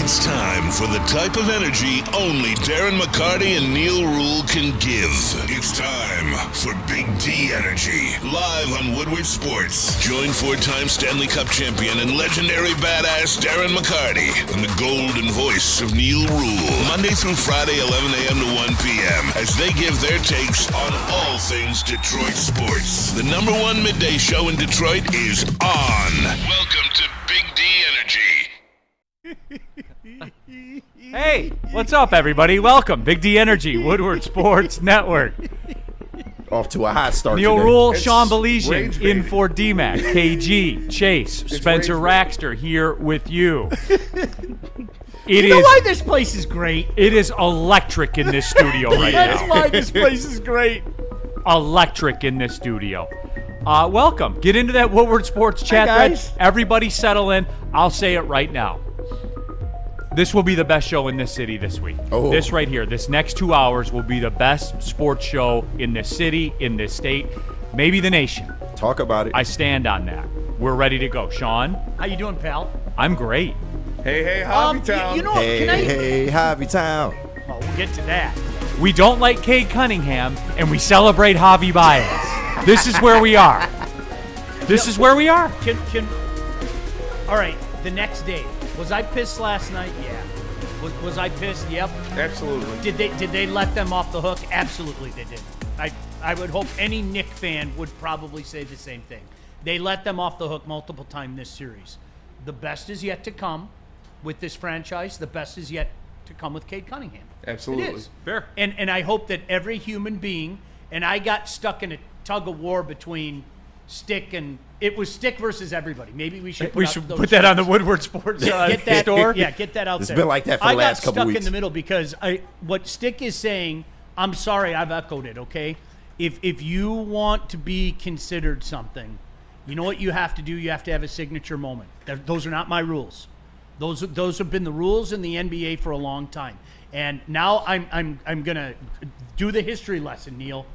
It's time for the type of energy only Darren McCarty and Neil Rule can give. It's time for Big D Energy, live on Woodward Sports. Join four-time Stanley Cup champion and legendary badass Darren McCarty and the golden voice of Neil Rule, Monday through Friday, 11 a.m. to 1 p.m., as they give their takes on all things Detroit sports. The number one midday show in Detroit is on. Welcome to Big D Energy. Hey, what's up, everybody? Welcome, Big D Energy, Woodward Sports Network. Off to a hot start Neil today. Rule, It's Sean Belesian, range, in baby. for D-Mac, KG, Chase, Spencer range, Raxter here with you. You know why this place is great? It is electric in this studio right That's now. why this place is great. Electric in this studio. Welcome. Get into that Woodward Sports chat thread. guys. Everybody settle in. I'll say it right now. This will be the best show in this city this week. Oh. This right here, this next 2 hours will be the best sports show in this city, in this state, maybe the nation. Talk about it. I stand on that. We're ready to go. Sean, How you doing, pal? I'm great. Hey, Hobby Town. You know, hey, can I? hey, Javi Town. Well, we'll get to that. We don't like Cade Cunningham, and we celebrate Javi Baez. This is where we are. This is where we are. All right, the next day. Was I pissed last night? Yeah. Was I pissed? Yep. Absolutely. Did they let them off the hook? Absolutely they did. I would hope any Knick fan would probably say the same thing. They let them off the hook multiple times this series. The best is yet to come with this franchise. The best is yet to come with Cade Cunningham. Absolutely. It is. Fair. And I hope that every human being, and I got stuck in a tug of war between Stick and it was Stick versus everybody. Maybe we should Put that on the Woodward Sports get that store. Yeah, get that out It's there. been like that for the last couple I got stuck weeks. in the middle because what Stick is saying, I'm sorry, I've echoed it, okay? If you want to be considered something, you know what you have to do? You have to have a signature moment. Those are not my rules. Those have been the rules in the NBA for a long time. And now I'm gonna do the history lesson, Neil.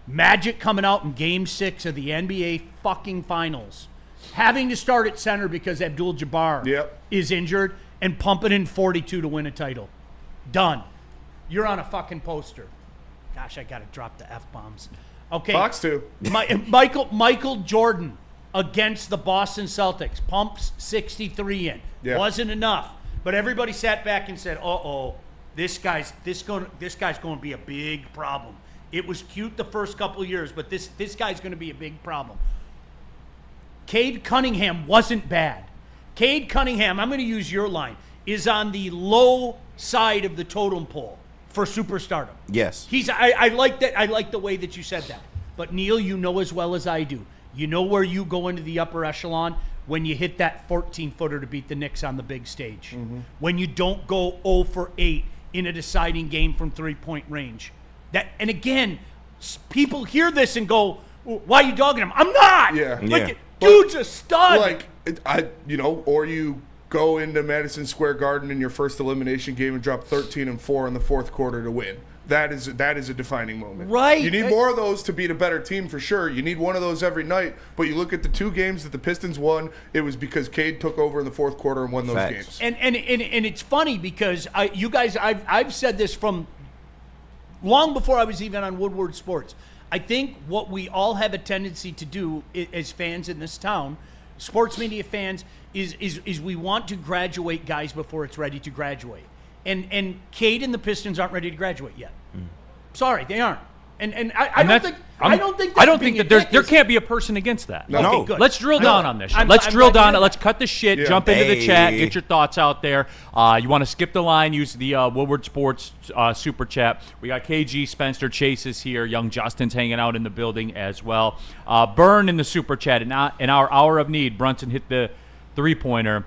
Magic coming out in Game 6 of the NBA fucking Finals, having to start at center because Abdul-Jabbar is injured, and pumping in 42 to win a title. Done. You're on a fucking poster. Gosh, I gotta drop the F-bombs. Okay. Fox too. Michael Jordan against the Boston Celtics, pumps 63 in. Yeah. Wasn't enough, but everybody sat back and said, "Uh-oh, this guy's going to be a big problem." It was cute the first couple of years, but this guy's going to be a big problem. Cade Cunningham wasn't bad. Cade Cunningham, I'm going to use your line, is on the low side of the totem pole for superstardom. Yes. I like that. I like the way that you said that. But Neil, you know as well as I do. You know where you go into the upper echelon when you hit that 14-footer to beat the Knicks on the big stage. Mm-hmm. When you don't go 0 for 8 in a deciding game from three-point range. And again, people hear this and go, "Why are you dogging him?" I'm not. Yeah. Like, dude's a stud. Or you go into Madison Square Garden in your first elimination game and drop 13-4 in the fourth quarter to win. That is a defining moment. Right. You need more of those to beat a better team for sure. You need one of those every night. But you look at the two games that the Pistons won, it was because Cade took over in the fourth quarter and won those Facts. games. And it's funny because I've said this from long before I was even on Woodward Sports. I think what we all have a tendency to do as fans in this town, sports media fans, is we want to graduate guys before it's ready to graduate. And Cade and the Pistons aren't ready to graduate yet. Sorry, they aren't. And I don't think that there can't be a person against that. No. Okay, good. Let's drill down on this. I'm Let's drill glad to down. hear Let's that. cut the shit. Yeah. Jump into the chat. Hey. Get your thoughts out there. You want to skip the line? Use the Woodward Sports super chat. We got KG, Spencer, Chase is here. Young Justin's hanging out in the building as well. Burn in the super chat. In our hour of need, Brunson hit the three-pointer.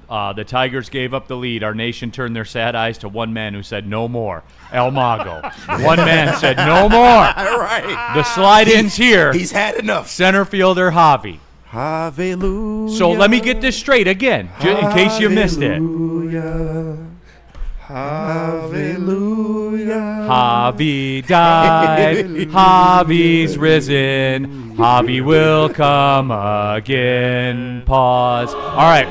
The Tigers gave up the lead. Our nation turned their sad eyes to one man who said no more. El Mago. One man said no more. All right. The slide-in's here. He's had enough. Center fielder Javi. Hallelujah. So let me get this straight again, in case you missed it. Hallelujah. Javi died. Javi's risen. Javi will come again. Pause. All right.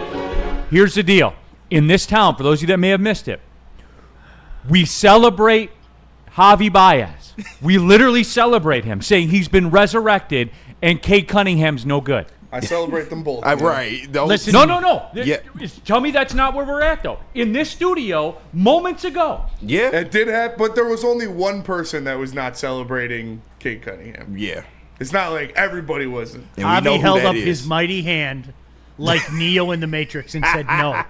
Here's the deal. in this town, for those of you that may have missed it, we celebrate Javi Baez. We literally celebrate him, saying he's been resurrected, and Cade Cunningham's no good. I celebrate them both. Right. Listen, No. Yeah. Tell me that's not where we're at, though. In this studio, moments ago. Yeah. It did happen, but there was only one person that was not celebrating Cade Cunningham. Yeah. It's not like everybody wasn't. And we know Javi who held that up is. his mighty hand like Neo in the Matrix and said no.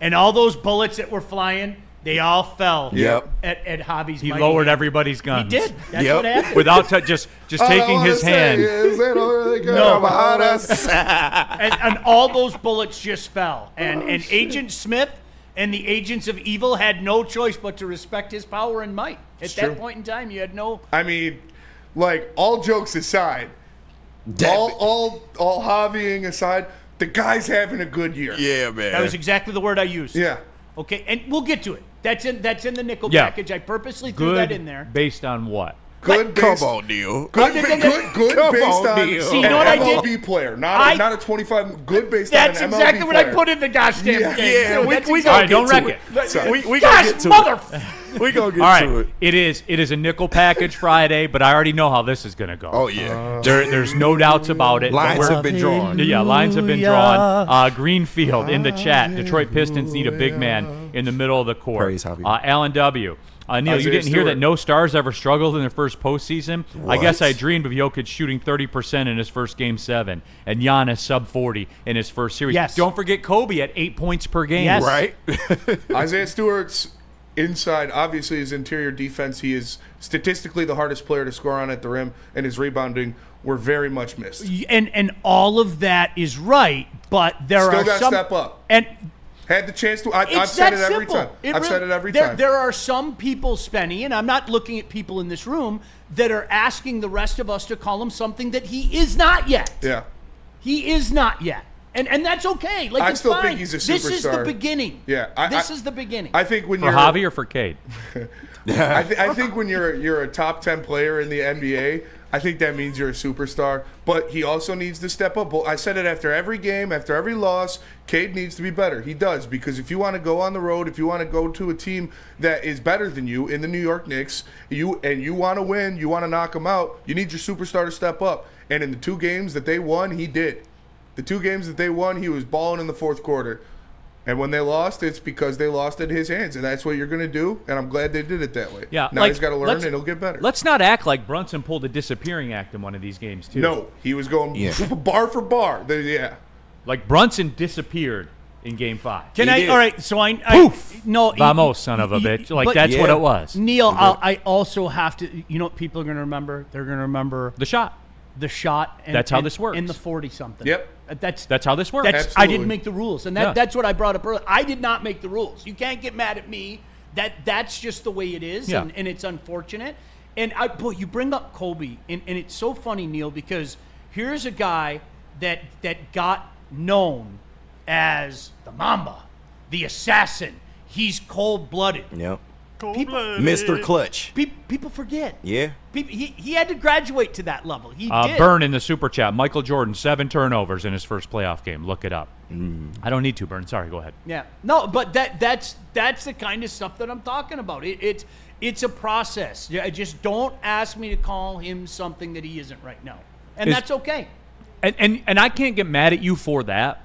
And all those bullets that were flying, they all fell Yep. at Javi's He mighty lowered hand. everybody's He guns. did. That's Yep. what happened. Without just All I taking wanna his say hand. is they don't really care No. about us. and all those bullets just fell. And Agent Smith and the agents of evil had no choice but to respect his power and might. At that true. point in time, you had no. I mean, like, all jokes aside, all hobbying aside, the guy's having a good year. Yeah, man. That was exactly the word I used. Yeah. Okay, and we'll get to it. That's in the nickel Yeah. package. I purposely threw that in there. Based on what? Good Come based, on, Neil. Good, Come based on, on Neil. See, you know what I an did? MLB player, I- not a 25. Good based That's on an exactly MLB what player. I put in the gosh damn Yeah, game. Yeah, too. we That's gonna All right, get don't to wreck it. it. We gonna Gosh, get to mother. it. We gonna get All to right, it. it is a nickel package Friday, but I already know how this is going to go. Oh yeah. There's no doubts about it. Lines We're- have been drawn. Yeah, lines have been drawn. Greenfield in the chat. Detroit Pistons need a big man in the middle of the court. Praise Javi. Alan W. Neil, you Isaiah didn't hear that Stewart. no stars ever struggled in their first postseason? I guess What? I dreamed of Jokic shooting 30% in his first Game 7 and Giannis sub 40 in his first series. Yes. Don't forget Kobe at 8 points per game. Yes. Right. Isaiah Stewart's inside, obviously his interior defense, he is statistically the hardest player to score on at the rim, and his rebounding were very much missed. And all of that is right, but there Still are got to some step up. and Had the chance to. I've it's said that it every simple. time. I've said it every time. There are some people, Spenny, and I'm not looking at people in this room, that are asking the rest of us to call him something that he is not yet. Yeah. He is not yet. And that's okay. Like, I it's still fine. think he's a This is the superstar. beginning. Yeah, This is the beginning. I think when For you're Javi or for Cade? I think when you're a top 10 player in the NBA, I think that means you're a superstar. But he also needs to step up. Well, I said it after every game, after every loss. Cade needs to be better. He does, because if you want to go on the road, if you want to go to a team that is better than you in the New York Knicks, you want to win, you want to knock them out, you need your superstar to step up. And in the 2 games that they won, he did. The 2 games that they won, he was balling in the fourth quarter. And when they lost, it's because they lost at his hands, and that's what you're going to do. And I'm glad they did it that way. Yeah, Now like, he's got to learn, let's- and he'll get better. Let's not act like Brunson pulled a disappearing act in one of these games, too. No, he was going Yeah. bar for bar. Yeah. Like, Brunson disappeared in Game 5. Can He I? did. All right. So I Poof! no. Vamos, son of a bitch. Like, but- that's what Yeah. it was. Neil, I also have to. You know what people are going to remember? They're going to remember The shot. the shot. And, That's how and- this works. In the 40 something. Yep. That's how this works. I Absolutely. didn't make the rules, and Yeah. that's what I brought up earlier. I did not make the rules. You can't get mad at me. That's just the way it is, Yeah. and it's unfortunate. And boy, you bring up Kobe, and it's so funny, Neil, because here's a guy that got known as the Mamba, the assassin. He's cold-blooded. Yep. People, Mr. Clutch. people forget. Yeah. He had to graduate to that level. He did. Burn in the super chat. Michael Jordan, 7 turnovers in his first playoff game. Look it up. I don't need to, Burn. Sorry, go ahead. Yeah, no, but that's the kind of stuff that I'm talking about. It's a process. Just don't ask me to call him something that he isn't right now, and Is- that's okay. And I can't get mad at you for that.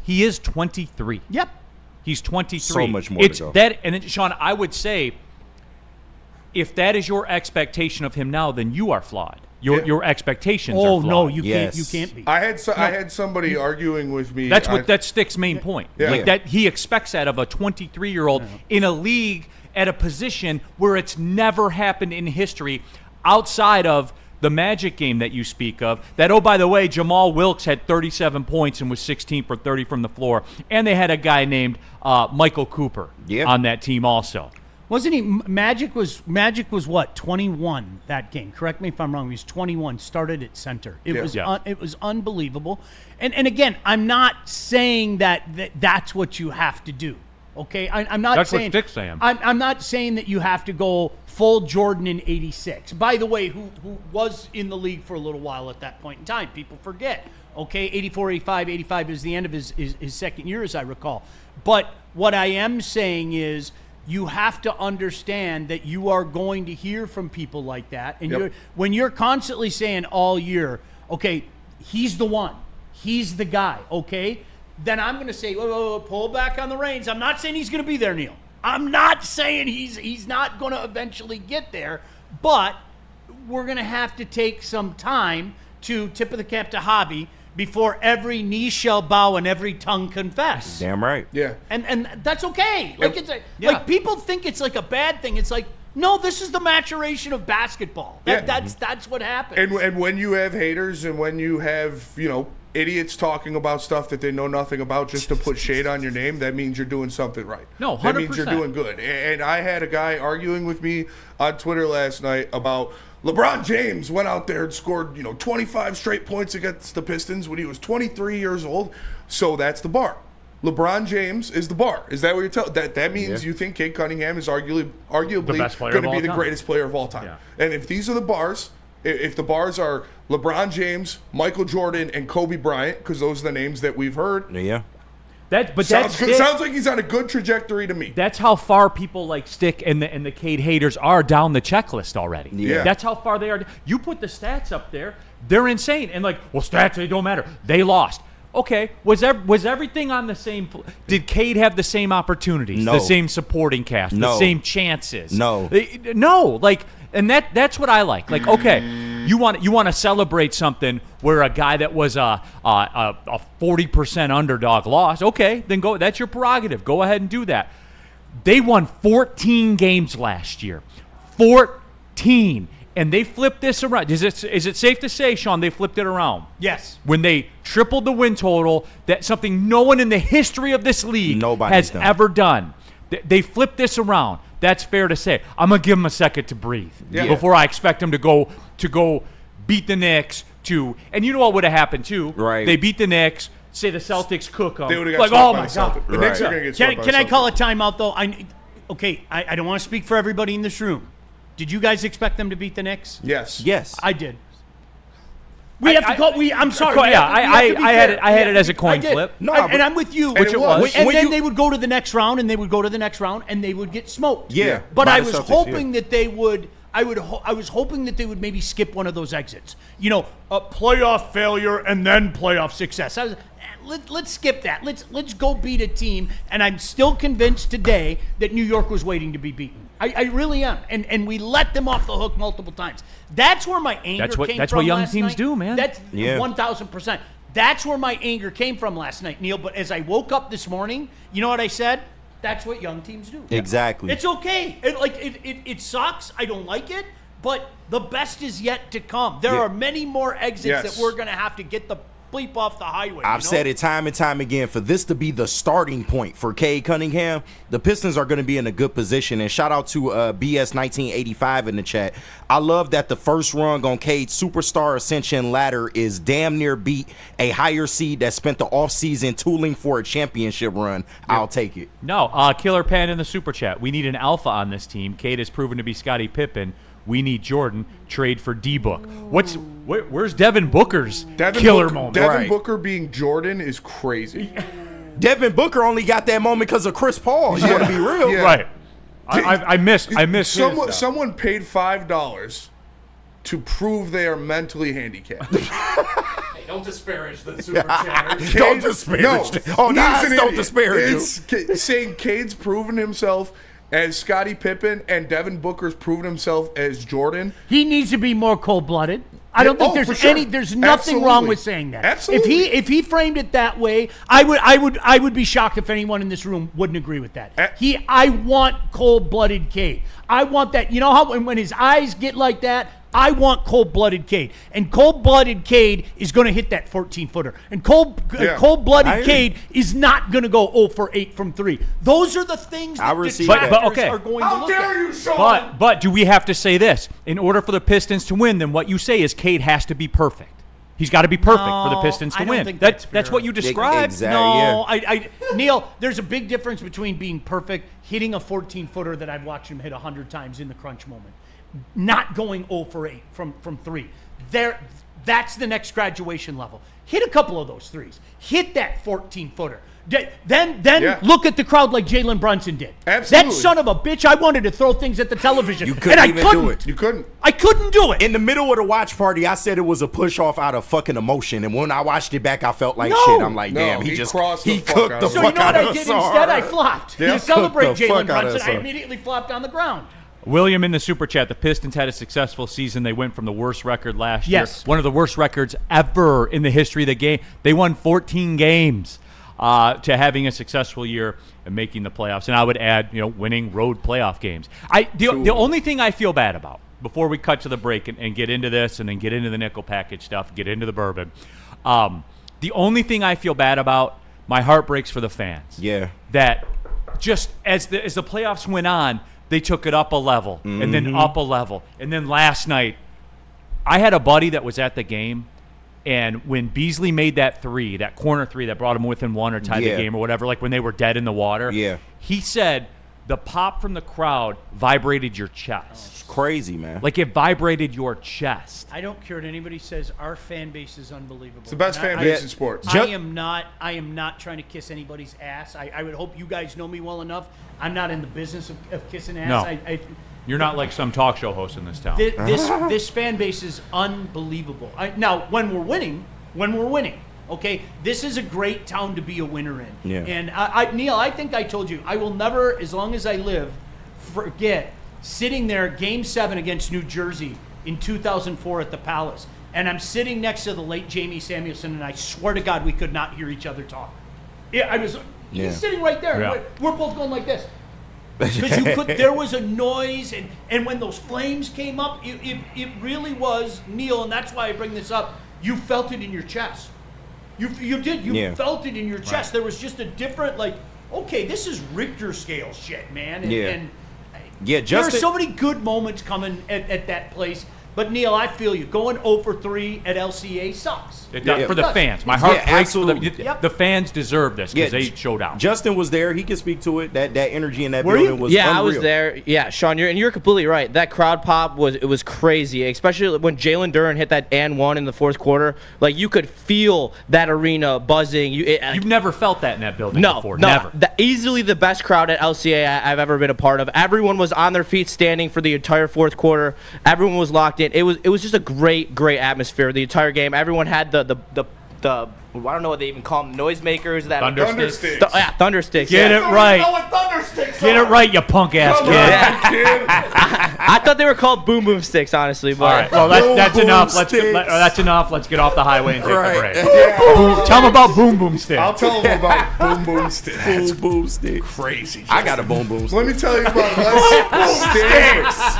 He is 23. Yep. He's 23. So much more to it's go. That, and then, Sean, I would say, if that is your expectation of him now, then you are flawed. Your expectations are Oh flawed. no, you Yes. can't be. I had somebody arguing with me. That's Stick's main point. Yeah. Like Yeah. that, he expects that of a 23-year-old in a league at a position where it's never happened in history outside of the Magic game that you speak of. That, oh, by the way, Jamal Wilkes had 37 points and was 16 for 30 from the floor. And they had a guy named Michael Cooper Yeah. on that team also. Wasn't he? Magic was what, 21 that game? Correct me if I'm wrong. He was 21. Started at center. It Yeah. was Yeah. it was unbelievable. And again, I'm not saying that's what you have to do. Okay, I'm not That's what saying. Stick's saying. I'm not saying that you have to go full Jordan in '86. By the way, who was in the league for a little while at that point in time? People forget. Okay, 84, 85, 85 is the end of his second year, as I recall. But what I am saying is you have to understand that you are going to hear from people like that. And when you're constantly saying all year, okay, he's the one, he's the guy, okay, then I'm going to say, whoa, pull back on the reins. I'm not saying he's going to be there, Neil. I'm not saying he's not going to eventually get there, but we're going to have to take some time to tip of the cap to Javi before every knee shall bow and every tongue confess. Damn right. Yeah. And that's okay. Like like people think it's like a bad thing. It's like, no, this is the maturation of basketball. That's what happens. And when you have haters and when you have, idiots talking about stuff that they know nothing about just to put shade on your name, that means you're doing something right. No, 100%. That means you're doing good. And I had a guy arguing with me on Twitter last night about LeBron James went out there and scored, 25 straight points against the Pistons when he was 23 years old. So that's the bar. LeBron James is the bar. Is that what you're telling? That means you think Cade Cunningham is arguably going to be the greatest player of all time. Yeah. And if these are the bars, if the bars are LeBron James, Michael Jordan, and Kobe Bryant, because those are the names that we've heard. Yeah. Sounds like he's on a good trajectory to me. That's how far people like Stick and the Cade haters are down the checklist already. Yeah. That's how far they are. You put the stats up there, they're insane. And stats, they don't matter. They lost. Okay, was everything on the same? Did Cade have the same opportunities, No. the same supporting cast, No. the same chances? No. No. And that's what I like. Okay, you want to celebrate something where a guy that was a 40% underdog lost. Okay, then go. That's your prerogative. Go ahead and do that. They won 14 games last year, 14. And they flipped this around. Is it safe to say, Sean, they flipped it around? Yes. When they tripled the win total, that's something no one in the history of this league has ever done. They flipped this around. That's fair to say. I'm going to give them a second to breathe before I expect them to go beat the Knicks. And you know what would have happened, too? Right. They beat the Knicks. Say the Celtics cook them. They would have got swept by the God. Celtics. The Knicks are going to get swept by the Can I Celtics. call a timeout, though? I don't want to speak for everybody in this room. Did you guys expect them to beat the Knicks? Yes. I did. I'm sorry. Yeah, I had it as a coin flip. No, and I'm with you. Which it was. And then they would go to the next round, and they would go to the next round, and they would get smoked. Yeah. But By I the was Celtics, hoping that they would. I was hoping that they would maybe skip one of those exits. A playoff failure and then playoff success. Let's skip that. Let's go beat a team. And I'm still convinced today that New York was waiting to be beaten. I really am. And we let them off the hook multiple times. That's where my anger came from. That's what young last teams night. do, man. That's Yeah. 1,000%. That's where my anger came from last night, Neil. But as I woke up this morning, you know what I said? That's what young teams do. Exactly. It's okay. It sucks. I don't like it. But the best is yet to come. There are many more exits that we're going to have to get the bleep off the highway. I've said it time and time again. For this to be the starting point for Cade Cunningham, the Pistons are going to be in a good position. And shout out to BS 1985 in the chat. I love that the first rung on Cade's superstar ascension ladder is damn near beat a higher seed that spent the offseason tooling for a championship run. I'll take it. No, Killer Pan in the super chat. We need an alpha on this team. Cade has proven to be Scottie Pippen. We need Jordan. Trade for D-Book. Where's Devin Booker's killer moment? Devin Booker being Jordan is crazy. Devin Booker only got that moment because of Chris Paul. You want to be real? Yeah. Right. I missed his stuff. Someone paid $5 to prove they are mentally handicapped. Hey, don't disparage the super chatters. Don't disparage. Don't disparage. Saying Cade's proven himself as Scottie Pippen and Devin Booker's proven himself as Jordan. He needs to be more cold-blooded. I don't think there's nothing wrong with saying that. Absolutely. If he framed it that way, I would be shocked if anyone in this room wouldn't agree with that. I want cold-blooded Cade. I want that. You know how when his eyes get like that, I want cold-blooded Cade. And cold-blooded Cade is going to hit that 14-footer. And cold-blooded Cade is not going to go 0 for 8 from 3. Those are the things that detractors are going to look at. How dare you, Sean? But do we have to say this? In order for the Pistons to win, then what you say is Cade has to be perfect. He's got to be perfect for the Pistons to I don't win. think that's fair. What you described. Exactly. No, Neil, there's a big difference between being perfect, hitting a 14-footer that I've watched him hit 100 times in the crunch moment, not going 0 for 8 from 3. That's the next graduation level. Hit a couple of those threes. Hit that 14-footer. Then look at the crowd like Jalen Brunson did. Absolutely. That son of a bitch, I wanted to throw things at the television. You couldn't even do it. You couldn't. I couldn't do it. In the middle of the watch party, I said it was a push off out of fucking emotion, and when I watched it back, I felt like No. shit. I'm like, damn, No, he he just crossed the he fuck cooked out the of So fuck you know what out I of did Sar. instead? I flopped. Yeah. To celebrate Cooked the Jalen fuck out of Brunson, I Sar. immediately flopped on the ground. William in the Super Chat, the Pistons had a successful season. They went from the worst record last Yes. year, one of the worst records ever in the history of the game. They won 14 games to having a successful year and making the playoffs. And I would add, winning road playoff games. The only thing I feel bad about, before we cut to the break and get into this and then get into the nickel package stuff, get into the bourbon, the only thing I feel bad about, my heart breaks for the fans. Yeah. That just as the playoffs went on, they took it up a level and then up a level. And then last night, I had a buddy that was at the game, and when Beasley made that three, that corner three that brought him within one or tied the game or whatever, like when they were dead in the water, he said the pop from the crowd vibrated your chest. It's crazy, man. Like it vibrated your chest. I don't care what anybody says. Our fan base is unbelievable. It's the best fan base in sports. I am not trying to kiss anybody's ass. I would hope you guys know me well enough. I'm not in the business of kissing ass. No. You're not like some talk show host in this town. This fan base is unbelievable. Now, when we're winning, okay, this is a great town to be a winner in. Yeah. And Neil, I think I told you, I will never, as long as I live, forget sitting there, Game 7 against New Jersey in 2004 at the Palace, and I'm sitting next to the late Jamie Samuelson, and I swear to God, we could not hear each other talk. Yeah, he's sitting right there. Yeah. We're both going like this. Because there was a noise, and when those flames came up, it really was, Neil, and that's why I bring this up, you felt it in your chest. You did. You felt it in your chest. There was just a different, like, okay, this is Richter scale shit, man. And there are so many good moments coming at that place. But, Neil, I feel you. Going 0 for 3 at LCA sucks. It does, for the fans. My heart breaks for absolutely. the fans deserve this because they showed out. Justin was there. He can speak to it. That energy in that building was unreal. I was there. Yeah, Sean, you're completely right. That crowd pop was crazy, especially when Jalen Duren hit that and one in the fourth quarter. Like, you could feel that arena buzzing. You've never felt that in that building before. No, Never. Easily the best crowd at LCA I've ever been a part of. Everyone was on their feet standing for the entire fourth quarter. Everyone was locked in. It was just a great atmosphere the entire game. Everyone had the I don't know what they even call them, noisemakers. Thunder sticks. Thunder sticks. Get it right. Get it right, you punk ass kid. I thought they were called boom boom sticks, honestly. But All right. Well, that's enough. That's enough. Let's get off the highway and take a break. Tell them about boom boom sticks. I'll tell them about boom boom sticks. Boom boom stick. Crazy. I got a boom boom stick. Let me tell you about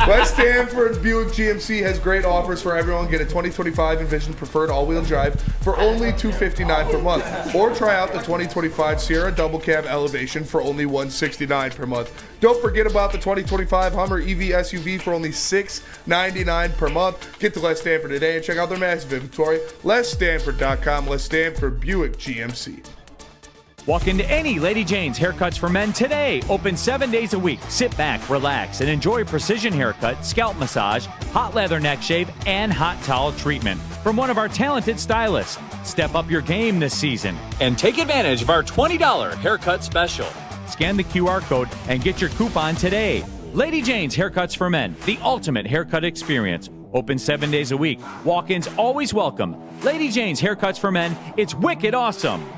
West Stanford Buick GMC has great offers for everyone. Get a 2025 Envision Preferred all-wheel drive for only $259 per month, or try out the 2025 Sierra Double Cab Elevation for only $169 per month. Don't forget about the 2025 Hummer EV SUV for only $699 per month. Get to Les Stanford today and check out their massive inventory. LesStanford.com. Les Stanford Buick GMC. Walk into any Lady Jane's Haircuts for Men today. Open 7 days a week. Sit back, relax, and enjoy precision haircut, scalp massage, hot leather neck shave, and hot towel treatment from one of our talented stylists. Step up your game this season and take advantage of our $20 haircut special. Scan the QR code and get your coupon today. Lady Jane's Haircuts for Men, the ultimate haircut experience. Open 7 days a week. Walk-ins always welcome. Lady Jane's Haircuts for Men. It's wicked awesome.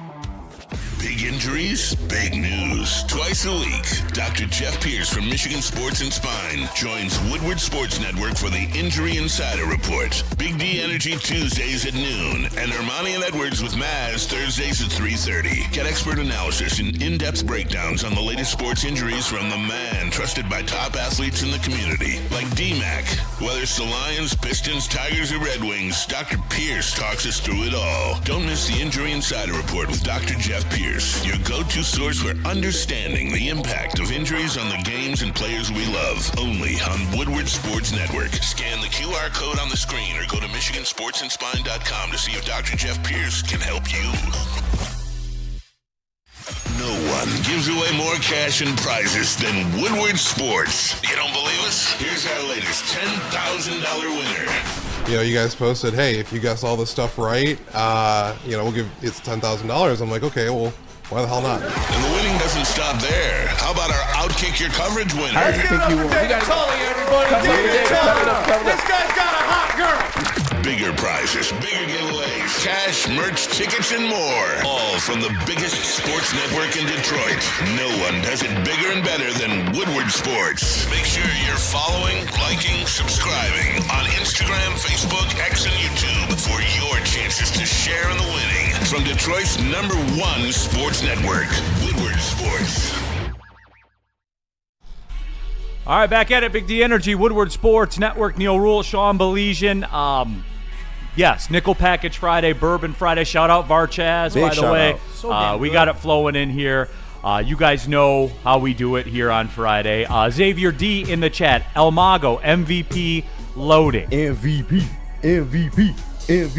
Big injuries, big news. Twice a week, Dr. Jeff Pierce from Michigan Sports and Spine joins Woodward Sports Network for the Injury Insider Report. Big D Energy Tuesdays at noon, and Ermanni and Edwards with Maz Thursdays at 3:30. Get expert analysis and in-depth breakdowns on the latest sports injuries from the man trusted by top athletes in the community, like D-Mac. Whether it's the Lions, Pistons, Tigers, or Red Wings, Dr. Pierce talks us through it all. Don't miss the Injury Insider Report with Dr. Jeff Pierce, your go-to source for understanding the impact of injuries on the games and players we love. Only on Woodward Sports Network. Scan the QR code on the screen or go to MichiganSportsandSpine.com to see if Dr. Jeff Pierce can help you. No one gives away more cash and prizes than Woodward Sports. You don't believe us? Here's our latest $10,000 winner. You know, you guys posted, hey, if you guess all this stuff right, you know, we'll give it's $10,000. I'm like, okay, well, why the hell not? And the winning doesn't stop there. How about our Outkick Your Coverage winner? Let's give it up for David Tully, everybody. David Tully. This guy's got a hot girl. Bigger prizes, bigger giveaways, cash, merch, tickets, and more. All from the biggest sports network in Detroit. No one does it bigger and better than Woodward Sports. Make sure you're following, liking, subscribing on Instagram, Facebook, X, and YouTube for your chances to share in the winning. From Detroit's #1 sports network, Woodward Sports. All right, back at it. Big D Energy, Woodward Sports Network. Neil Rule, Sean Belesian. Yes, Nickel Package Friday, Bourbon Friday. Shout out Varchaz, Big by the shout way. out. So damn We good. got it flowing in here. You guys know how we do it here on Friday. Xavier D in the chat. El Mago, MVP loading. MVP.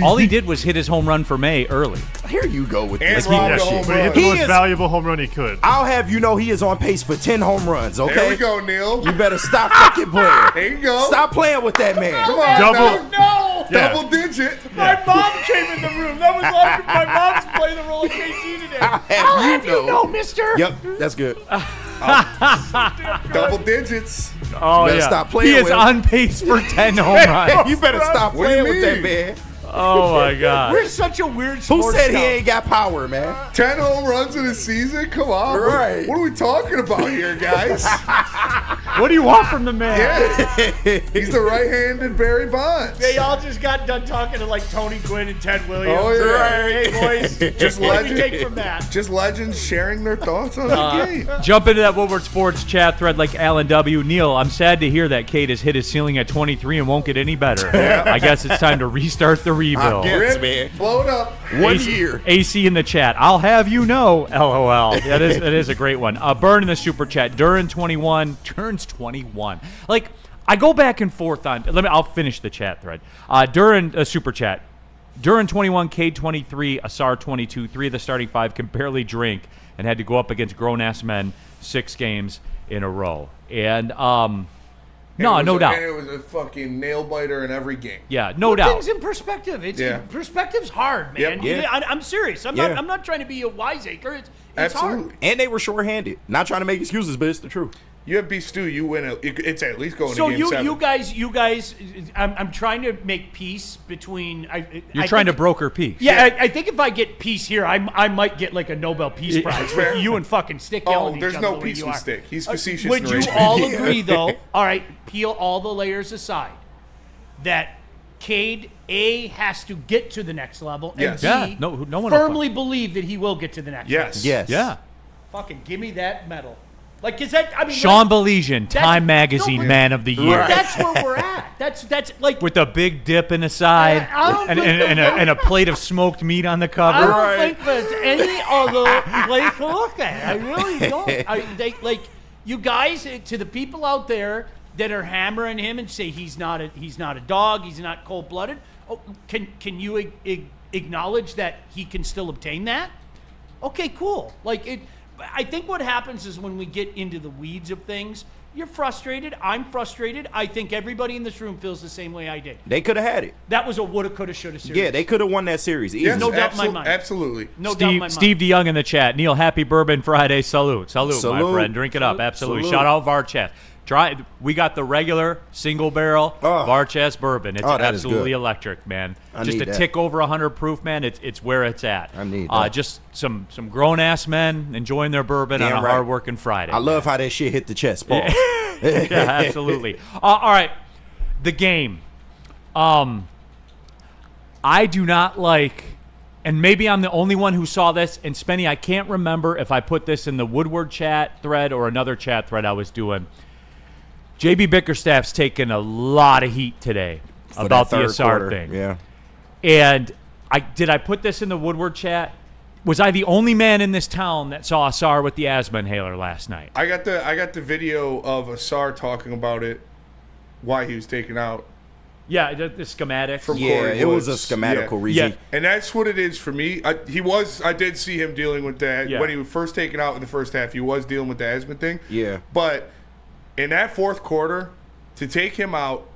All he did was hit his home run for May early. Here you go with And this robbed bullshit. the home But he hit run. the He most is- valuable home run he could. I'll have you know he is on pace for 10 home runs, okay? There we go, Neil. You better stop fucking playing. There you go. Stop playing with that man. Come on, Double- now. Yeah. Double digit. My mom came in the room. That was like my mom's playing the role of KG today. I'll have you know. mister. Yep, that's good. Double digits. Oh, better yeah. stop playing He is with him. on pace for 10 home runs. You better stop What do you playing with that mean? man. Oh, my God. We're such a weird Who sports said he town. ain't got power, man? 10 home runs in a season? Come on. Right. What are we talking about here, guys? What do you want from the man? Yeah. He's the right-handed Barry Bonds. They all just got done talking to like Tony Gwynn and Ted Williams. Oh, yeah. Hey, boys. Just what do we legend. take from that? Just legends sharing their thoughts on the game. Jump into that Woodward Sports chat thread like Alan W. Neil, I'm sad to hear that Kate has hit his ceiling at 23 and won't get any better. I guess it's time to restart the rebuild. Yes, Rip, man. blow it up. 1 year. AC in the chat. I'll have you know, LOL. That is a great one. Burn in the super chat. Durin 21 turns 21. Like, I go back and forth on. I'll finish the chat thread. Durin super chat. Durin 21, Cade 23, Asar 22. 3 of the starting 5 can barely drink and had to go up against grown ass men 6 games in a row. And no doubt. And it was a fucking nail biter in every game. Yeah, no Put doubt. things in perspective. Yeah. Perspective's hard, man. Yep. Yeah. I'm serious. I'm Yeah. not trying to be a wiseacre. It's Absolutely. hard. And they were short-handed. Not trying to make excuses, but it's the truth. You have B Stu, you win. It's at least going So to game 7. you guys, I'm trying to make peace between. You're trying to broker peace. Yeah, I think if I get peace here, I might get like a Nobel Peace Prize for fair. you and fucking Stick yelling at each there's other no the way peace you with are. Stick. He's facetious. Would you narration. all agree, though? All right, peel all the layers aside. That Cade A has to get to the next level, and Yes. B, Yeah, no one will firmly believe that he will get to the next level. Yes. Yes. Yeah. Fucking give me that medal. Like, is that? I mean, Sean like, Belesian, that's- Time Magazine no, but- Man of the but Year. that's where we're at. That's like. With a big dip in the side I don't and, think and, the- and a plate of smoked meat on the I cover. don't think there's any other place to look at. I really don't. Like you guys, to the people out there that are hammering him and say he's not a dog, he's not cold blooded. Oh, can you acknowledge that he can still obtain that? Okay, cool. Like it. I think what happens is when we get into the weeds of things, you're frustrated. I'm frustrated. I think everybody in this room feels the same way I did. They could have had it. That was a woulda, coulda, shoulda series. Yeah, they could have won that series. Easy. Yes, No doubt in my mind. Absolutely. No doubt in my mind. Steve DeYoung in the chat. Neil, happy Bourbon Friday. Salute, my Salute. friend. Drink it up. Absolutely. Salute. Shout out Varchas. We got the regular single barrel Varchas bourbon. It's Oh, that is absolutely good. electric, man. I Just need a that. tick over 100 proof, man. It's where it's at. I need that. Just some grown ass men enjoying their bourbon Damn on a right. hard working Friday. I love how that shit hit the chest. Paul. Yeah, absolutely. All right, the game. I do not like, and maybe I'm the only one who saw this. And Spenny, I can't remember if I put this in the Woodward chat thread or another chat thread I was doing. JB Bickerstaff's taken a lot of heat today For about that the third Asar quarter. thing. Yeah. And I put this in the Woodward chat? Was I the only man in this town that saw Asar with the asthma inhaler last night? I got the video of Asar talking about it, why he was taken out, Yeah, the schematic. From Yeah, Corey it was a Woods. schematical Yeah. reason. Yeah. And that's what it is for me. I did see him dealing with that Yeah. when he was first taken out in the first half. He was dealing with the asthma thing. Yeah. But in that fourth quarter, to take him out,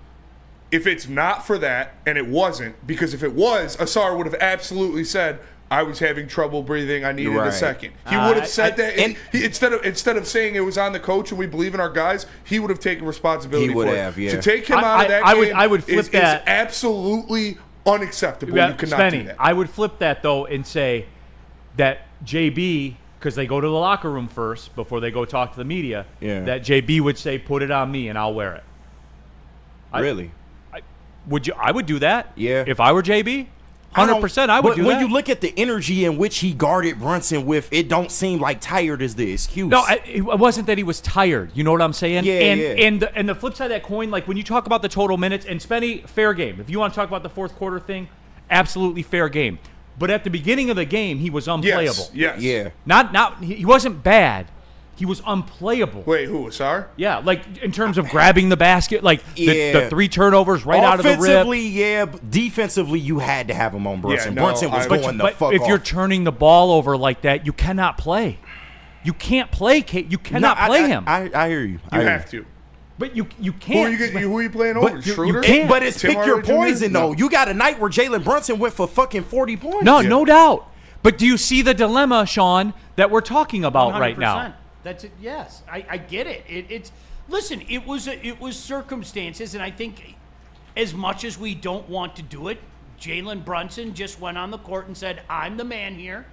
if it's not for that, and it wasn't, because if it was, Asar would have absolutely said, I was having trouble breathing. I needed a Right. second. He would have said that. and- Instead of saying it was on the coach and we believe in our guys, he would have taken responsibility He would for have, it. yeah. To take him out of that I game would flip is that. absolutely unacceptable. Yeah, You cannot do Spenny, that. I would flip that though and say that JB, because they go to the locker room first before they go talk to the media, Yeah. that JB would say, "Put it on me and I'll wear it." Really? Would you? I would do that. Yeah. If I were JB, 100%, I would but do when that. you look at the energy in which he guarded Brunson with, it don't seem like tired is the excuse. No, it wasn't that he was tired. You know what I'm saying? Yeah, and, yeah. And the flip side of that coin, like when you talk about the total minutes, and Spenny, fair game. If you want to talk about the fourth quarter thing, absolutely fair game. But at the beginning of the game, he was unplayable. Yes. Yeah. He wasn't bad. He was unplayable. Wait, who? Asar? Yeah, like in terms of grabbing the basket, like Yeah. the 3 turnovers right out of the rip. Offensively, yeah. But defensively, you had to have him on Brunson. no, Brunson was I- going the But fuck if off. you're turning the ball over like that, you cannot play. You can't play, Kate. You cannot play him. I hear you. You have to. But you Who can't. are you playing over? But Schroeder? can't. But it's Tim pick your Hardaway Jr.? poison, though. You got a night where Jalen Brunson went for fucking 40 points. No doubt. But do you see the dilemma, Sean, that we're talking about right now? 100%. That's it. Yes, I get it. It's listen. It was circumstances, and I think as much as we don't want to do it, Jalen Brunson just went on the court and said, "I'm the man here.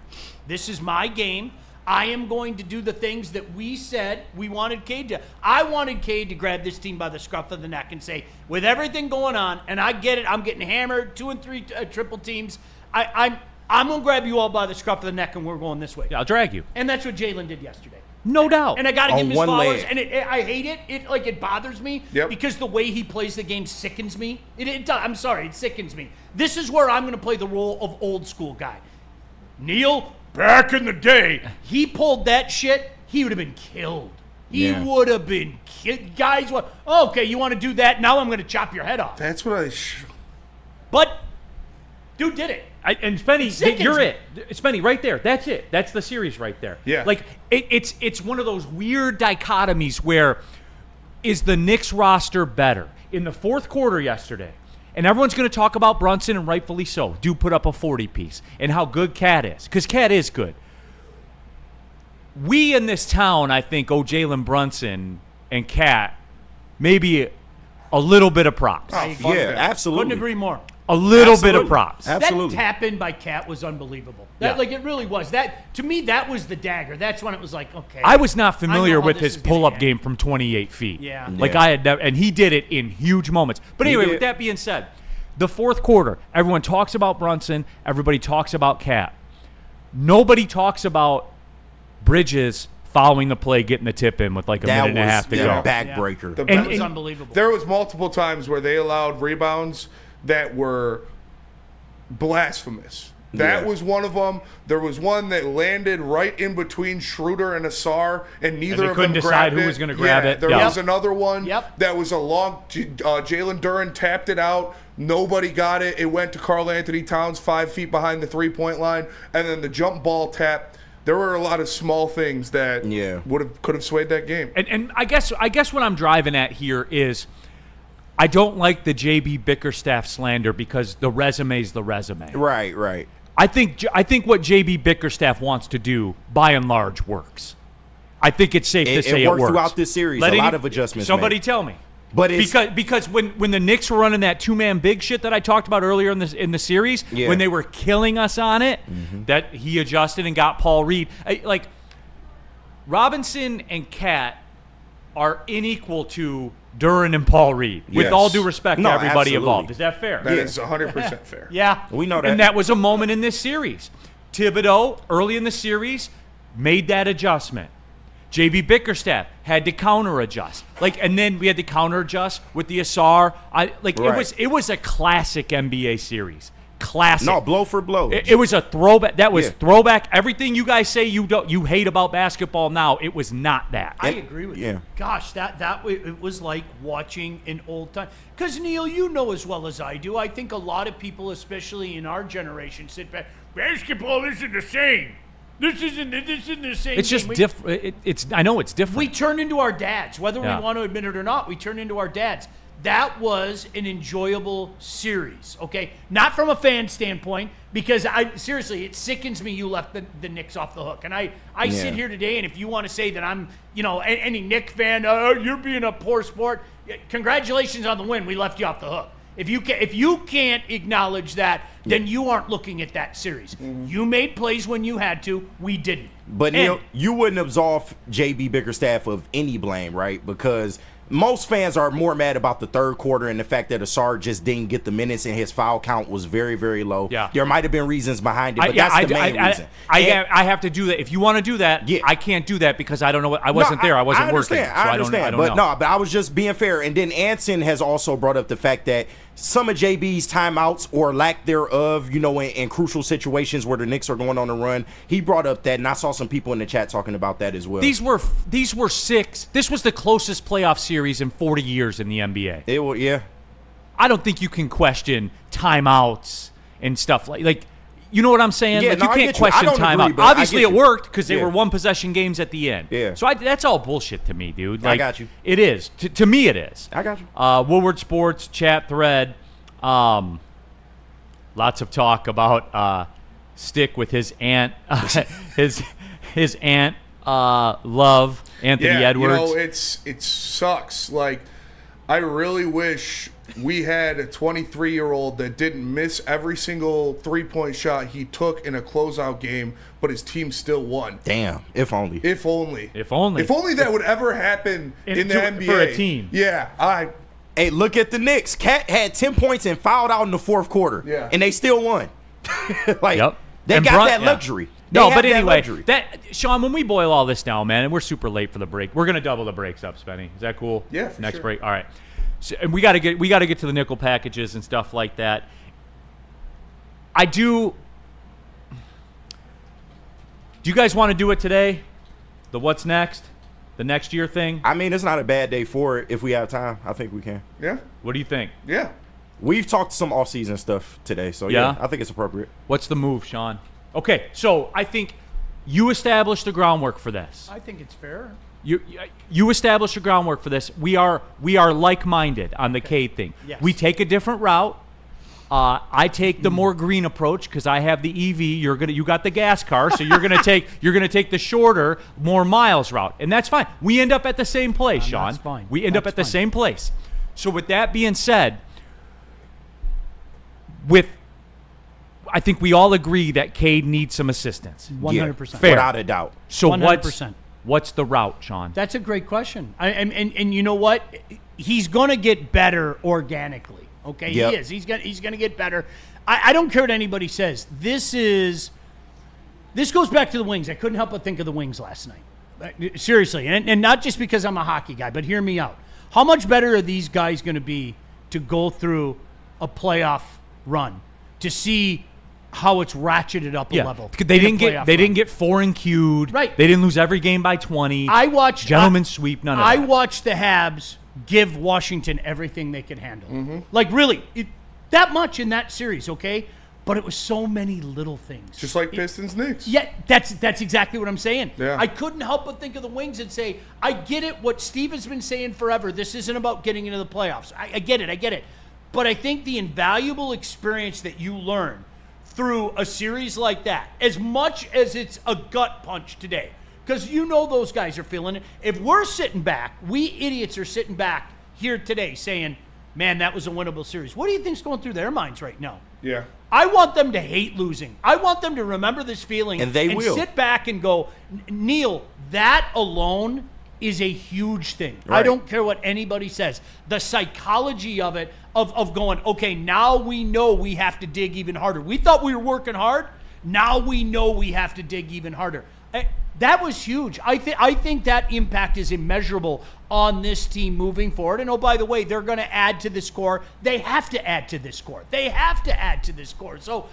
This is my game. I am going to do the things that we said we wanted Cade to." I wanted Cade to grab this team by the scruff of the neck and say, "With everything going on, and I get it. I'm getting hammered, 2 and 3 triple teams. I'm gonna grab you all by the scruff of the neck, and we're going this way." Yeah, I'll drag you. And that's what Jalen did yesterday. No doubt. And I got to give him his one flowers. leg. And I hate it. It bothers me Yep. because the way he plays the game sickens me. I'm sorry, it sickens me. This is where I'm going to play the role of old school guy. Neil, back in the day, he pulled that shit, he would have been killed. He Yeah. would have been killed. Guys, okay, you want to do that? Now I'm going to chop your head off. That's what But dude did it. And Spenny, sickens you're me. it. Spenny, right there. That's it. That's the series right there. Yeah. Like it's one of those weird dichotomies where is the Knicks roster better in the fourth quarter yesterday? And everyone's going to talk about Brunson, and rightfully so. Do put up a 40-piece and how good Cat is, because Cat is good. We in this town, I think, owe Jalen Brunson and Cat maybe a little bit of props. Oh, fuck Yeah, that. absolutely. Couldn't agree more. A little bit Absolutely. of props. Absolutely. That tap in by Cat was unbelievable. Yeah. Like it really was. That to me, that was the dagger. That's when it was like, okay. I was not I familiar know how with this his is gonna pull-up end. game from 28 feet. Yeah. Like Yeah. I had never, and he did it in huge moments. But anyway, did. with that being said, the fourth quarter, everyone talks about Brunson, everybody talks about Cat. Nobody talks about Bridges following the play, getting the tip in with like a That minute and a half to was go. a backbreaker. The- That And- was and- unbelievable. There was multiple times where they allowed rebounds that were blasphemous. That Yeah. was one of them. There was one that landed right in between Schroeder and Asar, and neither they of couldn't them decide grabbed who it. was gonna grab it. There Yep. was another one Yep. that was a long. Jalen Duren tapped it out. Nobody got it. It went to Karl Anthony Towns 5 feet behind the 3-point line, and then the jump ball tap. There were a lot of small things that Yeah. could have swayed that game. And I guess what I'm driving at here is I don't like the JB Bickerstaff slander because the resume's the resume. Right, right. I think what JB Bickerstaff wants to do, by and large, works. I think it's safe to It say it worked works throughout this series. A lot of adjustments Somebody made. tell me. But it's, Because when the Knicks were running that two-man big shit that I talked about earlier in the series, Yeah. when they were killing us on it, that he adjusted and got Paul Reed. Like Robinson and Cat are unequal to Duren and Paul Reed. With Yes. all due respect No, to everybody absolutely. involved, is that fair? That is 100% fair. Yeah. we know that. And that was a moment in this series. Thibodeau, early in the series, made that adjustment. JB Bickerstaff had to counter adjust. And then we had to counter adjust with the Asar. Right. It was a classic NBA series. classic. No, blow for blow. It was a throwback. That was Yeah. throwback. Everything you guys say you hate about basketball now, it was not that. I agree with you. Gosh, it was like watching an old time. Because Neil, you know as well as I do, I think a lot of people, especially in our generation, sit back. Basketball isn't the same. This isn't the same. It's just different. I know it's different. We turn into our dads, whether Yeah. we want to admit it or not. We turn into our dads. That was an enjoyable series, okay? Not from a fan standpoint, because seriously, it sickens me you left the Knicks off the hook. And I sit here today, and if you want to say that I'm, any Knicks fan, you're being a poor sport, congratulations on the win. We left you off the hook. If you can't acknowledge that, then you aren't looking at that series. You made plays when you had to. We didn't. But Neil, you wouldn't absolve JB Bickerstaff of any blame, right? Because most fans are more mad about the third quarter and the fact that Asar just didn't get the minutes and his foul count was very, very low. Yeah. There might have been reasons behind it, but that's the main reason. I have to do that. If you want to do that, I can't do that because I don't know. I wasn't there. I wasn't working. So I understand. I don't know. But I was just being fair. And then Anson has also brought up the fact that some of JB's timeouts or lack thereof, in crucial situations where the Knicks are going on a run, he brought up that, and I saw some people in the chat talking about that as well. These were six. This was the closest playoff series in 40 years in the NBA. It will, yeah. I don't think you can question timeouts and stuff like. You know what I'm saying? Yeah, like, no, you I can't get you. I question don't agree, timeout. but I Obviously, get it you. worked because they Yeah. were one-possession games at the end. Yeah. So that's all bullshit to me, dude. Like, I got you. It is. To me, it is. I got you. Woodward Sports chat thread. Lots of talk about Stick with his aunt, his aunt Love, Anthony Edwards. It sucks. Like, I really wish we had a 23-year-old that didn't miss every single three-point shot he took in a closeout game, but his team still won. Damn, if only. If only. If only. If only that would ever happen in the NBA. For a team. Yeah, Hey, look at the Knicks. Cat had 10 points and fouled out in the fourth quarter. Yeah. And they still won. They And got that luxury. They No, have but that anyway, luxury. Sean, when we boil all this down, man, and we're super late for the break, we're gonna double the breaks up, Spenny. Is that cool? Yeah, for Next sure. break. All right. So, and we gotta get to the nickel packages and stuff like that. Do you guys want to do it today? The what's next? The next year thing? I mean, it's not a bad day for it if we have time. I think we can. yeah, What do you think? yeah. We've talked some off-season stuff today, so Yeah? I think it's appropriate. What's the move, Sean? Okay, so I think you established the groundwork for this. I think it's fair. You established the groundwork for this. We are like-minded on the Cade thing. Yes. We take a different route. I take the more green approach because I have the EV. You got the gas car, so you're gonna take the shorter, more miles route, and that's fine. We end up at the same place, Sean. That's fine. We end up That's at the fine. same place. So with that being said, I think we all agree that Cade needs some assistance. 100%. Fair. Without a doubt. So 100%. what's the route, Sean? That's a great question. And you know what? He's going to get better organically. Okay, Yep. he is. He's going to get better. I don't care what anybody says. This goes back to the Wings. I couldn't help but think of the Wings last night. Seriously, and not just because I'm a hockey guy, but hear me out. How much better are these guys going to be to go through a playoff run to see how it's ratcheted up a level? They didn't get 4 and queued. Right. They didn't lose every game by 20. I watched gentlemen's sweep. None of that. I watched the Habs give Washington everything they could handle. Like really, that much in that series, okay? But it was so many little things. Just like Pistons Knicks. Yeah, that's exactly what I'm saying. Yeah. I couldn't help but think of the Wings and say, I get it, what Steve has been saying forever. This isn't about getting into the playoffs. I get it. But I think the invaluable experience that you learn through a series like that, as much as it's a gut punch today, because you know those guys are feeling it. If we're sitting back, we idiots are sitting back here today saying, man, that was a winnable series. What do you think's going through their minds right now? Yeah. I want them to hate losing. I want them to remember this feeling And they will. sit back and go, Neil, that alone is a huge thing. I Right. don't care what anybody says. The psychology of it, of going, okay, now we know we have to dig even harder. We thought we were working hard. Now we know we have to dig even harder. That was huge. I think that impact is immeasurable on this team moving forward. And, oh, by the way, they're going to add to this core. They have to add to this core. They have to add to this core. So,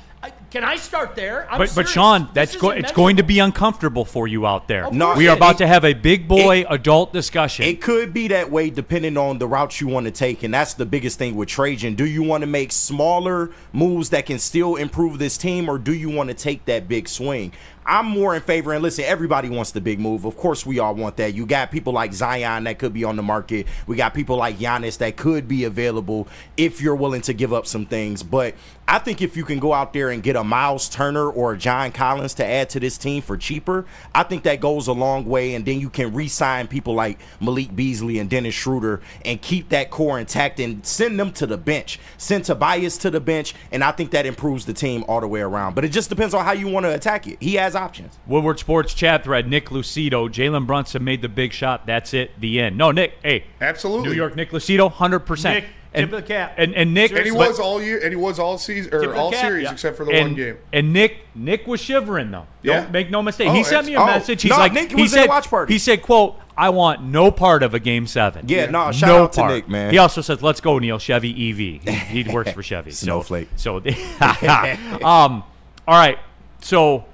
can I start there? But serious. Sean, This isn't it's going to measurable. be uncomfortable for you out there. Of course We are it about is. to have a big boy adult discussion. It could be that way depending on the route you want to take, and that's the biggest thing with Trajan. Do you want to make smaller moves that can still improve this team, or do you want to take that big swing? I'm more in favor, and listen, everybody wants the big move. Of course we all want that. You got people like Zion that could be on the market. We got people like Giannis that could be available if you're willing to give up some things. But I think if you can go out there and get a Miles Turner or a John Collins to add to this team for cheaper, I think that goes a long way. And then you can re-sign people like Malik Beasley and Dennis Schroeder and keep that core intact and send them to the bench. Send Tobias to the bench, and I think that improves the team all the way around. But it just depends on how you want to attack it. He has options. Woodward Sports chat thread, Nick Lucido, Jalen Brunson made the big shot. That's it, the end. No, Nick, hey. Absolutely. New York, Nick Lucido, 100%. Nick, tip of the cap. And Nick. And he was all year, and he was all season Tip or of the all cap, series yeah. except for the and, one game. And Nick was shivering, though. Yeah. Don't make no mistake. Oh, He sent me a it's- message. He's no, like, Nick he was said, at watch party. He said, quote, I want no part of a Game 7. Yeah, no, shout no out to part. Nick, man. He also says, let's go, Neil, Chevy EV. He works for Chevy. Snowflake. So all right. So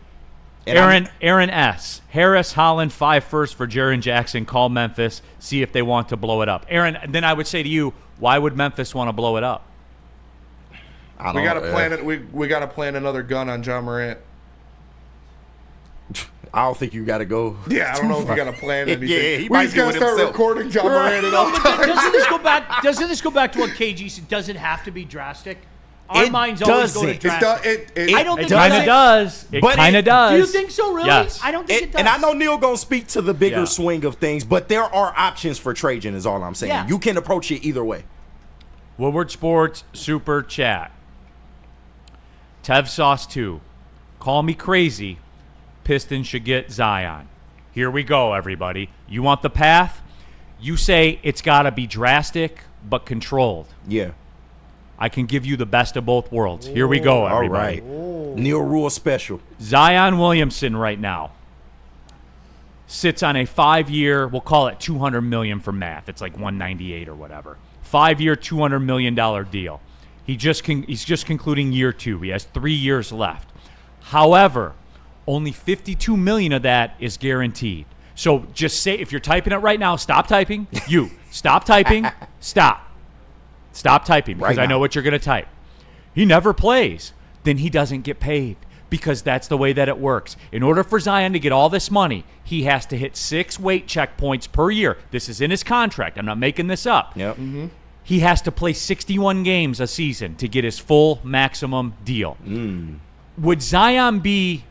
And Aaron S. Harris, Holland, 5 first for Jaren Jackson. Call Memphis. See if they want to blow it up. Aaron, then I would say to you, why would Memphis want to blow it up? We got to plan it. We got to plan another gun on John Morant. I don't think you got to go. Yeah, I don't know if we got to plan anything. Yeah, he we might just do got to it start himself. recording John Morant at all But times. doesn't this go back to what KG said? Does it have to be drastic? Our It minds always go to doesn't. drastic. I don't It think kind of it does. It But kind of it- does. Do you think so, really? Yes. I don't think it does. And I know Neil gonna speak to the bigger Yeah. swing of things, but there are options for Trajan. Is all I'm saying. Yeah. You can approach it either way. Woodward Sports Super Chat. Tev Sauce 2. Call me crazy. Pistons should get Zion. Here we go, everybody. You want the path? You say it's got to be drastic but controlled. Yeah. I can give you the best of both worlds. Here we go, All everybody. right. Neil Rule special. Zion Williamson right now sits on a 5-year, we'll call it $200 million for math. It's like 198 or whatever. 5-year, $200 million deal. He's just concluding year 2. He has 3 years left. However, only $52 million of that is guaranteed. So just say, if you're typing it right now, stop typing. You stop typing. Stop typing because Right I know now. what you're going to type. He never plays. Then he doesn't get paid because that's the way that it works. In order for Zion to get all this money, he has to hit 6 weight checkpoints per year. This is in his contract. I'm not making this up. Yep. He has to play 61 games a season to get his full maximum deal. Would Zion be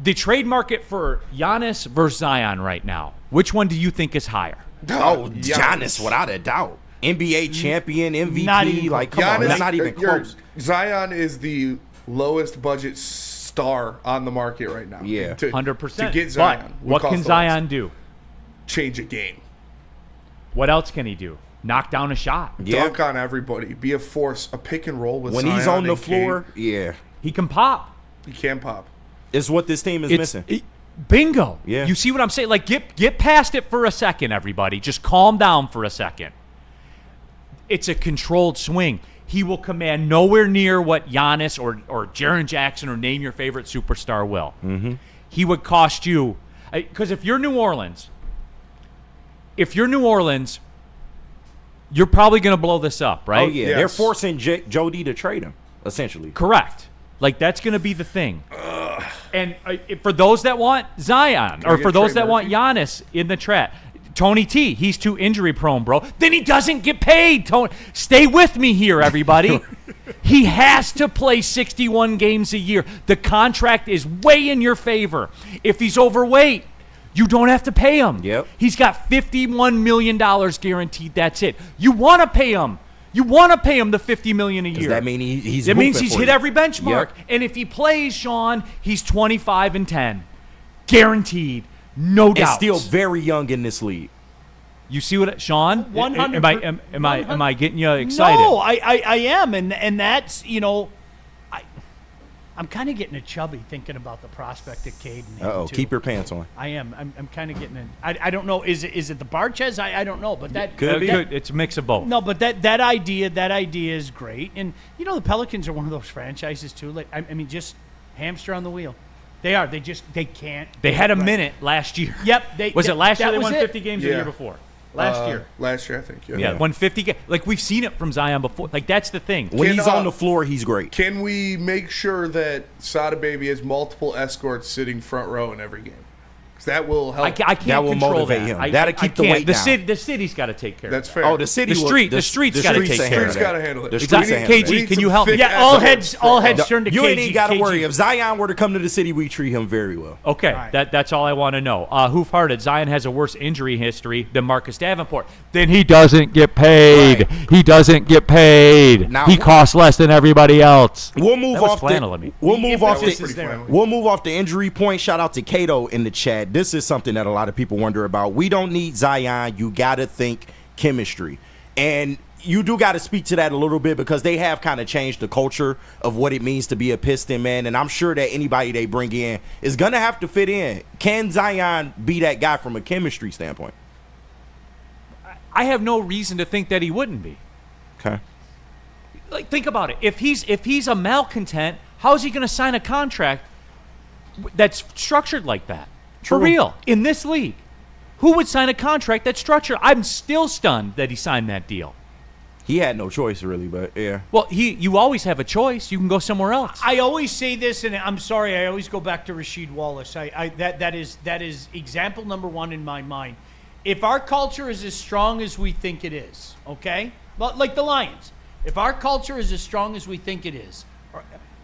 the trade market for Giannis versus Zion right now? Which one do you think is higher? Oh, Giannis, without a doubt. NBA champion, MVP. Not even like, come on, that's not even close. Zion is the lowest budget star on the market right now. Yeah. 100%. To get Zion. But would what cost can a lot. Zion do? Change a game. What else can he do? Knock down a shot. Yeah. Dunk on everybody. Be a force. A pick and roll with When Zion he's on the and floor, Cade. yeah. He can pop. He can pop. It's what this team is missing. Bingo. Yeah. You see what I'm saying? Like, get past it for a second, everybody. Just calm down for a second. It's a controlled swing. He will command nowhere near what Giannis or Jaren Jackson or name your favorite superstar will. Mm-hmm. He would cost you, because if you're New Orleans, you're probably going to blow this up, right? Oh, yeah. Yes. They're forcing Jody to trade him, essentially. Correct. Like, that's going to be the thing. And for those that want Zion, or we for get those Trey that want Murphy? Giannis in the trap, Tony T, he's too injury prone, bro. Then he doesn't get paid. Tony, stay with me here, everybody. He has to play 61 games a year. The contract is way in your favor. If he's overweight, you don't have to pay him. Yep. He's got $51 million guaranteed. That's it. You want to pay him. You want to pay him the $50 million a Does year. that mean he's It means hooping he's for hit you? every benchmark. Yep. And if he plays, Sean, he's 25-10. Guaranteed. No And doubt. still very young in this league. You see what Sean? 100%. Am I getting you excited? No, I am, and that's, I'm kind of getting a chubby thinking about the prospect of Cade. Keep your pants on. I am. I'm kind of getting in. I don't know. Is it the Barches? I don't know. But that Could be. It's a mix of both. No, but that idea is great. And the Pelicans are one of those franchises too. Like I mean, just hamster on the wheel. They are. They can't. They had a minute last year. Yep. Was it last year they was won it. 50 games or the year before? Last year. Last year, I think. Yeah, 150 games. Like, we've seen it from Zion before. Like, that's the thing. When he's on the floor, he's great. Can we make sure that Sada Baby has multiple escorts sitting front row in every game? Because that will help. I can't That will control motivate that. him. That'll keep the weight down. The city's got to take care That's of fair. Oh, the city. The streets gotta take care of Streets that. got to handle it. The Exactly. streets handle it. KG, We need can you some help me? thick Yeah, all heads escorts. turn to You KG. ain't even got to KG. worry. If Zion were to come to the city, we treat him very well. Okay, right. that's all I want to know. Hoof-hearted, Zion has a worse injury history than Marcus Davenport. Then he doesn't get paid. Right. He doesn't get paid. Now- He costs less than everybody else. We'll move That was off flannel of the. me. We'll move The off emphasis the. is there. We'll move off the injury point. Shout out to Cato in the chat. This is something that a lot of people wonder about. We don't need Zion. You got to think chemistry. And you do got to speak to that a little bit because they have kind of changed the culture of what it means to be a Piston, man. And I'm sure that anybody they bring in is going to have to fit in. Can Zion be that guy from a chemistry standpoint? I have no reason to think that he wouldn't be. Okay. Like, think about it. If he's a malcontent, how is he going to sign a contract that's structured like that? For True. real, in this league, who would sign a contract that's structured? I'm still stunned that he signed that deal. He had no choice, really, but yeah. Well, you always have a choice. You can go somewhere else. I always say this, and I'm sorry. I always go back to Rasheed Wallace. That is example number one in my mind. If our culture is as strong as we think it is, okay, but like the Lions, if our culture is as strong as we think it is,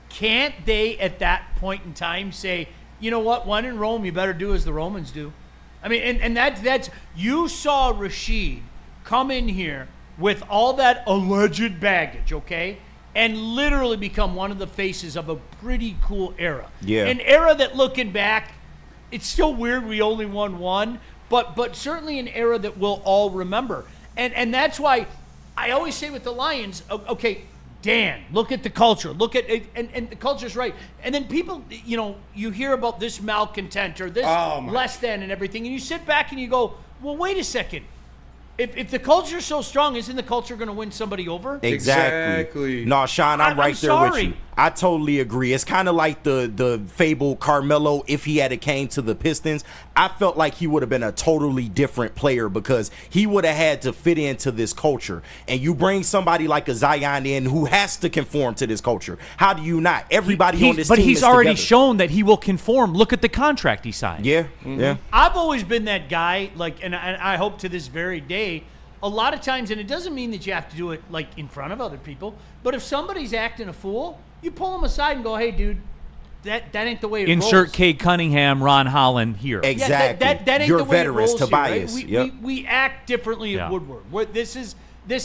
can't they at that point in time say, you know what, when in Rome, you better do as the Romans do? I mean, and that's you saw Rasheed come in here with all that alleged baggage, okay, and literally become one of the faces of a pretty cool era. Yeah. An era that, looking back, it's still weird we only won one, but certainly an era that we'll all remember. And that's why I always say with the Lions, okay, Dan, look at the culture. Look at it, and the culture's right. And then people, you hear about this malcontent or this less than and everything, and you sit back and you go, well, wait a second. If the culture's so strong, isn't the culture going to win somebody over? Exactly. No, Sean, I'm right there with sorry. you. I totally agree. It's kind of like the fabled Carmelo if he had came to the Pistons. I felt like he would have been a totally different player because he would have had to fit into this culture. And you bring somebody like a Zion in who has to conform to this culture. How do you not? Everybody on this team he's is already together. shown that he will conform. Look at the contract he signed. Yeah, yeah. I've always been that guy, and I hope to this very day, a lot of times, and it doesn't mean that you have to do it like in front of other people, but if somebody's acting a fool, you pull them aside and go, hey, dude, that ain't the way it rolls. Insert Cade Cunningham, Ron Holland here. Exactly. Yeah, that ain't Your the way veterans, it rolls here, Tobias. right? Yep. We act differently Yeah. at Woodward.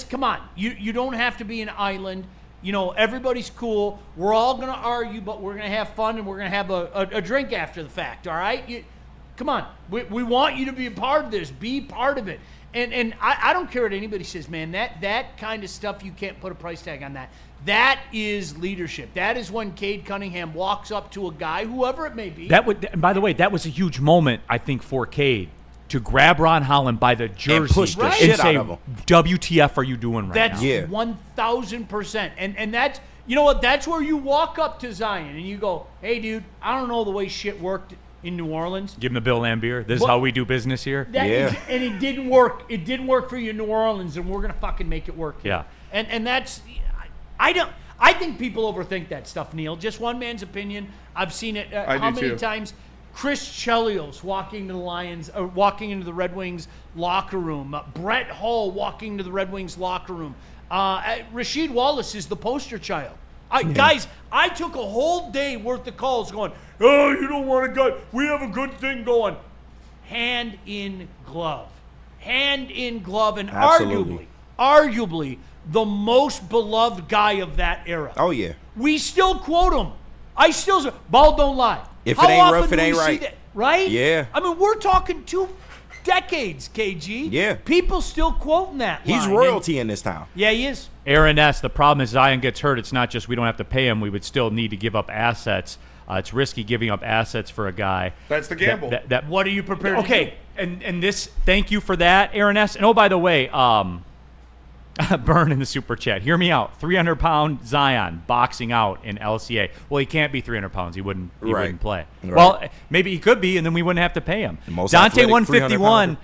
Come on. You don't have to be an island. Everybody's cool. We're all going to argue, but we're going to have fun, and we're going to have a drink after the fact, all right? Come on. We want you to be a part of this. Be part of it. And I don't care what anybody says, man. That kind of stuff, you can't put a price tag on that. That is leadership. That is when Cade Cunningham walks up to a guy, whoever it may be. And by the way, that was a huge moment, I think, for Cade to grab Ron Holland by the jersey push the Right. shit and say, out of him. WTF are you doing right That's now? Yeah. 1,000%. And that's, you know what, that's where you walk up to Zion and you go, hey, dude, I don't know the way shit worked in New Orleans. Give him the Bill Lambier. This is What- how we do business here. Yeah. And it didn't work. It didn't work for you in New Orleans, and we're going to fucking make it work. Yeah. And that's, I think people overthink that stuff, Neil. Just one man's opinion. I've seen it I how do many too. times. Chris Chelios walking to the Lions, walking into the Red Wings locker room. Brett Hull walking to the Red Wings locker room. Rasheed Wallace is the poster child. Guys, I took a whole day worth of calls going, oh, you don't want to go. We have a good thing going. Hand in glove. Hand in glove. And Absolutely. arguably, the most beloved guy of that era. Oh, yeah. We still quote him. I still say, ball don't lie. If it How ain't often rough, it do we ain't see right. that? Right? Yeah. I mean, we're talking decades, KG. Yeah. People still quoting that He's line. royalty in this town. Yeah, he is. Aaron S., the problem is Zion gets hurt. It's not just we don't have to pay him. We would still need to give up assets. It's risky giving up assets for a guy. That's the gamble. What are you prepared to do? Okay, and this, thank you for that, Aaron S. And oh, by the way, Burn in the super chat. Hear me out. 300-pound Zion boxing out in LCA. Well, he can't be 300 pounds. He wouldn't play. Right. Well, maybe he could be, and then we wouldn't have to pay him. Dante 151.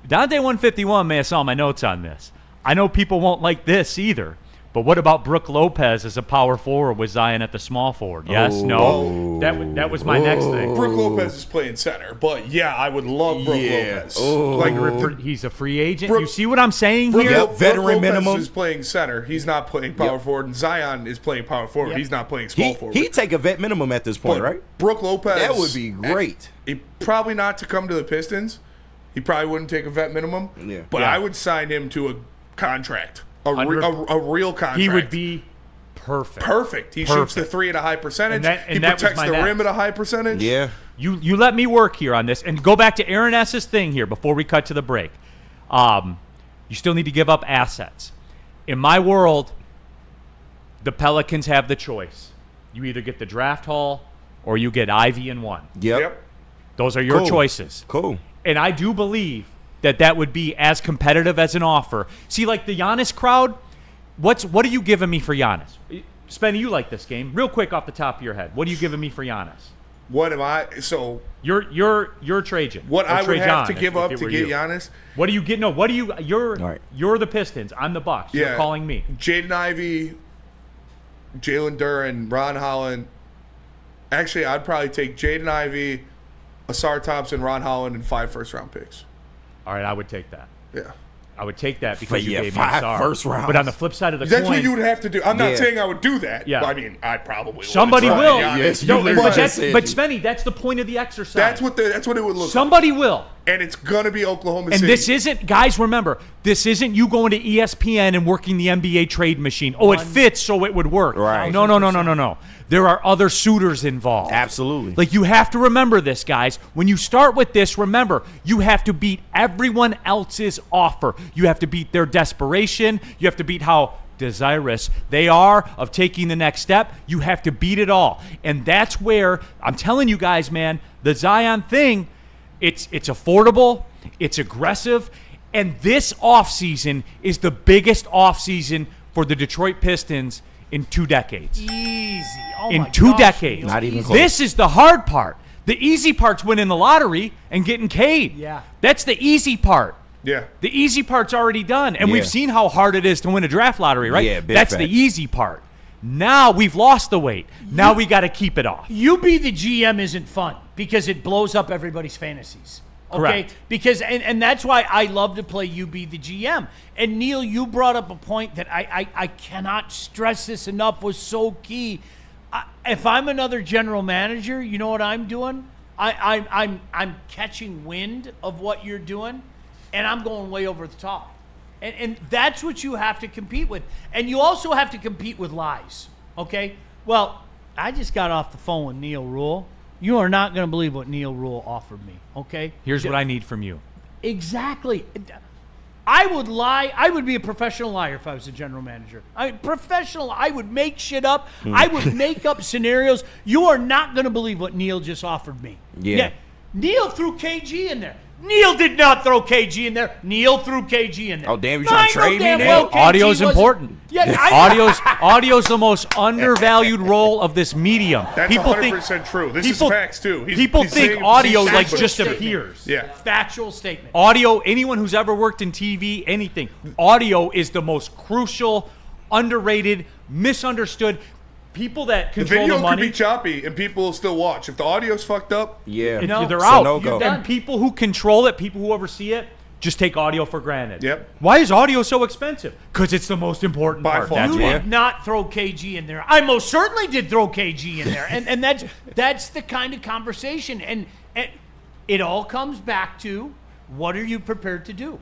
Dante 151, man, I saw my notes on this. I know people won't like this either. But what about Brook Lopez as a power forward with Zion at the small forward? Yes, no. That was my next thing. Brook Lopez is playing center, but yeah, I would love Brook Lopez. Like he's a free agent. You see what I'm saying here? Yep, veteran Brook minimum. Lopez is playing center. He's not playing power forward, and Zion is playing power forward. Yep. He's not playing small forward. He'd take a vet minimum at this point, But right? Brook Lopez. That would be great. Probably not to come to the Pistons. He probably wouldn't take a vet minimum. Yeah. But I would sign him to a contract. A real contract. He would be perfect. Perfect. He shoots the three at a high percentage. He protects the rim at a high percentage. Yeah. You let me work here on this and go back to Aaron S.'s thing here before we cut to the break. You still need to give up assets. In my world, the Pelicans have the choice. You either get the draft haul or you get Ivy in one. Yep. Those are your choices. Cool. And I do believe that would be as competitive as an offer. See, like the Giannis crowd, what are you giving me for Giannis? Spenny, you like this game. Real quick off the top of your head, what are you giving me for Giannis? What am I? So you're Trajan. What I would have to John, give up to get Giannis? What do you get? No, what do you? You're the Pistons. I'm the Bucks. Yeah. You're calling me. Jaden Ivey, Jalen Duren, Ron Holland. Actually, I'd probably take Jaden Ivey, Asar Thompson, Ron Holland, and 5 first-round picks. All right, I would take that. Yeah. I would take that because you gave me 5 Asar. first rounds. But on the flip side of the That's coin, what you would have to do. I'm not Yeah. saying I would do that. Yeah. But I mean, I probably would. somebody Try will. Giannis. Yes, No, you literally but just said but you- Spenny, that's the point of the exercise. That's what it would look Somebody will. like. And it's going to be Oklahoma And City. this isn't, guys, remember, this isn't you going to ESPN and working the NBA trade machine. Oh, it fits, so it would work. Right. No. There are other suitors involved. Absolutely. Like, you have to remember this, guys. When you start with this, remember, you have to beat everyone else's offer. You have to beat their desperation. You have to beat how desirous they are of taking the next step. You have to beat it all. And that's where, I'm telling you guys, man, the Zion thing, it's affordable, it's aggressive, and this offseason is the biggest offseason for the Detroit Pistons in 2 decades. Easy. Oh In my 2 gosh, decades. Not even close. This is the hard part. The easy part's winning the lottery and getting Cade. Yeah. That's the easy part. Yeah. The easy part's already done. And we've Yeah. seen how hard it is to win a draft lottery, right? Yeah, big That's fact. the easy part. Now we've lost the weight. Now we got to keep it off. You be the GM isn't fun because it blows up everybody's fantasies. Okay? Correct. Because and that's why I love to play you be the GM. And Neil, you brought up a point that I cannot stress this enough, was so key. If I'm another general manager, you know what I'm doing? I'm catching wind of what you're doing, and I'm going way over the top. And that's what you have to compete with. And you also have to compete with lies. Okay? Well, I just got off the phone with Neil Rule. You are not going to believe what Neil Rule offered me. Okay? Here's what I need from you. Exactly. I would lie. I would be a professional liar if I was a general manager. Professional. I would make shit up. I would make up scenarios. You are not going to believe what Neil just offered me. Yeah. Neil threw KG in there. Neil did not throw KG in there. Neil threw KG in there. Oh, damn, you trying to I know trade me damn now? well KG Audio's wasn't- important. Yeah, Audio's the most undervalued role of this medium. That's people 100% think, true. This people- is facts, too. People he's think saying audio factual like just statement. appears. Yeah. Factual statement. Audio, anyone who's ever worked in TV, anything, audio is the most crucial, underrated, misunderstood. People that The control video the money, could be choppy, and people will still watch. If the audio's fucked up, Yeah. No. they're So out. no go. And people who control it, people who oversee it, just take audio for granted. Yep. Why is audio so expensive? Because it's the most important By part. far. That's You why. did not throw KG in there. I most certainly did throw KG in there. And that's the kind of conversation. And it all comes back to, what are you prepared to do?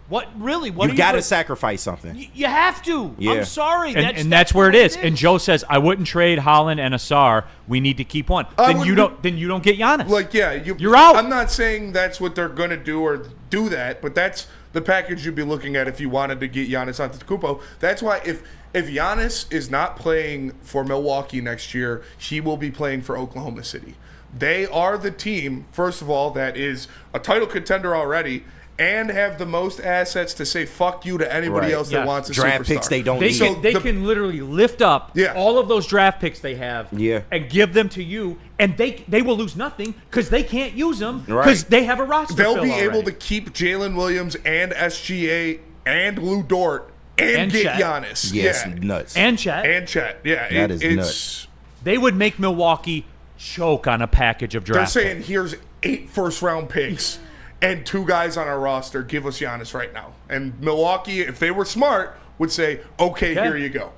What really? What You got to sacrifice something. You have to. Yeah. I'm sorry. And that's where it is. And Joe says, I wouldn't trade Holland and Asar. We need to keep one. Then you don't get Giannis. Like, yeah, you're out. I'm not saying that's what they're going to do or do that, but that's the package you'd be looking at if you wanted to get Giannis Antetokounmpo. That's why if Giannis is not playing for Milwaukee next year, he will be playing for Oklahoma City. They are the team, first of all, that is a title contender already and have the most assets to say fuck you to anybody else that wants a draft superstar. picks they don't They need. can literally lift up all of those draft picks they have and give them to you, and they will lose nothing because they can't use them because they have a roster. They'll be able to keep Jalen Williams and SGA and Lou Dort and get Chet. Giannis. Yes, yeah. nuts. And Chet. Yeah, That is it's nuts. They would make Milwaukee choke on a package of They're draft saying picks. here's 8 first-round picks and 2 guys on our roster. Give us Giannis right now. And Milwaukee, if they were smart, would say, okay, here you go.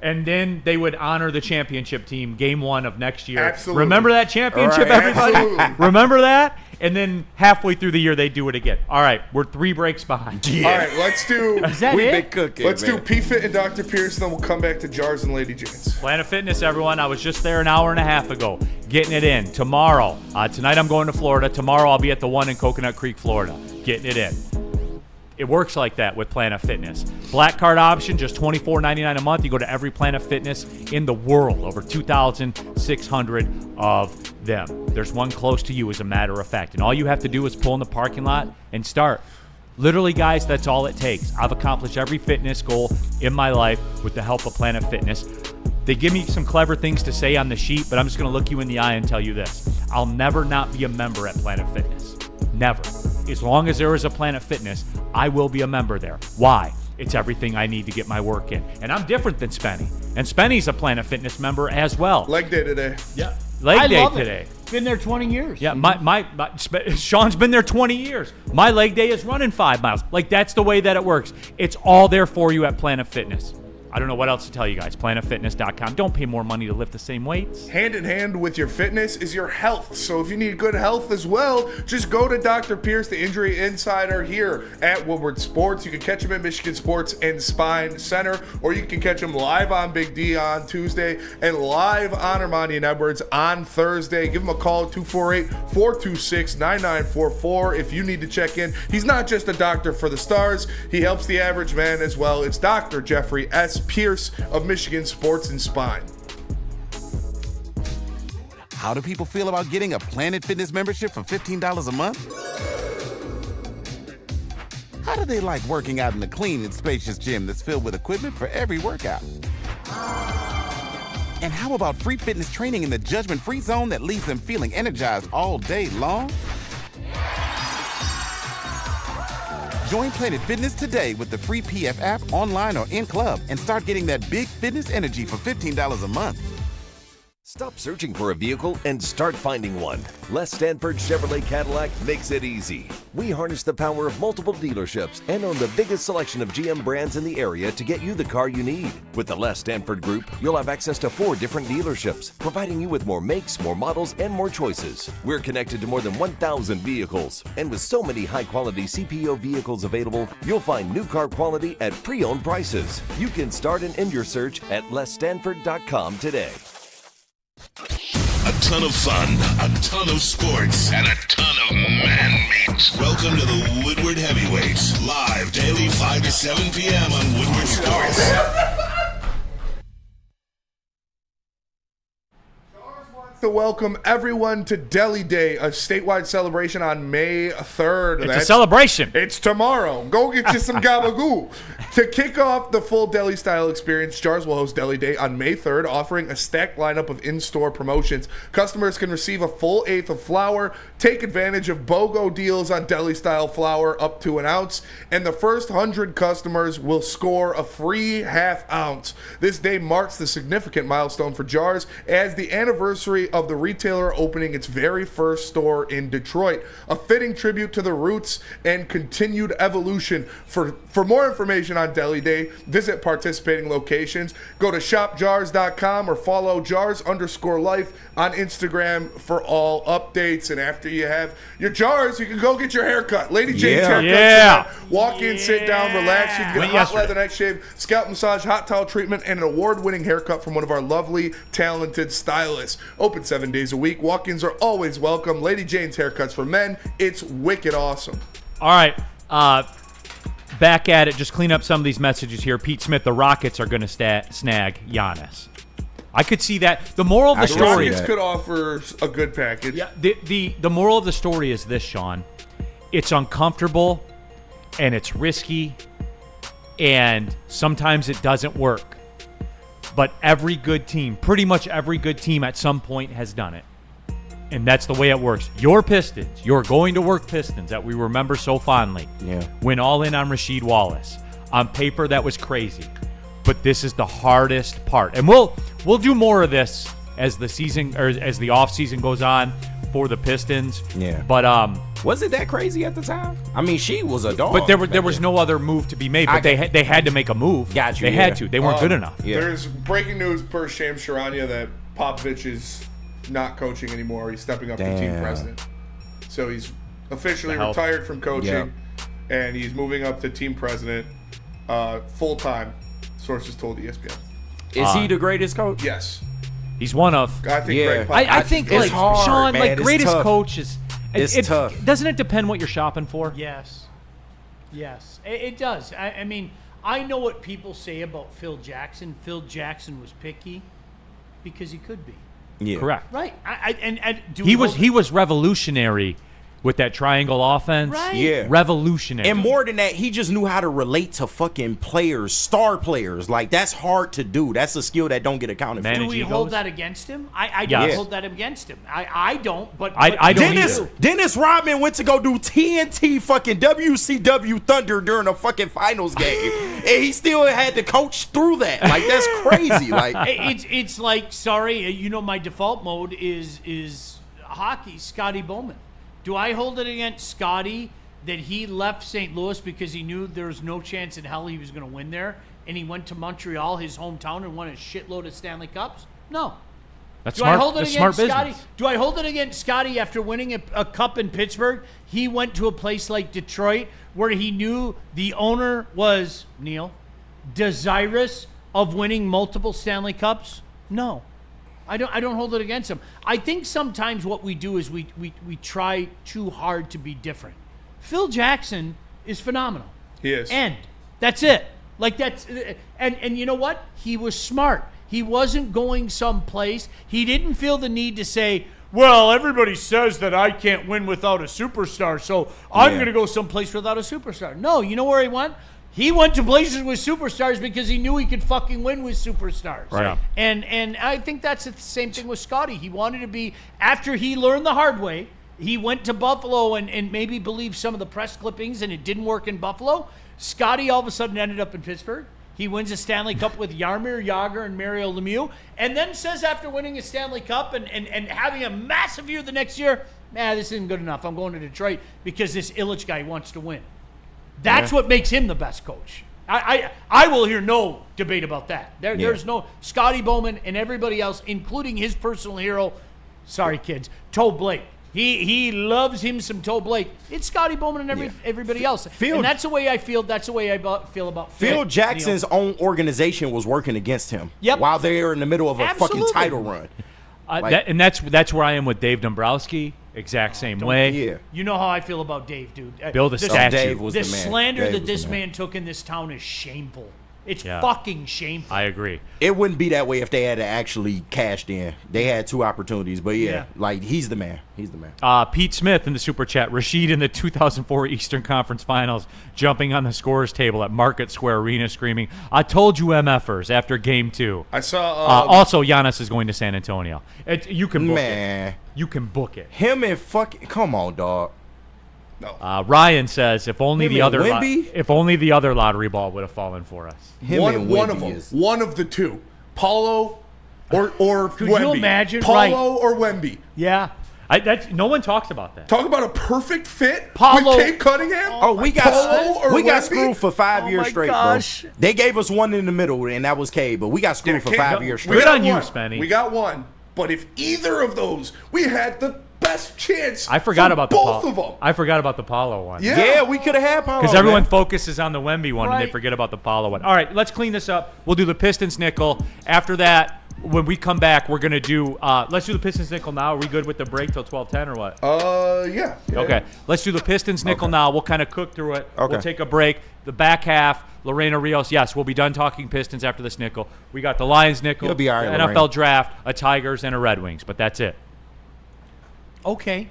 And then they would honor the championship team game 1 of next year. Absolutely. Remember that championship, All right, everybody? absolutely. Remember that? And then halfway through the year, they do it again. All right, we're 3 breaks behind. All right, let's do Is that We it? been cooking, let's do man. P-Fit and Dr. Pierce, then we'll come back to Jars and Lady Janes. Planet Fitness, everyone. I was just there an hour and a half ago, getting it in. Tomorrow, tonight I'm going to Florida. Tomorrow I'll be at the one in Coconut Creek, Florida, getting it in. It works like that with Planet Fitness. Black card option, just $24.99 a month. You go to every Planet Fitness in the world, over 2,600 of them. There's one close to you, as a matter of fact. And all you have to do is pull in the parking lot and start. Literally, guys, that's all it takes. I've accomplished every fitness goal in my life with the help of Planet Fitness. They give me some clever things to say on the sheet, but I'm just going to look you in the eye and tell you this. I'll never not be a member at Planet Fitness. Never. As long as there is a Planet Fitness, I will be a member there. Why? It's everything I need to get my work in. And I'm different than Spenny. And Spenny's a Planet Fitness member as well. Leg day today. Yeah. Leg day today. Been there 20 years. Yeah, Sean's been there 20 years. My leg day is running 5 miles. Like, that's the way that it works. It's all there for you at Planet Fitness. I don't know what else to tell you guys. PlanetFitness.com. Don't pay more money to lift the same weights. Hand in hand with your fitness is your health. So if you need good health as well, just go to Dr. Pierce, the injury insider here at Woodward Sports. You can catch him at Michigan Sports and Spine Center, or you can catch him live on Big D on Tuesday and live on Ermanni and Edwards on Thursday. Give him a call at 248-426-9944 if you need to check in. He's not just a doctor for the stars. He helps the average man as well. It's Dr. Jeffrey S. Pierce of Michigan Sports and Spine. How do people feel about getting a Planet Fitness membership for $15 a month? How do they like working out in a clean and spacious gym that's filled with equipment for every workout? And how about free fitness training in the judgment-free zone that leaves them feeling energized all day long? Join Planet Fitness today with the free PF app, online or in club, and start getting that big fitness energy for $15 a month. Stop searching for a vehicle and start finding one. Les Stanford Chevrolet Cadillac makes it easy. We harness the power of multiple dealerships and own the biggest selection of GM brands in the area to get you the car you need. With the Les Stanford Group, you'll have access to 4 different dealerships, providing you with more makes, more models, and more choices. We're connected to more than 1,000 vehicles. And with so many high-quality CPO vehicles available, you'll find new car quality at pre-owned prices. You can start and end your search at lesstanford.com today. A ton of fun, a ton of sports, and a ton of man meat. Welcome to the Woodward Heavyweights, live daily 5 to 7 p.m. on Woodward Sports. To welcome everyone to Deli Day, a statewide celebration on May 3rd. It's a celebration. It's tomorrow. Go get you some gabagoo. To kick off the full deli style experience, Jars will host Deli Day on May 3rd, offering a stacked lineup of in-store promotions. Customers can receive a full eighth of flour, take advantage of BOGO deals on deli style flour up to an ounce, and the first 100 customers will score a free half ounce. This day marks the significant milestone for Jars as the anniversary anniversary of the retailer opening its very first store in Detroit. A fitting tribute to the roots and continued evolution. For more information on Deli Day, visit participating locations. Go to shopjars.com or follow jars_life on Instagram for all updates. And after you have your jars, you can go get your haircut. Lady Jane's haircut. Yeah. Walk in, sit down, relax. You can get a hot leather neck shave, scalp massage, hot towel treatment, and an award-winning haircut from one of our lovely, talented stylists. Open 7 days a week. Walk-ins are always welcome. Lady Jane's haircuts for men. It's wicked awesome. All right. Back at it. Just clean up some of these messages here. Pete Smith, the Rockets are going to snag Giannis. I could see that. The moral of the The story. Rockets could offer a good package. Yeah. The moral of the story is this, Sean. It's uncomfortable, and it's risky, and sometimes it doesn't work. But every good team, pretty much every good team at some point has done it. And that's the way it works. Your Pistons, your going-to-work Pistons that we remember so fondly, went all in on Rasheed Wallace. On paper, that was crazy. But this is the hardest part. And we'll do more of this as the season or as the offseason goes on for the Pistons. Yeah. But was it that crazy at the time? I mean, she was a dog. But there was no other move to be made. But they had to make a move. Got you. They had to. They weren't good enough. Yeah. There's breaking news per Shams Charania that Popovich is not coaching anymore. He's stepping up to team president. So he's officially retired from coaching, and he's moving up to team president full-time, sources told ESPN. Is he the greatest coach? Yes. He's one of. I think Greg Popovich I think, it's like, hard, Sean, man. like, It's greatest tough. coach is... It's tough. Doesn't it depend what you're shopping for? Yes. It does. I mean, I know what people say about Phil Jackson. Phil Jackson was picky because he could be. Yeah. Correct. Right. He was revolutionary with that triangle offense. Right. Yeah. Revolutionary. And more than that, he just knew how to relate to fucking players, star players. Like, that's hard to do. That's a skill that don't get accounted for. Do we hold that against him? I don't hold that against him. I don't. But I don't either. Dennis Rodman went to go do TNT fucking WCW Thunder during a fucking finals game, and he still had to coach through that. Like, that's crazy. Like, it's like, sorry, my default mode is hockey. Scotty Bowman. Do I hold it against Scotty that he left St. Louis because he knew there was no chance in hell he was going to win there, and he went to Montreal, his hometown, and won a shitload of Stanley Cups? No. That's smart. That's smart business. Scotty? Do I hold it against Scotty after winning a cup in Pittsburgh? He went to a place like Detroit where he knew the owner was, Neil, desirous of winning multiple Stanley Cups? No. I don't hold it against him. I think sometimes what we do is we try too hard to be different. Phil Jackson is phenomenal. He is. And that's it. Like, that's and you know what? He was smart. He wasn't going someplace. He didn't feel the need to say, well, everybody says that I can't win without a superstar, so I'm going to go someplace without a superstar. No, you know where he went? He went to places with superstars because he knew he could fucking win with superstars. Right. And I think that's the same thing with Scotty. He wanted to be, after he learned the hard way, he went to Buffalo and maybe believed some of the press clippings and it didn't work in Buffalo. Scotty all of a sudden ended up in Pittsburgh. He wins a Stanley Cup with Jaromir Jagr and Mario Lemieux, and then says after winning a Stanley Cup and having a massive year the next year, this isn't good enough. I'm going to Detroit because this Illich guy wants to win. That's what makes him the best coach. I will hear no debate about that. There's no Scotty Bowman and everybody else, including his personal hero. Sorry, kids, Toe Blake. He loves him some Toe Blake. It's Scotty Bowman and everybody else. And that's the way I feel. That's the way I feel about Phil Jackson's own organization was working against him. Yep. While they were in the middle of a fucking title run. That's where I am with Dave Dombrowski. Exact same way. Yeah. You know how I feel about Dave, dude. Build a statue. Dave was the the man. slander Dave that was this the man. man took in this town is shameful. It's fucking shameful. I agree. It wouldn't be that way if they had actually cashed in. They had two opportunities, but like, he's the man. He's the man. Pete Smith in the super chat. Rashid in the 2004 Eastern Conference Finals, jumping on the scorer's table at Market Square Arena, screaming, "I told you, MFers!" after Game 2. I saw. Also, Giannis is going to San Antonio. You can book it. You can book it. Him and fucking come on, dog. No. Ryan says, if only Him the and other lottery ball would have fallen for us. Him and One Wemby of them. is- One of the two. Paulo Or Could Wemby. you imagine? Paulo Right. or Wemby. Yeah. No one talks about that. Talk about a perfect fit Paulo- with Cade Cunningham. Oh, we got Paulo or got Wemby? screwed for 5 years my straight, gosh. bro. They gave us one in the middle, and that was Cade, but we got screwed for Cade- 5 years we straight. got on you, one. Spenny. We got one. But if either of those, we had the best chance. I forgot for about both the of them. I forgot about the Paulo one. Yeah. Yeah, we could have had Paulo. Because everyone man. focuses on the Wemby one and they Right. forget about the Paulo one. All right, let's clean this up. We'll do the Pistons nickel. After that, when we come back, we're gonna do. Let's do the Pistons nickel now. Are we good with the break till 12:10 or what? Yeah. Okay, let's do the Pistons nickel now. We'll kind of cook through it. Okay. We'll take a break. The back half, Lorena Rios. Yes, we'll be done talking Pistons after this nickel. We got the Lions nickel, You'll be all right, the Lorena. NFL draft, a Tigers, and a Red Wings. But that's it. Okay.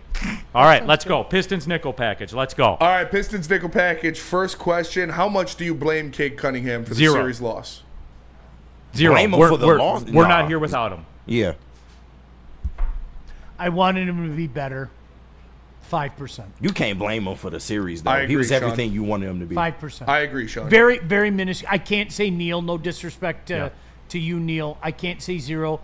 All right, let's go. Pistons nickel package. Let's go. All right, Pistons nickel package. First question: how much do you blame Cade Cunningham for the 0. series loss? 0. Blame 'em we're for the we're- loss? we're Nah. not here without him. Yeah. I wanted him to be better. 5%. You can't blame him for the series, though. I He agree, was Sean. everything you wanted him to be. 5%. I agree, Sean. Very, very minuscule. I can't say Neil. No disrespect to you, Neil. I can't say 0.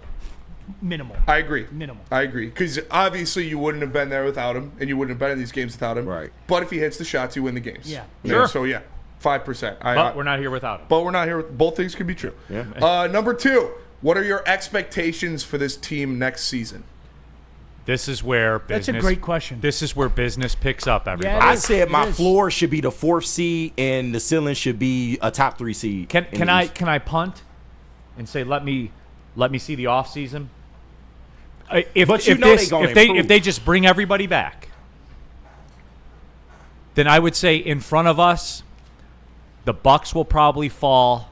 Minimal. I agree. Minimal. I agree. Because obviously you wouldn't have been there without him, and you wouldn't have been in these games without him. Right. But if he hits the shots, you win the games. Yeah. Sure. So yeah, 5%. But we're not here without him. But we're not here. Both things could be true. Yeah. Number 2. What are your expectations for this team next season? This is where business. That's a great question. This is where business picks up, everybody. Yeah, I it is. said my It is. floor should be the 4th seed, and the ceiling should be a top 3 seed. Can in the I East. can I punt and say let me see the off season? If But you if know this, they gonna if they improve. if they just bring everybody back, then I would say in front of us, the Bucks will probably fall.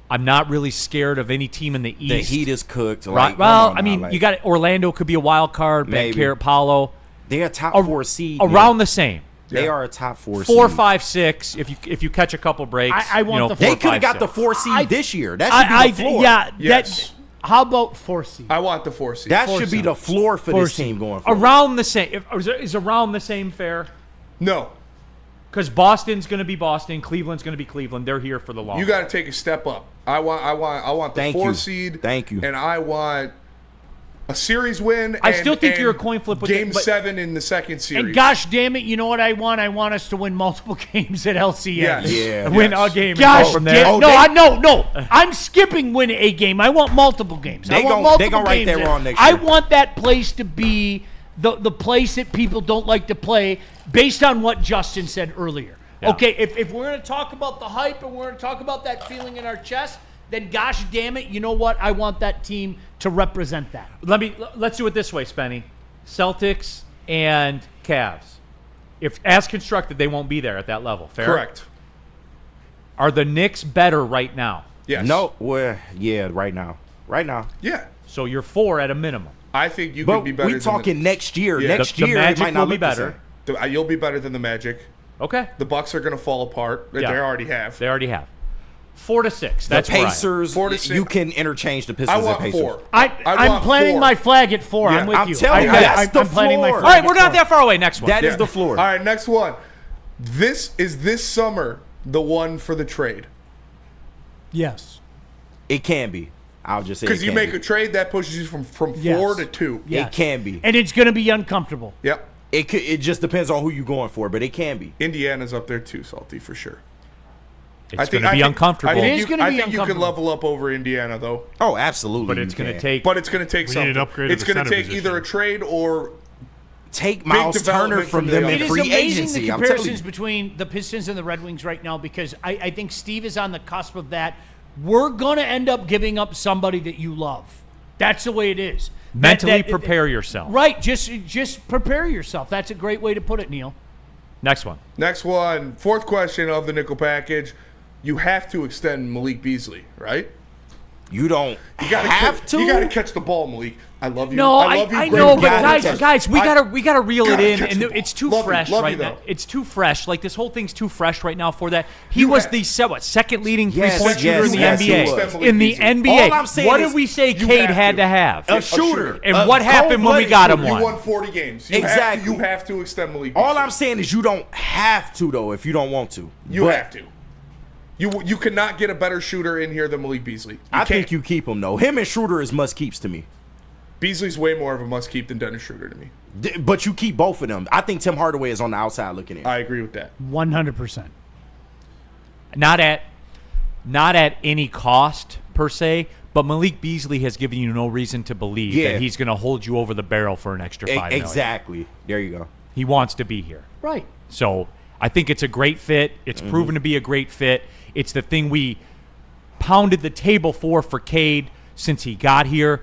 I'm not really scared of any team in the East. The Heat is cooked. Right. Like, Well, come on I mean, now, like, you got Orlando could be a wild card. Maybe. Bencaro, Paulo, they're a top 4 seed. around man. the same. They are a top 4 4, seed. 5, 6. If you catch a couple breaks, I want the They 4, could have 5, got the 6. 4 seed this year. That should be the floor. Yeah. Yes. How about 4 seed? I want the 4 seed. That Four should be seed. the floor for 4 this seed. team going forward. Around the same. Is around the same fair? No. Because Boston's going to be Boston, Cleveland's going to be Cleveland. They're here for the long. You got to take a step up. I want the Thank 4 you. seed. Thank you. And I want a series win. I and- still think and you're a coin flip with Game it, but- 7 in the second series. And gosh damn it, you know what I want? I want us to win multiple games at LCA. Yes. Yeah. win Yes. a game. and Gosh go from damn there. Oh, no. I'm skipping win a game. I want multiple games. I They want gon- multiple they gon' right games. there wrong next I year. want that place to be the place that people don't like to play based on what Justin said earlier. Yeah. Okay, if we're going to talk about the hype and we're going to talk about that feeling in our chest, then gosh damn it, you know what? I want that team to represent that. Let's do it this way, Spenny. Celtics and Cavs. If as constructed, they won't be there at that level. Fair? Correct. Are the Knicks better right now? Yes. No, well, yeah, right now. Right now. Yeah. So you're 4 at a minimum. I think you But could be better we talking next year. Yeah. Next The year, it Magic might not will be look the better. same. You'll be better than the Magic. Okay. The Bucks are going to fall apart. Yeah. They already have. They already have. 4 to 6. The That's where I am. Pacers, 4 to 6. you can interchange the I Pistons and want Pacers. 4. I'm want planting 4. my flag at 4. Yeah, I'm with I'm you. telling you, that's the I'm planting my floor. flag All right, we're at not 4. that far away. Next one. That is the floor. All right, next one. This summer the one for the trade. Yes. It can be. I'll just say Because it you can make be. a trade that pushes you from Yes. 4 to 2. Yes. It can be. And it's going to be uncomfortable. Yep. It just depends on who you're going for, but it can be. Indiana's up there too, Salty, for sure. It's going to be uncomfortable. It is gonna I be think you can uncomfortable. level up over Indiana, though. Oh, absolutely. but it's you going to can. take. But it's going to take We something. need an upgrade It's at the going to center take position. either a trade or take Miles Turner development from from them the in It is free amazing agency. the I'm telling comparisons you. between the Pistons and the Red Wings right now because I think Steve is on the cusp of that. We're going to end up giving up somebody that you love. That's the way it is. Mentally prepare yourself. Right. Just prepare yourself. That's a great way to put it, Neil. Next one. Next one. Fourth question of the nickel package. You have to extend Malik Beasley, right? You don't You gotta have to. You got to catch the ball, Malik. I love you. No, I love you. I great know, guy. but gotta guys, catch- guys, we gotta reel it gotta in, catch and the ball. it's too Love you, fresh love right you, now. though. It's too fresh. Like this whole thing's too fresh right now for that. He You was have- the second leading Yes, three-point shooter yes, in the yes, he NBA. was. In the NBA, All I'm saying what is did we say you Cade have had to. to have? A shooter. And A what happened when we cold-blooded got him shooter. one? You won 40 games. You Exactly. You have to extend Malik. All Beasley. I'm saying is you don't have to though if you don't want to. You But have to. You cannot get a better shooter in here than Malik Beasley. I think you keep him, though. Him and Schroeder is must-keeps to me. Beasley's way more of a must-keep than Dennis Schroeder to me. But you keep both of them. I think Tim Hardaway is on the outside looking in. I agree with that. 100%. Not at any cost, per se, but Malik Beasley has given you no reason to believe that he's going to hold you over the barrel for an extra $5 million. Exactly. There you go. He wants to be here. Right. So I think it's a great fit. It's proven to be a great fit. It's the thing we pounded the table for Cade since he got here.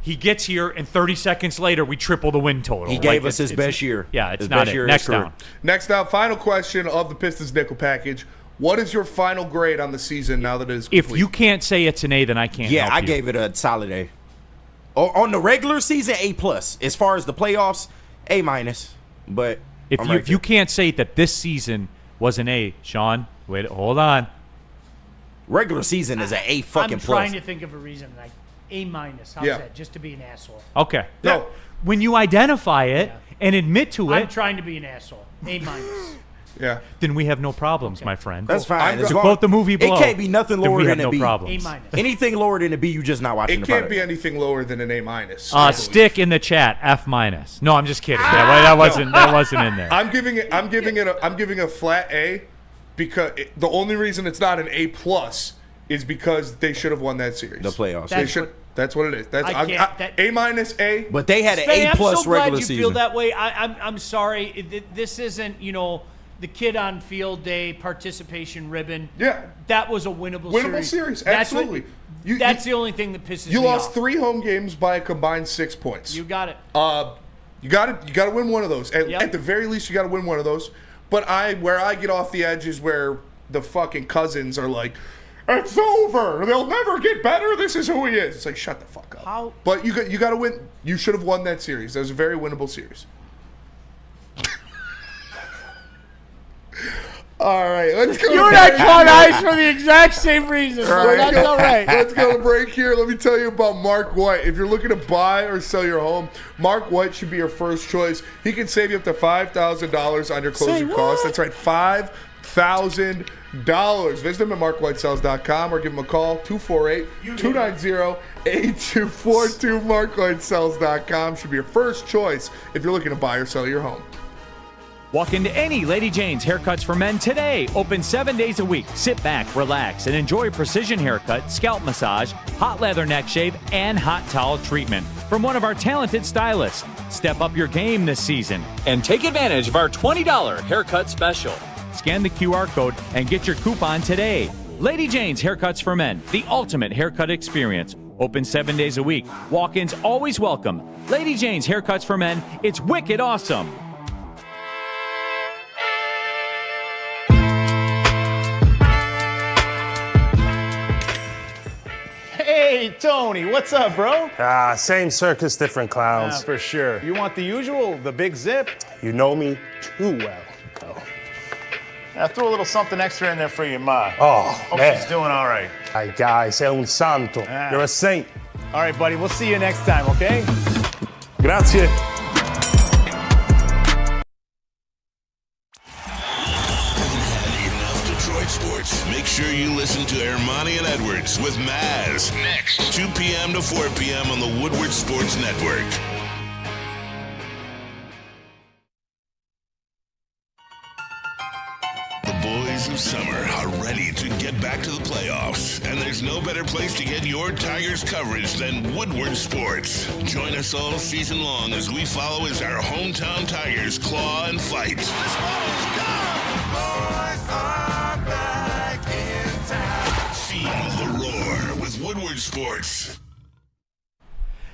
He gets here, and 30 seconds later, we triple the win total. He gave us his best year. Yeah, it's his not best it. year Next down. Next down, final question of the Pistons nickel package. What is your final grade on the season now that it is complete? If you can't say it's an A, then I can't help I you. gave it a solid A. On the regular season, A+. As far as the playoffs, A-. But If you can't say that this season was an A, Sean, wait, hold on. Regular season is an A fucking I'm plus. trying to think of a reason, like A-. How's that? Just to be an asshole. Okay. No. When you identify it and admit to I'm it, trying to be an asshole. A-. Yeah. then we have no problems, my friend. That's fine. To quote the movie Blow, it can't be nothing then lower we than have a no B. problems. A-. Anything lower than a B, you just not watching It the can't product. be anything lower than an A-. Stick in the chat F-. No, I'm just kidding. That wasn't in there. I'm giving a flat A because the only reason it's not an A+ is because they should have won that series. The playoffs. That's what it is. That's I can't- A-, A. But they had an Spanny, A+ I'm so glad regular you season. feel that way. I'm sorry. This isn't, the kid on field day participation ribbon. Yeah. That was a winnable series. That's what- Absolutely. That's the only thing that pisses me You off. lost 3 home games by a combined 6 points. You got it. You got to win one of those. Yep. At the very least, you got to win one of those. But where I get off the edge is where the fucking Cousins are like, it's over. They'll never get better. This is who he is. It's like, shut the fuck up. How? But you got to win. You should have won that series. That was a very winnable series. All right, let's go. You and I caught eyes for the exact same reason. So that's all right. Let's go to break here. Let me tell you about Mark White. If you're looking to buy or sell your home, Mark White should be your first choice. He can save you up to $5,000 on your closing costs. That's right, $5,000. Visit him at markwhitesells.com or give him a call, 248-290-8242. markwhitesells.com should be your first choice if you're looking to buy or sell your home. Walk into any Lady Jane's Haircuts for Men today. Open 7 days a week. Sit back, relax, and enjoy precision haircut, scalp massage, hot leather neck shave, and hot towel treatment from one of our talented stylists. Step up your game this season and take advantage of our $20 haircut special. Scan the QR code and get your coupon today. Lady Jane's Haircuts for Men, the ultimate haircut experience. Open 7 days a week. Walk-ins always welcome. Lady Jane's Haircuts for Men. It's wicked awesome. Hey, Tony, what's up, bro? Same circus, different clowns. For sure. You want the usual, the big zip? You know me too well. I threw a little something extra in there for your ma. Oh, Hope man. she's doing all right. Ay, guy, sei un santo. You're a saint. All right, buddy, we'll see you next time, okay? Grazie. Enough Detroit sports. Make sure you listen to Ermanni and Edwards with Maz next, 2 p.m. to 4 p.m. on the Woodward Sports Network. The boys of summer are ready to get back to the playoffs, and there's no better place to get your Tigers coverage than Woodward Sports. Join us all season long as we follow as our hometown Tigers claw and fight. Feel the roar with Woodward Sports.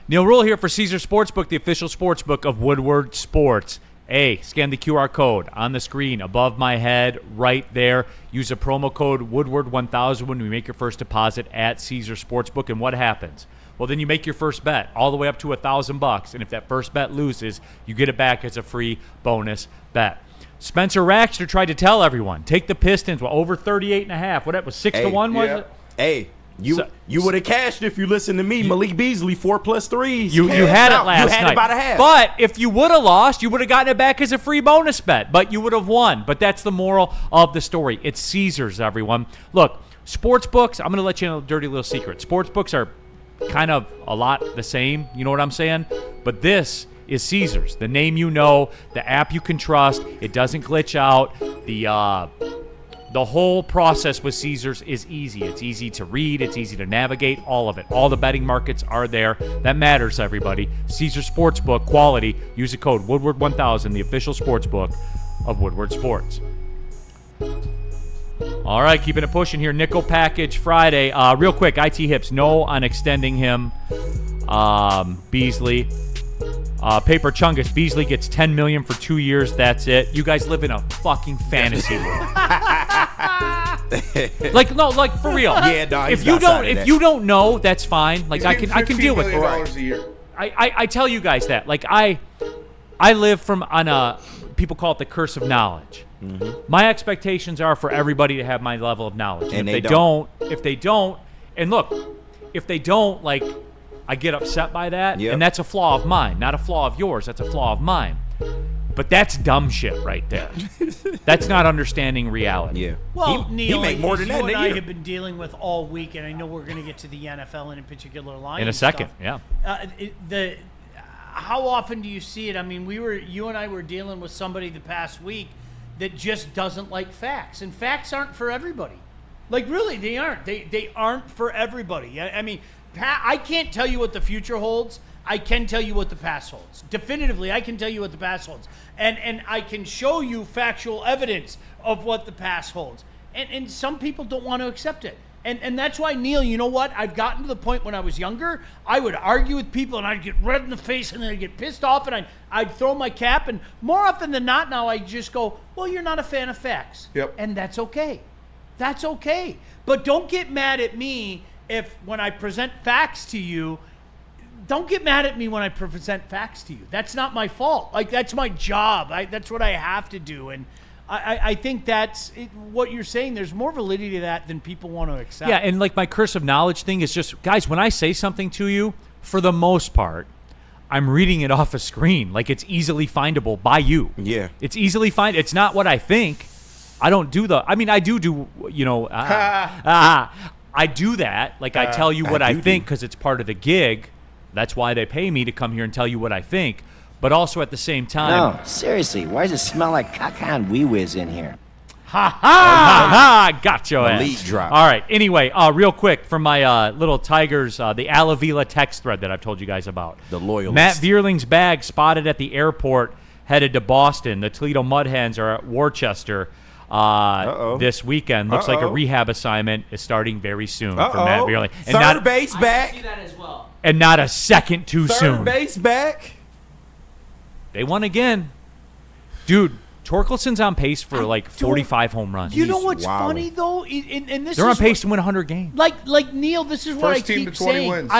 Neil Rule here for Caesar Sportsbook, the official sportsbook of Woodward Sports. Hey, scan the QR code on the screen above my head right there. Use a promo code Woodward1000 when we make your first deposit at Caesar Sportsbook. And what happens? Well, then you make your first bet all the way up to $1,000. And if that first bet loses, you get it back as a free bonus bet. Spencer Raxter tried to tell everyone, take the Pistons, over 38.5. What that was 6-1, was it? Hey, You would have cashed if you listened to me. Malik Beasley 4+ threes. You had it last You had night. it by the half. But if you would have lost, you would have gotten it back as a free bonus bet. But you would have won. But that's the moral of the story. It's Caesars, everyone. Look, sports books, I'm going to let you know a dirty little secret. Sports books are kind of a lot the same. You know what I'm saying? But this is Caesars. The name you know, the app you can trust. It doesn't glitch out. The whole process with Caesars is easy. It's easy to read. It's easy to navigate. All of it. All the betting markets are there. That matters, everybody. Caesars Sportsbook, quality. Use the code Woodward1000, the official sportsbook of Woodward Sports. All right, keeping it pushing here. Nickel package Friday. Real quick, IT Hips, no on extending him. Beasley. Paper Chungus, Beasley gets $10 million for 2 years. That's it. You guys live in a fucking fantasy world. Like for real. Yeah, no. If you don't know, that's fine. Like I can deal with it. $15 million a year. I tell you guys that. Like I live on a, people call it the curse of knowledge. Mm-hmm. My expectations are for everybody to have my level of knowledge. And if they don't, and look, if they don't, like, I get upset by that, and that's a flaw of mine, not a flaw of yours. That's a flaw of mine. But that's dumb shit right there. That's not understanding reality. Yeah. Well, Neil, he make more than that you and in a I year. have been dealing with all week, and I know we're going to get to the NFL and in particular Lions In a second, stuff. yeah. How often do you see it? I mean, you and I were dealing with somebody the past week that just doesn't like facts, and facts aren't for everybody. Like, really, they aren't. They aren't for everybody. I mean, I can't tell you what the future holds. I can tell you what the past holds. Definitively, I can tell you what the past holds. And I can show you factual evidence of what the past holds. And some people don't want to accept it. And that's why, Neil, you know what? I've gotten to the point when I was younger, I would argue with people and I'd get red in the face and then I'd get pissed off and I'd throw my cap. And more often than not now, I just go, well, you're not a fan of facts. Yep. And that's okay. That's okay. But don't get mad at me when I present facts to you. Don't get mad at me when I present facts to you. That's not my fault. Like, that's my job. That's what I have to do. And I think that's what you're saying. There's more validity to that than people want to accept. Yeah, and like my curse of knowledge thing is just, guys, when I say something to you, for the most part, I'm reading it off a screen. Like, it's easily findable by you. Yeah. It's easily It's not what I think. I don't do I do, you know, I do that. Like, I tell you what I think because it's part of the gig. That's why they pay me to come here and tell you what I think. But also at the same time... No, seriously, why does it smell like caca and wee-whiz in here? Ha! Got your ass. Elite drop. All right. Anyway, real quick, from my little Tigers, the Alavila text thread that I've told you guys about. The loyalist. Matt Vierling's bag spotted at the airport, headed to Boston. The Toledo Mud Hens are at Worcester this weekend. Looks like a rehab assignment is starting very soon for Matt Vierling. And Third base back. I see that as well. And not a second too soon. Third base back. They won again. Dude, Torkelson's on pace for like 45 home runs. You know what's funny, though? And They're on pace to win 100 games. Like Neil, this is what First I team keep to 20 saying. wins.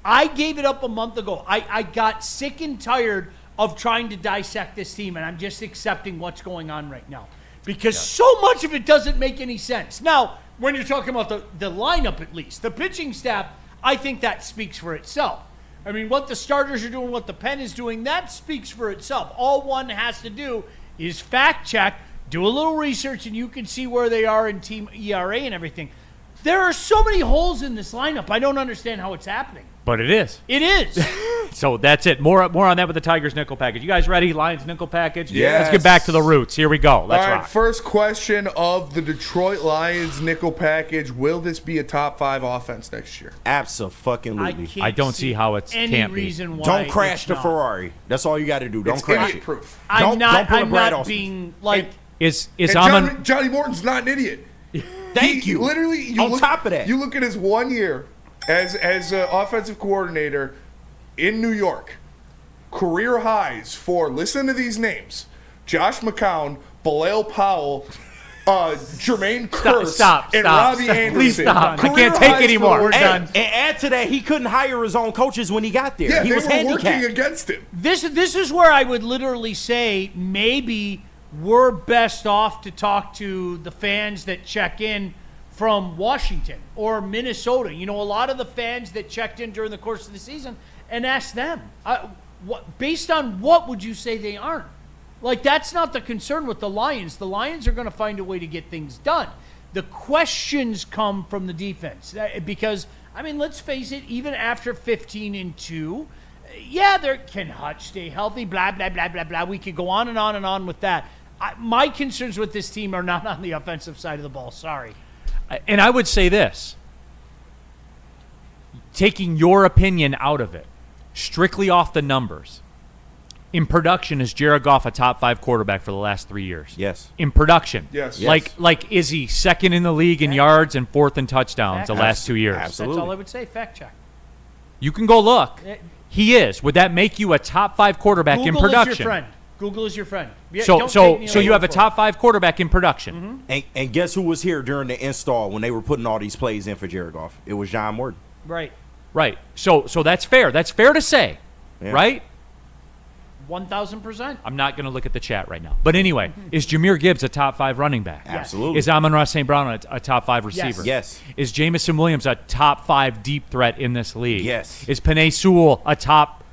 I gave it up a month ago. I got sick and tired of trying to dissect this team, and I'm just accepting what's going on right now. Because so much of it doesn't make any sense. Now, when you're talking about the lineup, at least, the pitching staff, I think that speaks for itself. I mean, what the starters are doing, what the pen is doing, that speaks for itself. All one has to do is fact check, do a little research, and you can see where they are in team ERA and everything. There are so many holes in this lineup. I don't understand how it's happening. But it is. It is. So that's it. More on that with the Tigers nickel package. You guys ready? Lions nickel package? Yes. Let's get back to the roots. Here we go. Let's All right, rock. first question of the Detroit Lions nickel package. Will this be a top 5 offense next year? Absolutely. I don't see how it any can't reason be. why. Don't crash it's the not. Ferrari. That's all you got to do. Don't It's crash idiot it. proof. I'm Don't put a Brad not Austin. being like. Is And Johnny Morton's not an idiot. Thank you. Literally, On top of that. you look at his 1 year as an offensive coordinator in New York. Career highs for, listen to these names, Josh McCown, Bilal Powell, Jermaine Kearse, Stop, and Robbie stop. Anderson. Please stop. I Career can't take highs anymore. for- We're done. And add to that, he couldn't hire his own coaches when he got there. Yeah, he they was were handicapped. working against him. This is where I would literally say maybe we're best off to talk to the fans that check in from Washington or Minnesota. You know, a lot of the fans that checked in during the course of the season and asked them, based on what would you say they aren't? Like, that's not the concern with the Lions. The Lions are going to find a way to get things done. The questions come from the defense because, I mean, let's face it, even after 15-2, yeah, can Hutch stay healthy, blah, blah, blah, blah, blah. We could go on and on and on with that. My concerns with this team are not on the offensive side of the ball. Sorry. And I would say this, taking your opinion out of it, strictly off the numbers, in production, is Jared Goff a top 5 quarterback for the last 3 years? Yes. In production? Yes. Like is he second in the league in yards and 4th in touchdowns the last 2 years? Absolutely. That's all I would say. Fact check. You can go look. He is. Would that make you a top 5 quarterback in production? Google is your friend. Google is your friend. Yeah, so you have a top 5 quarterback in production. Mm-hmm. And guess who was here during the install when they were putting all these plays in for Jared Goff? It was John Morton. Right. So that's fair. That's fair to say, right? 1,000%. I'm not going to look at the chat right now. But anyway, is Jahmyr Gibbs a top 5 running back? Absolutely. Is Amon-Ra St. Brown a top 5 receiver? Yes. Is Jamison Williams a top 5 deep threat in this league? Yes. Is Penei Sewell a top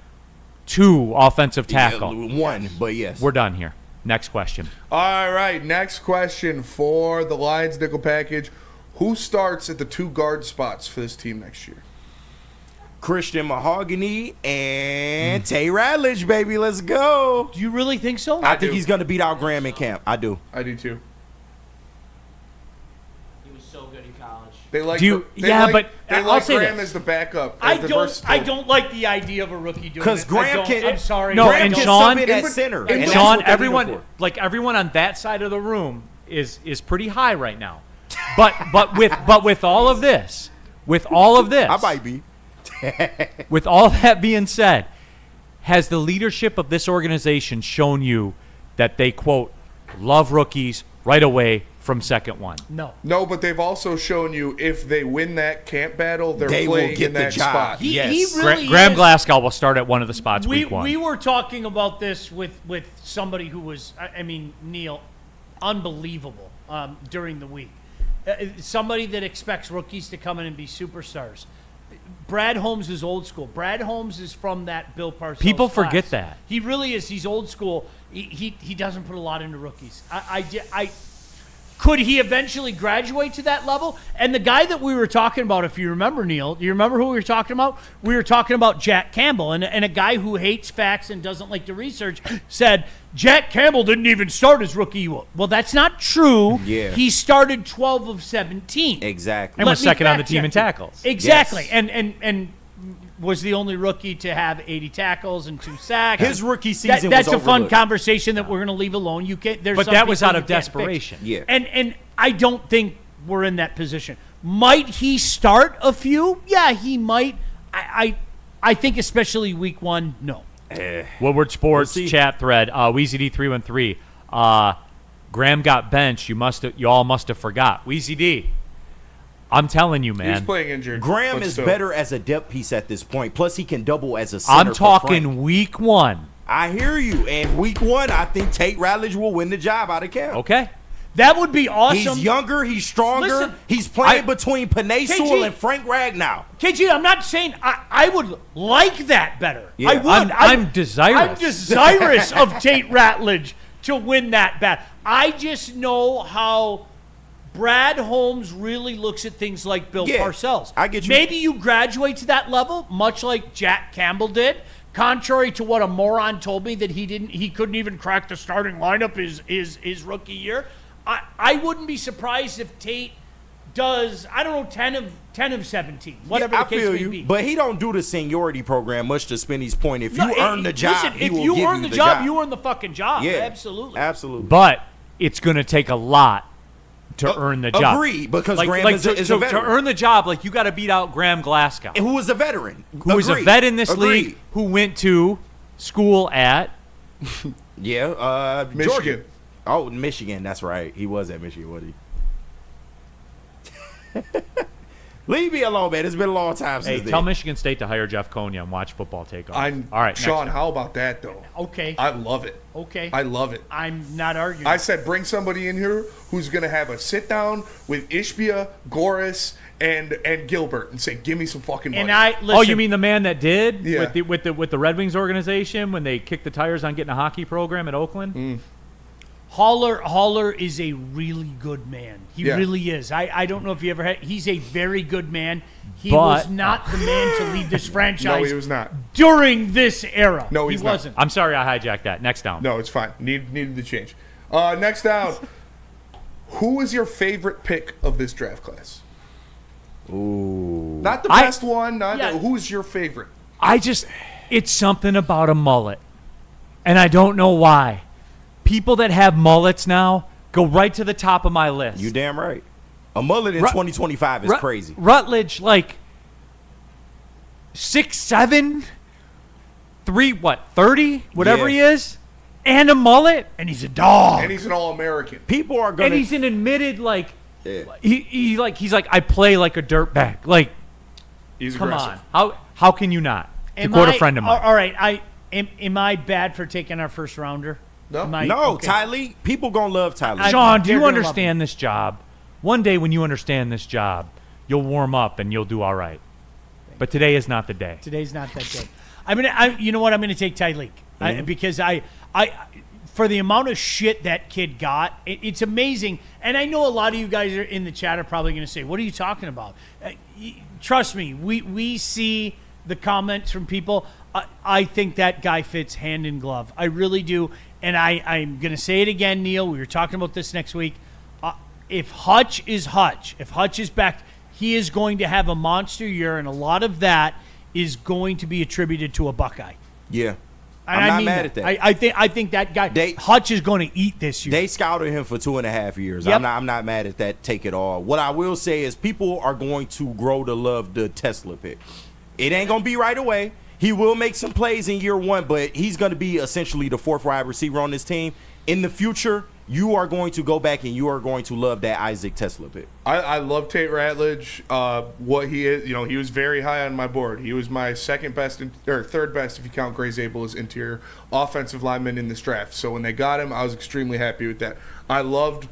2 offensive tackle? Yeah, 1, but yes. We're done here. Next question. All right, next question for the Lions nickel package. Who starts at the 2 guard spots for this team next year? Christian Mahogany and Tay Ratledge, baby. Let's go. Do you really think so? I think he's going to beat out Graham in camp. I do. I do too. He was so good in college. They like I'll say Graham this. as the backup. I don't like the idea of a rookie doing it. Because Graham can. I'm sorry. No, Graham and can Sean sub in at center. And that's Sean, what they're everyone looking for. everyone on that side of the room is pretty high right now. But with all of this, I might be. with all that being said, has the leadership of this organization shown you that they, quote, love rookies right away from second one? No, but they've also shown you if they win that camp battle, They playing will get in the that job. spot. He really Graham is. Glasgow will start at one of the spots week 1. We were talking about this with somebody who was, Neil, unbelievable during the week. Somebody that expects rookies to come in and be superstars. Brad Holmes is old school. Brad Holmes is from that Bill Parcells People class. forget that. He really is. He's old school. He doesn't put a lot into rookies. Could he eventually graduate to that level? And the guy that we were talking about, if you remember, Neil, do you remember who we were talking about? We were talking about Jack Campbell, and a guy who hates facts and doesn't like to research said, Jack Campbell didn't even start his rookie. Well, that's not true. Yeah. He started 12 of 17. Exactly. And was second on the team in tackles. Exactly. Yes. And was the only rookie to have 80 tackles and 2 sacks. His rookie season That's was a fun overlooked. conversation that we're going to leave alone. You can't. There's But some that was people out you of can't fix. desperation. Yeah. And I don't think we're in that position. Might he start a few? Yeah, he might. I think especially week 1, no. Woodward Sports We'll see. chat thread, Weezy D313. Graham got benched. You all must have forgot. Weezy D. I'm telling you, man. He's playing injured. Graham but is still. better as a depth piece at this point. Plus, he can double as a center. I'm for talking Frank. week 1. I hear you. And week 1, I think Tate Ratledge will win the job out of camp. Okay. That would be awesome. He's younger. He's stronger. Listen, he's playing between Penei KG, Sewell and Frank Ragnow. KG, I'm not saying I would like that better. Yeah. I would. I'm desirous. I'm desirous of Tate Ratledge to win that bat. I just know how Brad Holmes really looks at things like Bill Parcells. I get you. Maybe you graduate to that level, much like Jack Campbell did. Contrary to what a moron told me that he couldn't even crack the starting lineup his rookie year. I wouldn't be surprised if Tate does, I don't know, 10 of 17, whatever the case may be. But he don't do the seniority program, much to Spenny's point. If you earn the job, listen, he if will you give earn you the job, job. you earn the fucking job. Yeah, Absolutely. Absolutely. But it's going to take a lot to earn the job. Agreed, because Graham is a to veteran. earn the job, you got to beat out Graham Glasgow, who was a veteran. who was a vet in this league, who went to school at Michigan. Michigan. Oh, Michigan. That's right. He was at Michigan, wasn't he? Leave me alone, man. It's been a long time Hey, since tell then. Michigan State to hire Jeff Konya and watch football take off. I'm All right, Sean. next. How about that though? Okay. I love it. Okay. I love it. I'm not arguing. I said bring somebody in here who's going to have a sit down with Ishbia, Goris, and Gilbert and say, "Give me some fucking money." and I listen. Oh, you mean the man that did Yeah. with the Red Wings organization when they kicked the tires on getting a hockey program at Oakland? Haller is a really good man. He Yeah. really is. I don't know if you ever had. He's a very good man. He But- was not the man to lead this franchise. No, he was not. During this era. No, he he's not. wasn't. I'm sorry I hijacked that. Next down. No, it's fine. Needed to change. Next down. Who is your favorite pick of this draft class? Ooh. Not the I- best one. Yeah. Who's your favorite? It's something about a mullet, and I don't know why. People that have mullets now go right to the top of my list. You damn right. A mullet in 2025 is crazy. Rutledge, like 6'7", 30, whatever Yeah. he is, and a mullet, And he's a dog. And he's an All-American. People are gonna. and he's an admitted like Yeah. he's like I play like a dirtbag. Like, He's come aggressive. on, how can you not? To quote a friend of mine. All right. Am I bad for taking our first rounder? No. Am I- No, okay. Ty Lee. People gonna love Ty Lee. Sean, do they're you gonna love understand this job? One day when you understand this job, you'll warm up and you'll do all right. But today is not the day. Today's not that day. You know what? I'm gonna take Tyreek because I, for the amount of shit that kid got, it's amazing. And I know a lot of you guys are in the chat are probably gonna say, "What are you talking about?" Trust me, we see the comments from people. I think that guy fits hand in glove. I really do. And I'm gonna say it again, Neil. We were talking about this next week. If Hutch is back, he is going to have a monster year, and a lot of that is going to be attributed to a Buckeye. Yeah. And I'm I not mean mad at that. I think that guy Hutch is going to eat this year. They scouted him for 2.5 years. Yep. I'm not mad at that. Take it all. What I will say is people are going to grow to love the Tesla pick. It ain't gonna be right away. He will make some plays in year one, but he's gonna be essentially the fourth wide receiver on this team. In the future, you are going to go back and you are going to love that Isaac Tesla pick. I love Tate Ratledge. What he is, he was very high on my board. He was my second best or third best if you count Gray Zabel as interior offensive lineman in this draft. So when they got him, I was extremely happy with that. I love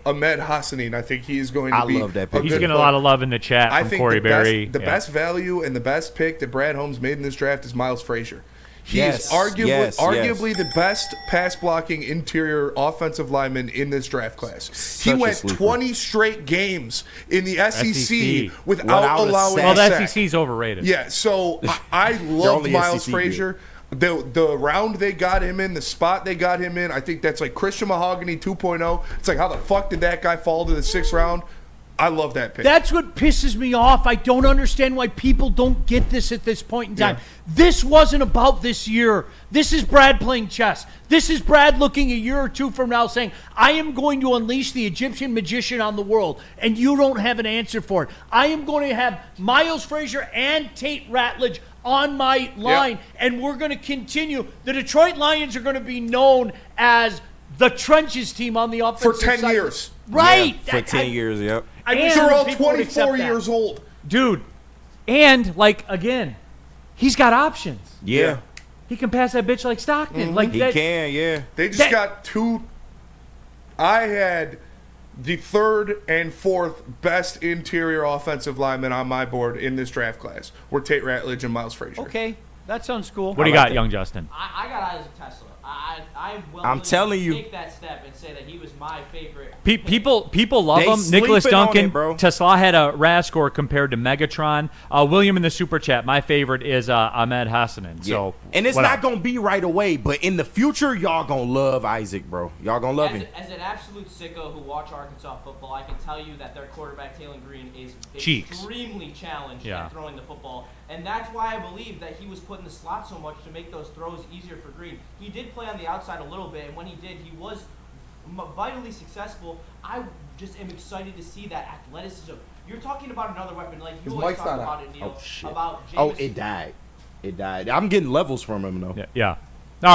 Ahmed Hassanin. I think he is going to be. Love that pick. He's getting a lot of love in the chat I from think Corey Berry. the best value and the best pick that Brad Holmes made in this draft is Miles Frazier. He Yes, is arguably yes. the best pass blocking interior offensive lineman in this draft class. He went sleeper. 20 straight games in the SEC without Without a allowing sack. Well, a the sack. SEC is overrated. Yeah, so I love only Miles SEC Frazier. The round they got him in, the spot they got him in, I think that's like Christian Mahogany 2.0. It's like, how the fuck did that guy fall to the 6th round? I love that pick. That's what pisses me off. I don't understand why people don't get this at this point in time. Yeah. This wasn't about this year. This is Brad playing chess. This is Brad looking a year or two from now saying, I am going to unleash the Egyptian magician on the world, and you don't have an answer for it. I am going to have Miles Frazier and Tate Ratledge on my line, and we're going to continue. The Detroit Lions are going to be known as the trenches team on the offensive For 10 side. years. Right. For 10 years, yep. I wish They're all people would accept 24 that. years old. Dude, and like again, he's got options. Yeah. He can pass that bitch like Stockton. Like He that, can, yeah. They just That- got two. I had the 3rd and 4th best interior offensive linemen on my board in this draft class were Tate Ratledge and Miles Frazier. Okay, that sounds cool. What do you got, young Justin? I got Isaac Tesla. I'm willing I'm telling to you. take that step and say that he was my favorite. People love They him. Nicholas sleeping on Duncan, it, bro. Tesla had a RAS score compared to Megatron. William in the super chat. My favorite is Ahmed Hassanin. So And it's what not else? going to be right away, but in the future, y'all going to love Isaac, bro. Y'all going to love him. As an absolute sicko who watch Arkansas football, I can tell you that their quarterback, Taylor Green, is Cheeks. extremely challenged Yeah. at throwing the football. And that's why I believe that he was put in the slot so much to make those throws easier for Green. He did play on the outside a little bit, and when he did, he was vitally successful. I just am excited to see that athleticism. You're talking about another weapon, like you His always mic's talk not about on. it, Neil. Oh, shit. About Oh, James. it died. It died. I'm getting levels from him, though. Yeah. All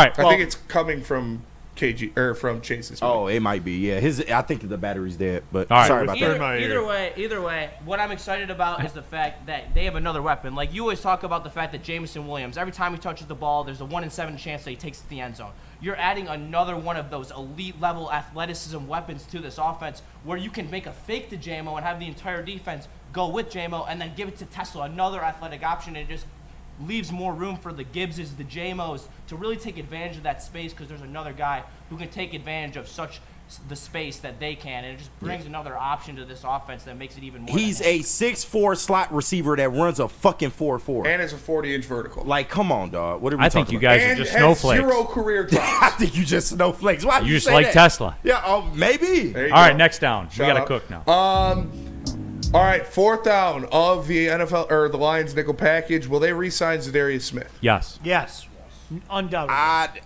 right. I well, think it's coming from KG or from Chase's. Oh, it might be. Yeah, I think the battery's dead. But All right. sorry about that. Either way, what I'm excited about is the fact that they have another weapon. Like you always talk about the fact that Jameson Williams, every time he touches the ball, there's a 1 in 7 chance that he takes it to the end zone. You're adding another one of those elite level athleticism weapons to this offense, where you can make a fake to JMO and have the entire defense go with JMO, and then give it to Tesla, another athletic option, and it just leaves more room for the Gibbses, the JMOs to really take advantage of that space, because there's another guy who can take advantage of the space that they can, and it just brings another option to this offense that makes it even more. He's a 6'4" slot receiver that runs a fucking 4.4 and is a 40-inch vertical. Like, come on, dog. What are we talking about? I think you guys are just snowflakes. 0 career times. I think you just snowflakes. Why You just say like that? Tesla. Yeah, maybe. There you All go. right, next down. Shout We got to out. cook now. All right, 4th down of the NFL or the Lions nickel package. Will they re-sign Zadarius Smith? Yes. Yes, undoubtedly.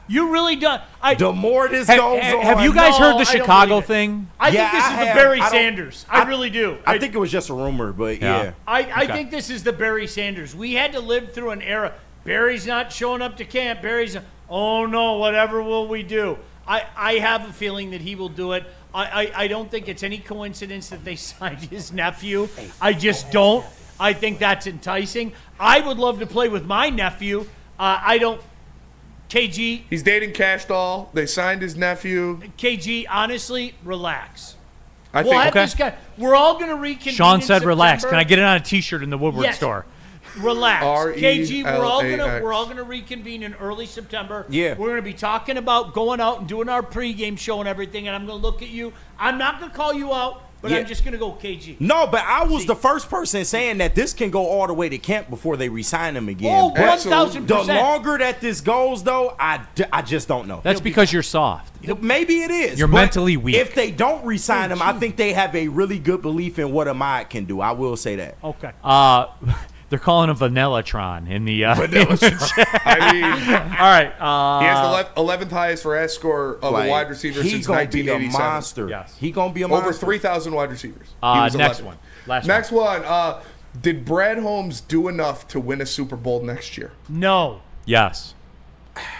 You really done. The more this goes on. Have you guys heard the Chicago thing? I think this is the Barry Sanders. I really do. I think it was just a rumor, but yeah. I think this is the Barry Sanders. We had to live through an era. Barry's not showing up to camp. Oh no, whatever will we do? I have a feeling that he will do it. I don't think it's any coincidence that they signed his nephew. I just don't. I think that's enticing. I would love to play with my nephew. I don't. KG. He's dating Cash Doll. They signed his nephew. KG, honestly, relax. We'll have this guy. We're all going to reconvene. Sean said in relax. September. Can I get it on a T-shirt in the Woodward store? Relax. KG, R-E-L-A-X. we're all gonna reconvene in early September. Yeah. We're gonna be talking about going out and doing our pregame show and everything, and I'm gonna look at you. I'm not gonna call you out, but I'm just gonna go KG. No, but I was the first person saying that this can go all the way to camp before they re-sign him again. Oh, 1,000%. The longer that this goes, though, I just don't know. That's because you're soft. Maybe it is. You're but mentally weak. If they don't re-sign him, I think they have a really good belief in what Ahmad can do. I will say that. Okay. They're calling him Vanillatron in the. I mean, all right. He has the 11th highest for S score of a wide receiver since 1987. He gonna be a monster. Yes. He gonna be a monster. Over 3,000 wide receivers. Next one. Next one. Did Brad Holmes do enough to win a Super Bowl next year? No. Yes.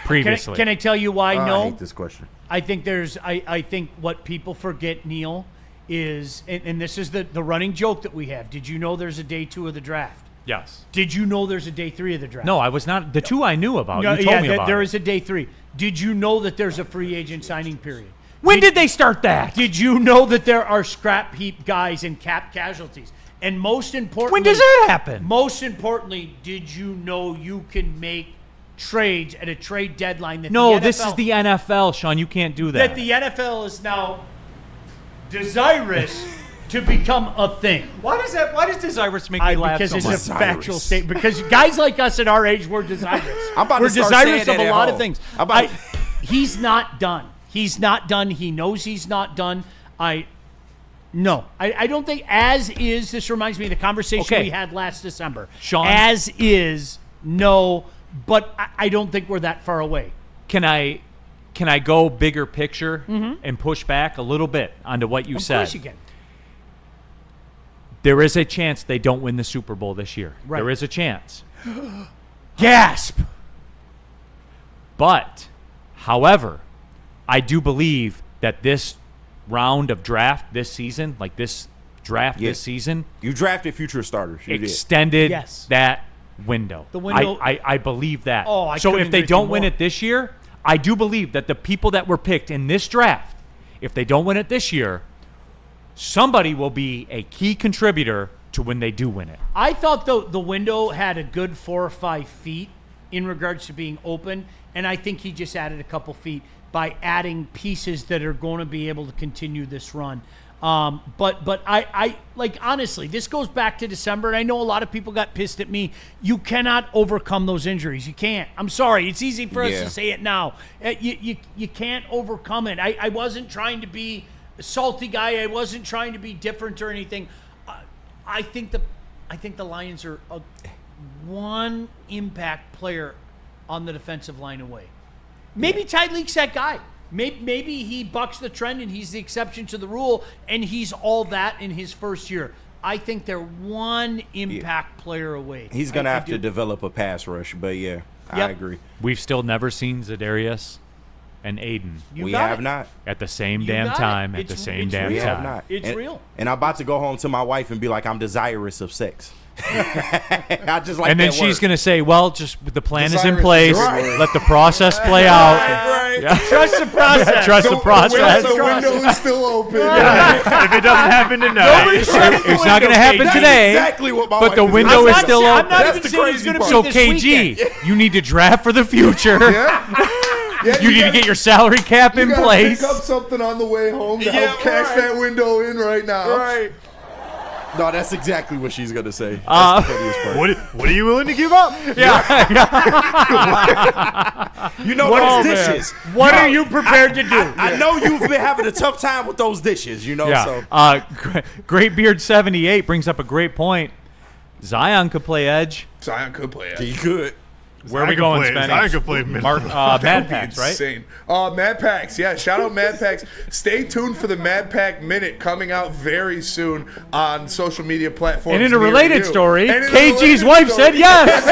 Previously. Can I tell you why no? I hate this question. I think I think what people forget, Neil, is, and this is the running joke that we have. Did you know there's a day 2 of the draft? Yes. Did you know there's a day 3 of the draft? No, I was not. The 2 I knew about. No, You told me about. There it. is a day 3. Did you know that there's a free agent signing period? When did they start that? Did you know that there are scrap heap guys and cap casualties? And most importantly, When does that happen? Most importantly, did you know you can make trades at a trade deadline that No, the NFL, this is the NFL, Sean. You can't do that. that the NFL is now desirous to become a thing. Why does desirous make me laugh because so it's much? a factual statement. Because guys like us at our age, we're desirous. to We're start desirous saying of that a at lot of home. things. He's not done. He's not done. He knows he's not done. I don't think as is. This reminds me of the conversation we had last December. Sean? As is, no, but I don't think we're that far away. Can I go bigger picture and push back a little bit onto what you said? Of course you can. There is a chance they don't win the Super Bowl this year. Right. There is a chance. Gasp. But, however, I do believe that this round of draft this season, this season, you drafted future starters. You extended that window. The window. I believe that. Oh, I so couldn't if they agree don't more. win it this year, I do believe that the people that were picked in this draft, if they don't win it this year, somebody will be a key contributor to when they do win it. I thought the window had a good 4 or 5 feet in regards to being open, and I think he just added a couple feet by adding pieces that are going to be able to continue this run. But I honestly, this goes back to December, and I know a lot of people got pissed at me. You cannot overcome those injuries. You can't. I'm sorry. It's easy for us to say it now. You can't overcome it. I wasn't trying to be a salty guy. I wasn't trying to be different or anything. I think the Lions are one impact player on the defensive line away. Maybe Tyreek's that guy. Maybe he bucks the trend and he's the exception to the rule, and he's all that in his first year. I think they're one impact player away. He's going to have to develop a pass rush, but I agree. We've still never seen Zadarius and Aiden. We have not. At the same You damn got it. time. At the It's- same it's damn We real. time. have not. It's And- real. And I'm about to go home to my wife and be like, I'm desirous of sex. I just like And then that she's word. going to say, well, just the plan is in Desirous place. is a good word. Let the process play out. Right. Yeah. Trust the process. Trust the process. The window is still open. If it doesn't happen tonight, It's not going to happen That's today. exactly what my But wife the is window doing. is I'm still not open. even That's the saying it's crazy going to part. be So, this KG, weekend. you need to draft for the future. Yeah, You need to get your salary cap in you gotta place. Pick up something on the way home to Yeah, help cash right. that window in right now. Right. No, that's exactly what she's gonna say. That's the funniest part. what are you willing to give up? You know What- those oh, man. dishes. What are you prepared to do? I know you've been having a tough time with those dishes. You know, Yeah. so Great Beard 78 brings up a great point. Zion could play edge. Zion could play it. he could. Where are we going, Spenny? I could play middle. Mark, That would Mad be Packs, right? insane. Mad Packs, yeah. Shout out Mad Packs. Stay tuned for the Mad Pack Minute coming out very soon on social media platforms. And in a near related you. story, And in a KG's related wife story, said yes.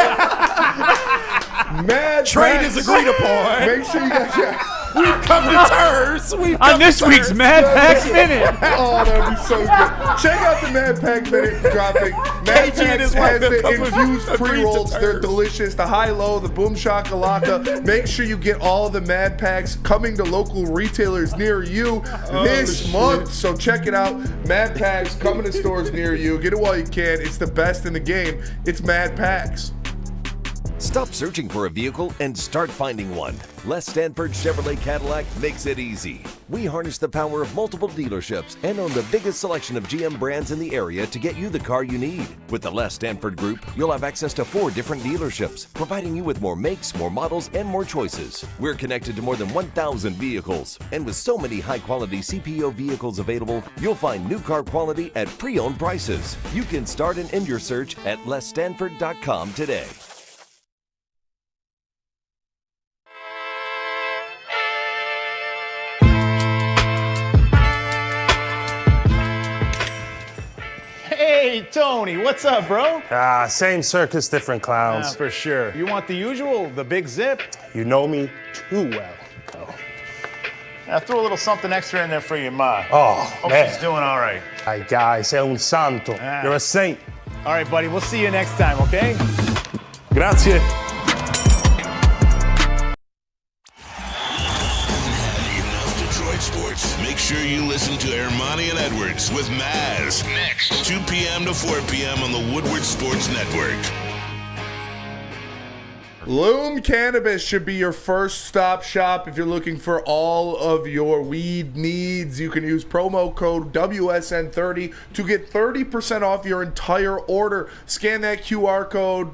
Mad Trade Packs. is agreed upon. Make sure you guys. We've come to terms. We've On come this to week's terms. Mad Packs Minute. Oh, that'd be so good. Check out the Mad Pack Minute dropping. Mad KG and Packs his has wife have the come to infused agreed to pre-rolls. They're terms. delicious. The high-low, the boom shakalaka. Make sure you get all the Mad Packs coming to local retailers near you this month. So check it out. Mad Packs coming to stores near you. Get it while you can. It's the best in the game. It's Mad Packs. Stop searching for a vehicle and start finding one. Les Stanford Chevrolet Cadillac makes it easy. We harness the power of multiple dealerships and own the biggest selection of GM brands in the area to get you the car you need. With the Les Stanford Group, you'll have access to 4 different dealerships, providing you with more makes, more models, and more choices. We're connected to more than 1,000 vehicles. And with so many high-quality CPO vehicles available, you'll find new car quality at pre-owned prices. You can start and end your search at lesstanford.com today. Hey, Tony, what's up, bro? Same circus, different clowns. For sure. You want the usual, the big zip? You know me too well. I threw a little something extra in there for your ma. Oh, Hope man. she's doing all right. Ay, guy, sei un santo. You're a saint. All right, buddy, we'll see you next time, okay? Grazie. Enough Detroit sports. Make sure you listen to Ermanni and Edwards with Maz next, 2 p.m. to 4 p.m. on the Woodward Sports Network. Loom Cannabis should be your first stop shop if you're looking for all of your weed needs. You can use promo code WSN30 to get 30% off your entire order. Scan that QR code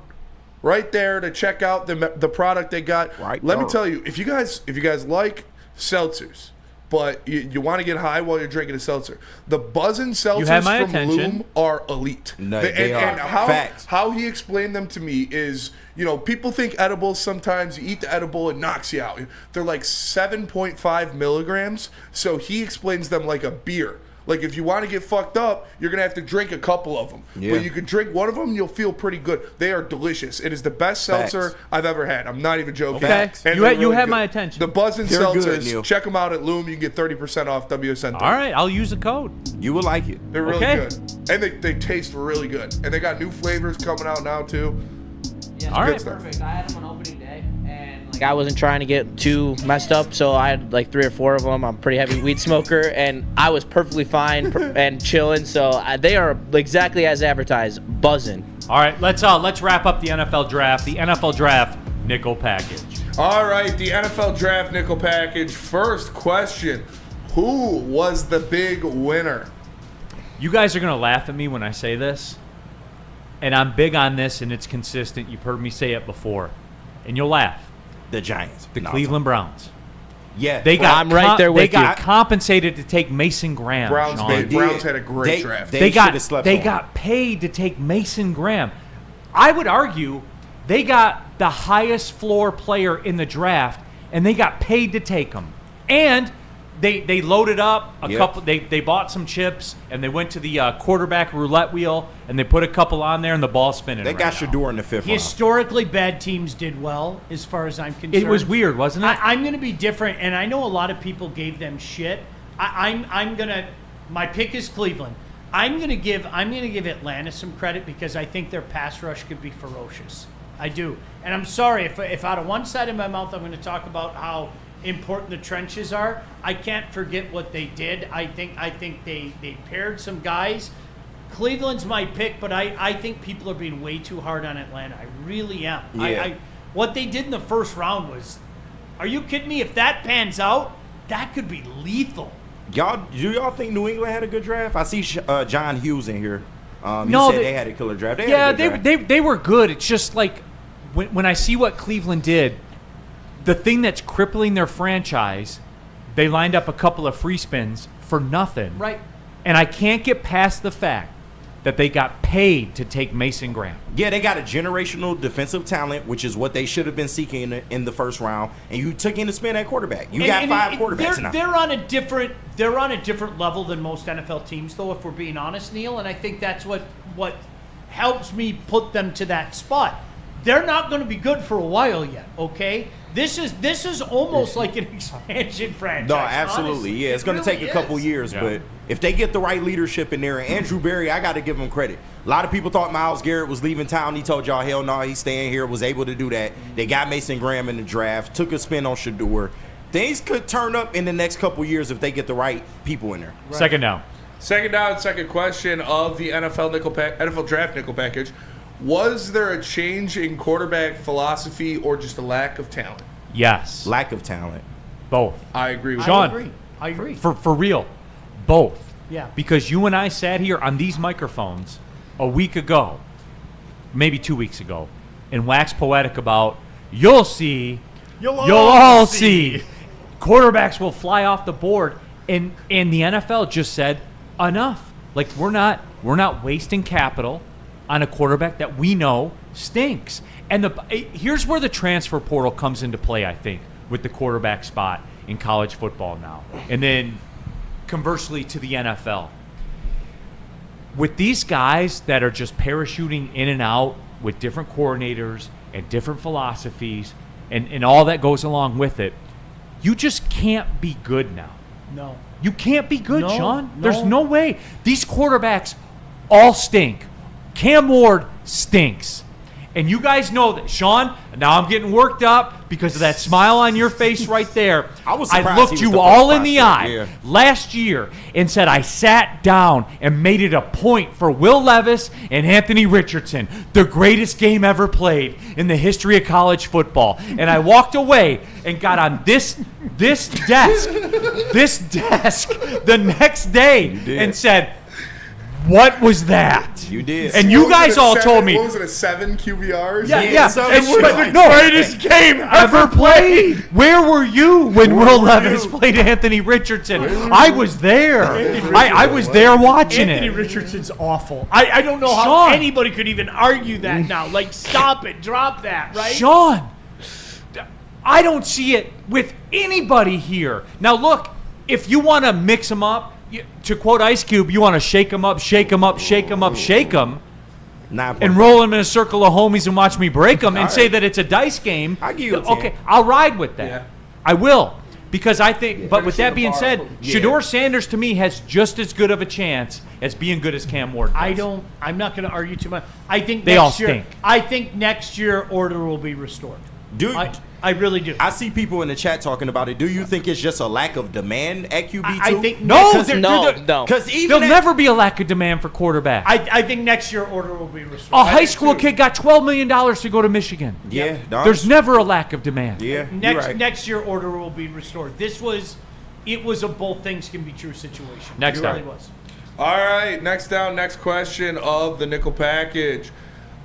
right there to check out the product they got. Right Let me there. tell you, if you guys like seltzers, but you want to get high while you're drinking a seltzer, the Buzzin' seltzers had my from attention. Loom are elite. No, they are. And how, Facts. how he explained them to me is, you know, people think edibles sometimes, you eat the edible, it knocks you out. They're like 7.5 milligrams, so he explains them like a beer. Like, if you want to get fucked up, you're going to have to drink a couple of them. Yeah. But you could drink one of them, you'll feel pretty good. They are delicious. It is the best Facts. seltzer I've ever had. I'm not even joking. Okay. And You they're had- you had good. my attention. The Buzzin' They're good, seltzers, Neil. check them out at Loom. You can get 30% off WSN. All right, I'll use the code. You will like it. They're really Okay. good. And they taste really good. And they got new flavors coming out now, too. Yeah, All right. stuff. perfect. I had them on opening day, and like I wasn't trying to get too messed up, so I had like 3 or 4 of them. I'm a pretty heavy weed smoker, and I was perfectly fine and chilling. So they are exactly as advertised, buzzing. All right, let's wrap up the NFL draft. The NFL draft nickel package. All right, the NFL Draft Nickel Package. First question. Who was the big winner? You guys are gonna laugh at me when I say this, and I'm big on this, and it's consistent. You've heard me say it before, and you'll laugh. The Giants. The No, Cleveland Browns. Yeah. They got I'm right there they with got you. compensated to take Mason Graham. Browns Sean. made- Browns had a great draft. They got should've slept they on got paid to take Mason Graham. I would argue they got the highest floor player in the draft, and they got paid to take him. And They loaded up a Yep. couple. They bought some chips and they went to the quarterback roulette wheel and they put a couple on there and the ball's spinning. They got Shador in the 5th round. Historically, bad teams did well, as far as I'm concerned. It was weird, wasn't it? I'm going to be different, and I know a lot of people gave them shit. I'm gonna. My pick is Cleveland. I'm gonna give Atlanta some credit because I think their pass rush could be ferocious. I do, and I'm sorry if out of one side of my mouth I'm going to talk about how important the trenches are. I can't forget what they did. I think they paired some guys. Cleveland's my pick, but I think people are being way too hard on Atlanta. I really am. Yeah. What they did in the first round was, are you kidding me? If that pans out, that could be lethal. Do y'all think New England had a good draft? I see John Hughes in here. He No, said they had a killer draft. They were good. It's just like when I see what Cleveland did, the thing that's crippling their franchise, they lined up a couple of free spins for nothing. Right. And I can't get past the fact that they got paid to take Mason Graham. Yeah, they got a generational defensive talent, which is what they should have been seeking in the first round. And you took in to spin at quarterback. You got 5 quarterbacks now. They're on a different level than most NFL teams, though, if we're being honest, Neil. And I think that's what helps me put them to that spot. They're not going to be good for a while yet. Okay, this is almost like an expansion franchise. No, absolutely. Honestly. Yeah, it's going to really take a couple years, Yeah. but if they get the right leadership in there, and Andrew Berry, I got to give him credit. A lot of people thought Myles Garrett was leaving town. He told y'all, hell no, he's staying here, was able to do that. They got Mason Graham in the draft, took a spin on Shador. Things could turn up in the next couple years if they get the right people in there. Right. Second down. Second down, second question of the NFL draft nickel package. Was there a change in quarterback philosophy or just a lack of talent? Yes. Lack of talent. Both. I agree with Sean, I agree. For real, both. Yeah. Because you and I sat here on these microphones a week ago, maybe 2 weeks ago, and waxed poetic about, you'll see, you'll all see. Quarterbacks will fly off the board, and the NFL just said, enough. Like, we're not wasting capital on a quarterback that we know stinks. And here's where the transfer portal comes into play, I think, with the quarterback spot in college football now. And then conversely to the NFL. With these guys that are just parachuting in and out with different coordinators and different philosophies and all that goes along with it, you just can't be good now. No. You can't be good, No, Sean. no. There's no way. These quarterbacks all stink. Cam Ward stinks. And you guys know that, Sean. Now I'm getting worked up because of that smile on your face right there. I was surprised looked he was you the all first in the prospect, eye yeah. last year and said I sat down and made it a point for Will Levis and Anthony Richardson, the greatest game ever played in the history of college football. And I walked away and got on this desk the next day and said, what was that? You did. And you guys all told me. What was it, a 7 QBRs? Yeah. so It it was was the greatest game ever played. Where were you when Will Levis played Anthony Richardson? I was there. I was there watching Anthony it. Richardson's awful. I don't know how Sean. anybody could even argue that now. Like, stop it. Drop that, right? Sean, I don't see it with anybody here. Now, look, if you want to mix them up, to quote Ice Cube, you want to shake them up, shake them up, shake them up, shake them, and roll them in a circle of homies and watch me break them and say that it's a dice game. I'll give you a 10. Okay, I'll ride with that. Yeah. I will. Because I think, but with that Finishing being the said, bar. Shador Sanders to me has just as good of a chance as being good as Cam Ward does. I'm not going to argue too much. I think They next all year, stink. I think next year order will be restored. Dude, I really do. I see people in the chat talking about it. Do you think it's just a lack of demand at QB2? I think No, No. Because even There'll never be a lack of demand for quarterback. I think next year order will be restored. A high school kid got $12 million to go to Michigan. Yeah, dog. There's never a lack of demand. Yeah, Next year order will be restored. It was a both things can be true situation. Next it down. really was. All right, next question of the nickel package.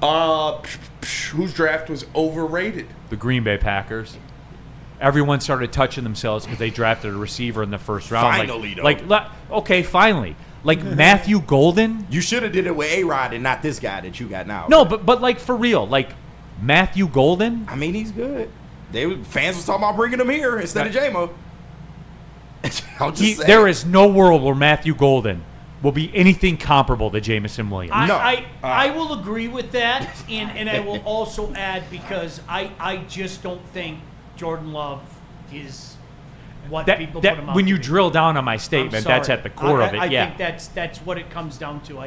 Whose draft was overrated? The Green Bay Packers. Everyone started touching themselves because they drafted a receiver in the first round. Finally, though. Okay, finally. Like Matthew Golden. You should have did it with A-Rod and not this guy that you got now. No, but like for real, like Matthew Golden. I mean, he's good. Fans was talking about bringing him here instead of J-Mo. I'm just saying. There is no world where Matthew Golden will be anything comparable to Jamison Williams. I will agree with that, and I will also add, because I just don't think Jordan Love is what people put him out when to you be. drill down on my statement, that's at the core of it. I yeah, think that's what it comes down to.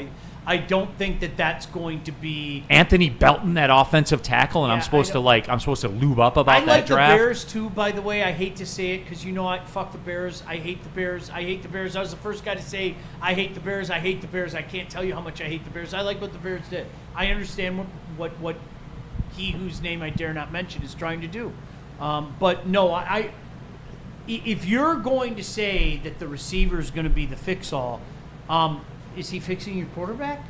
I don't think that's going to be Anthony Belton at offensive tackle, and Yeah, I'm supposed to lube up about I that like draft. the Bears too, by the way. I hate to say it because fuck the Bears. I hate the Bears. I hate the Bears. I was the first guy to say I hate the Bears. I hate the Bears. I can't tell you how much I hate the Bears. I like what the Bears did. I understand what he whose name I dare not mention is trying to do. But no, if you're going to say that the receiver is going to be the fix-all, is he fixing your quarterback?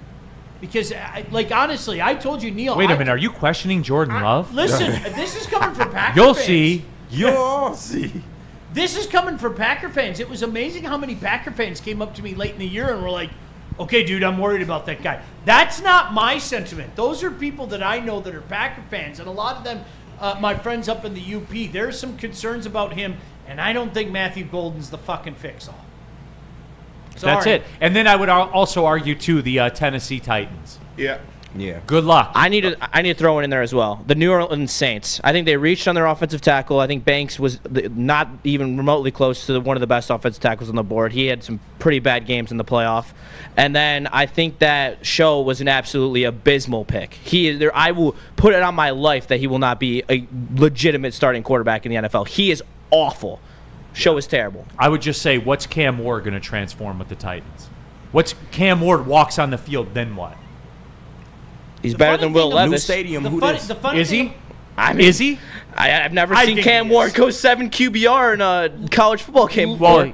Because, honestly, I told you, Neil. Wait a minute, are you questioning Jordan Love? Listen, this is coming from Packer You'll fans. see. You'll see. This is coming from Packer fans. It was amazing how many Packer fans came up to me late in the year and were like, okay, dude, I'm worried about that guy. That's not my sentiment. Those are people that I know that are Packer fans, and a lot of them, my friends up in the UP, there's some concerns about him, and I don't think Matthew Golden's the fucking fix-all. That's it. And then I would also argue, too, the Tennessee Titans. Yeah. Good luck. I need to throw it in there as well. The New Orleans Saints. I think they reached on their offensive tackle. I think Banks was not even remotely close to one of the best offensive tackles on the board. He had some pretty bad games in the playoff. And then I think that Show was an absolutely abysmal pick. He is there. I will put it on my life that he will not be a legitimate starting quarterback in the NFL. He is awful. Show is terrible. I would just say, what's Cam Ward going to transform with the Titans? What's Cam Ward walks on the field, then what? He's better than Will Levis. New stadium. Is he? Is he? I've never seen Cam Ward go 7 QBR in a college football game before. Well,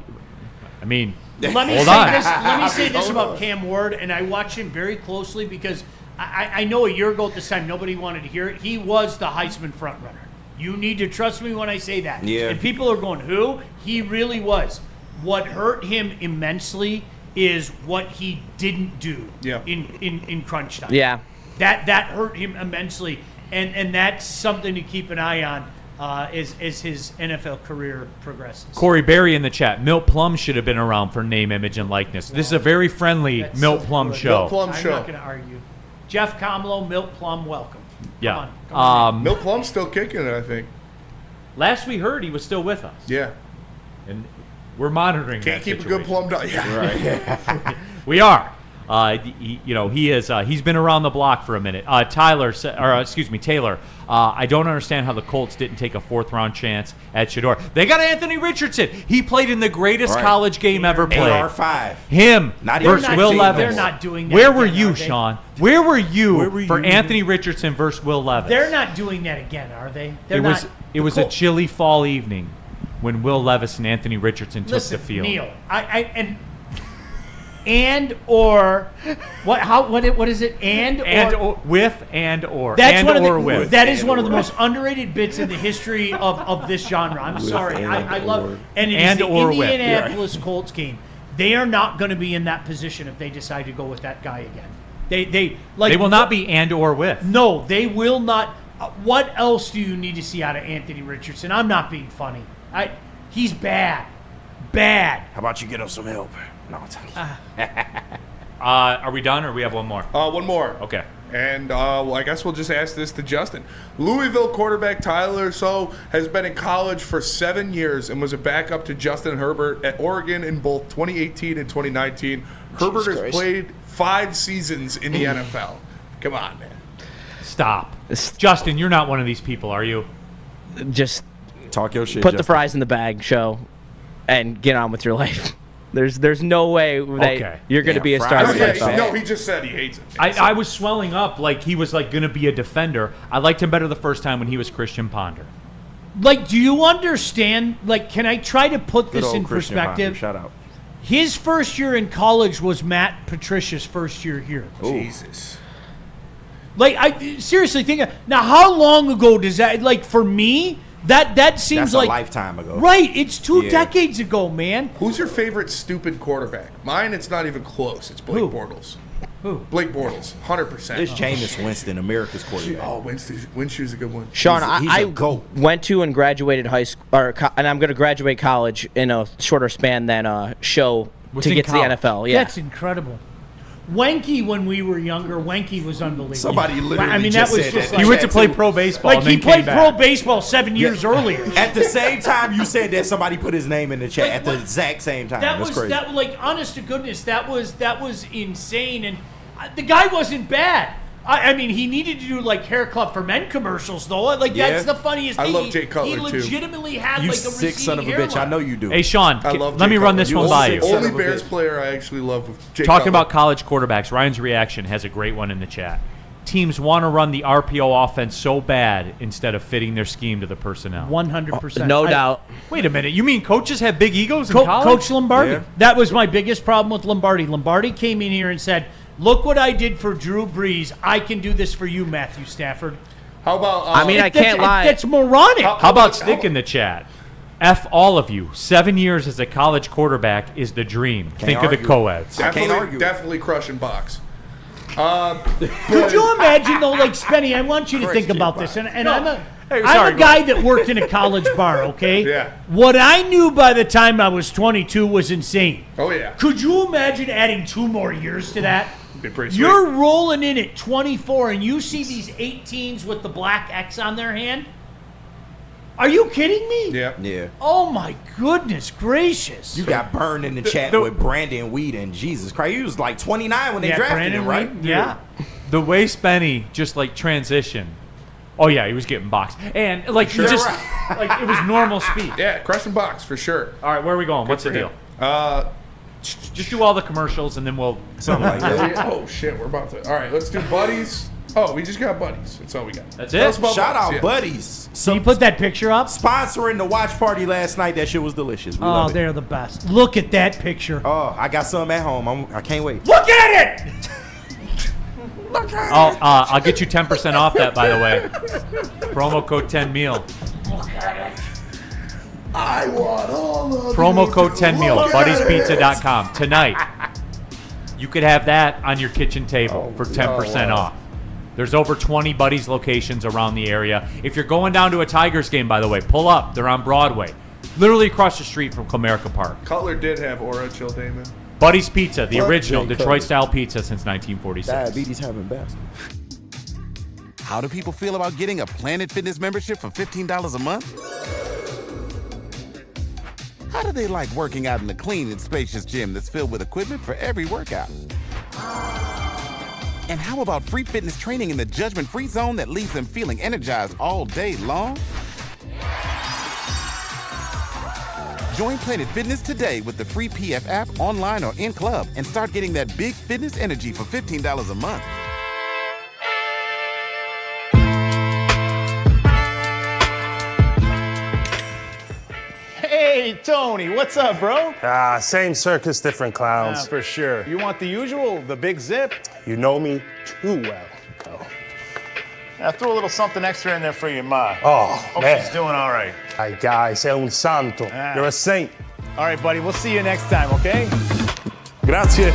I mean, Let me say this about Cam Ward, and I watch him very closely because I know a year ago at this time nobody wanted to hear it. He was the Heisman frontrunner. You need to trust me when I say that. Yeah. And people are going, who? He really was. What hurt him immensely is what he didn't do in crunch time. Yeah. That hurt him immensely, and that's something to keep an eye on as his NFL career progresses. Corey Berry in the chat. Milt Plum should have been around for name, image, and likeness. This is a very friendly Milt Plum show. Milt Plum I'm show. not going to argue. Jeff Comlo, Milt Plum, welcome. Yeah. Come on. Milt Plum's still kicking it, I think. Last we heard, he was still with us. Yeah. And we're monitoring Can't that keep situation. a good plum diet. Yeah. Right. We are. He is. He's been around the block for a minute. Taylor. I don't understand how the Colts didn't take a 4th-round chance at Shedeur. They got Anthony Richardson. He played in the greatest college game ever played. AR5. Him versus Will Levis. They're not doing that. Where were again, you, are they? Sean? Where were you for Anthony Richardson versus Will Levis? They're not doing that again, are they? It was a chilly fall evening when Will Levis and Anthony Richardson took Listen, the field. Neil, what is it? That is one of the most underrated bits in the history of this genre. I'm sorry. I love it. And it is the Indianapolis Colts game. They are not going to be in that position if they decide to go with that guy again. They will not be and or with. No, they will not. What else do you need to see out of Anthony Richardson? I'm not being funny. He's bad. How about you get him some help? No, it's Are we done, or we have one more? One more. Okay. And I guess we'll just ask this to Justin. Louisville quarterback Tyler So has been in college for 7 years and was a backup to Justin Herbert at Oregon in both 2018 and 2019. Herbert has played 5 seasons in the NFL. Come on, man. Stop. Justin, you're not one of these people, are you? Just talk your shit. Put Justin. the fries in the bag, Show, and get on with your life. There's no way that you're going to be a starter. No, he just said he hates it. I was swelling up like he was going to be a defender. I liked him better the first time when he was Christian Ponder. Do you understand? Can I try to put this in Christian perspective? Ponder, shout out. His first year in college was Matt Patricia's first year here. Ooh. Jesus. I seriously think. Now, how long ago does that? For me, that seems That's like a lifetime ago. Right, it's 2 decades ago, man. Who's your favorite stupid quarterback? Mine, it's not even close. It's Blake Bortles. Who? Blake Bortles, 100%. This Jameis Winston, America's quarterback. Oh, Winshew's a good one. Sean, He's I a GOAT. went to and graduated high school, and I'm going to graduate college in a shorter span than show What's to in get college? to the NFL. Yeah, That's incredible. Wenke, when we were younger, Wenke was unbelievable. Somebody literally I mean, just that was said just that. like, You went to play pro baseball. like and he then played came pro back. baseball 7 years earlier. At the same time you said that, somebody put his name in the chat. Like, At the what- exact same time. That That's was crazy. that like honest to goodness. That was insane, and the guy wasn't bad. I mean, he needed to do like Hair Club for Men commercials, though. Like Yeah. that's the funniest I thing. love Jay Cutler, He too. legitimately had You like a sick son of a receding bitch. I hairline. know you do. Hey, Sean, I love let Jay me run Cutler. this one by you. Son Only of a Bears bitch. player I actually love with Jay Talking Cutler. about college quarterbacks, Ryan's reaction has a great one in the chat. Teams want to run the RPO offense so bad instead of fitting their scheme to the personnel. 100%. no doubt. Wait a minute. You mean coaches have big egos in college? Coach Lombardi. Yeah. That was my biggest problem with Lombardi. Lombardi came in here and said, "Look what I did for Drew Brees. I can do this for you, Matthew Stafford." How about? I mean, I can't lie. That's moronic. How about Stick in the chat? F all of you. 7 years as a college quarterback is the dream. Think of the argue. co-eds. I can't argue. Definitely crushing box. Could you imagine though, like Spenny? I want you to think about this, and I'm a. Hey, I'm sorry, a go guy that worked in a college bar, okay? Yeah. What I knew by the time I was 22 was insane. Oh yeah. Could you imagine adding 2 more years to that? Be pretty sweet. You're rolling in at 24 and you see these 18s with the black X on their hand? Are you kidding me? Yeah. Yeah. Oh my goodness gracious. You got burned in the chat with Brandon Whedon. Jesus Christ. He was like 29 when they Yeah, drafted Brandon him, right? Whedon, yeah. The way Spenny just like transitioned. Oh yeah, he was getting boxed, and like he Sure. just like it was normal speed. Yeah, crushing box for sure. All right, where are we going? What's the for deal? him. Just do all the commercials, and then we'll. Something like that. Oh shit, we're about to. All right, let's do buddies. Oh, we just got buddies. That's all we got. That's Tell it? us about Shout out yeah. buddies. Can you put that picture up? Sponsoring the watch party last night. That shit was delicious. We Oh, love it. they're the best. Look at that picture. Oh, I got some at home. I can't wait. Look at it! I'll get you 10% off that, by the way. Promo code 10meal. I want all of Promo you code to 10meal. look at it. BuddiesPizza.com tonight. You could have that on your kitchen table for 10% off. There's over 20 Buddies locations around the area. If you're going down to a Tigers game, by the way, pull up. They're on Broadway, literally across the street from Comerica Park. Cutler did have Aura Chill Damon. Buddy's Pizza, the Fuck original Jay Detroit-style pizza since 1946. Diabetes having best. How do people feel about getting a Planet Fitness membership for $15 a month? How do they like working out in a clean and spacious gym that's filled with equipment for every workout? And how about free fitness training in the judgment-free zone that leaves them feeling energized all day long? Join Planet Fitness today with the free PF app online or in club and start getting that big fitness energy for $15 a month. Hey, Tony, what's up, bro? Same circus, different clowns. For sure. You want the usual, the big zip? You know me too well. I threw a little something extra in there for your ma. Oh, Hope man. she's doing all right. Ay, guy, sei un santo. You're a saint. All right, buddy, we'll see you next time, okay? Grazie.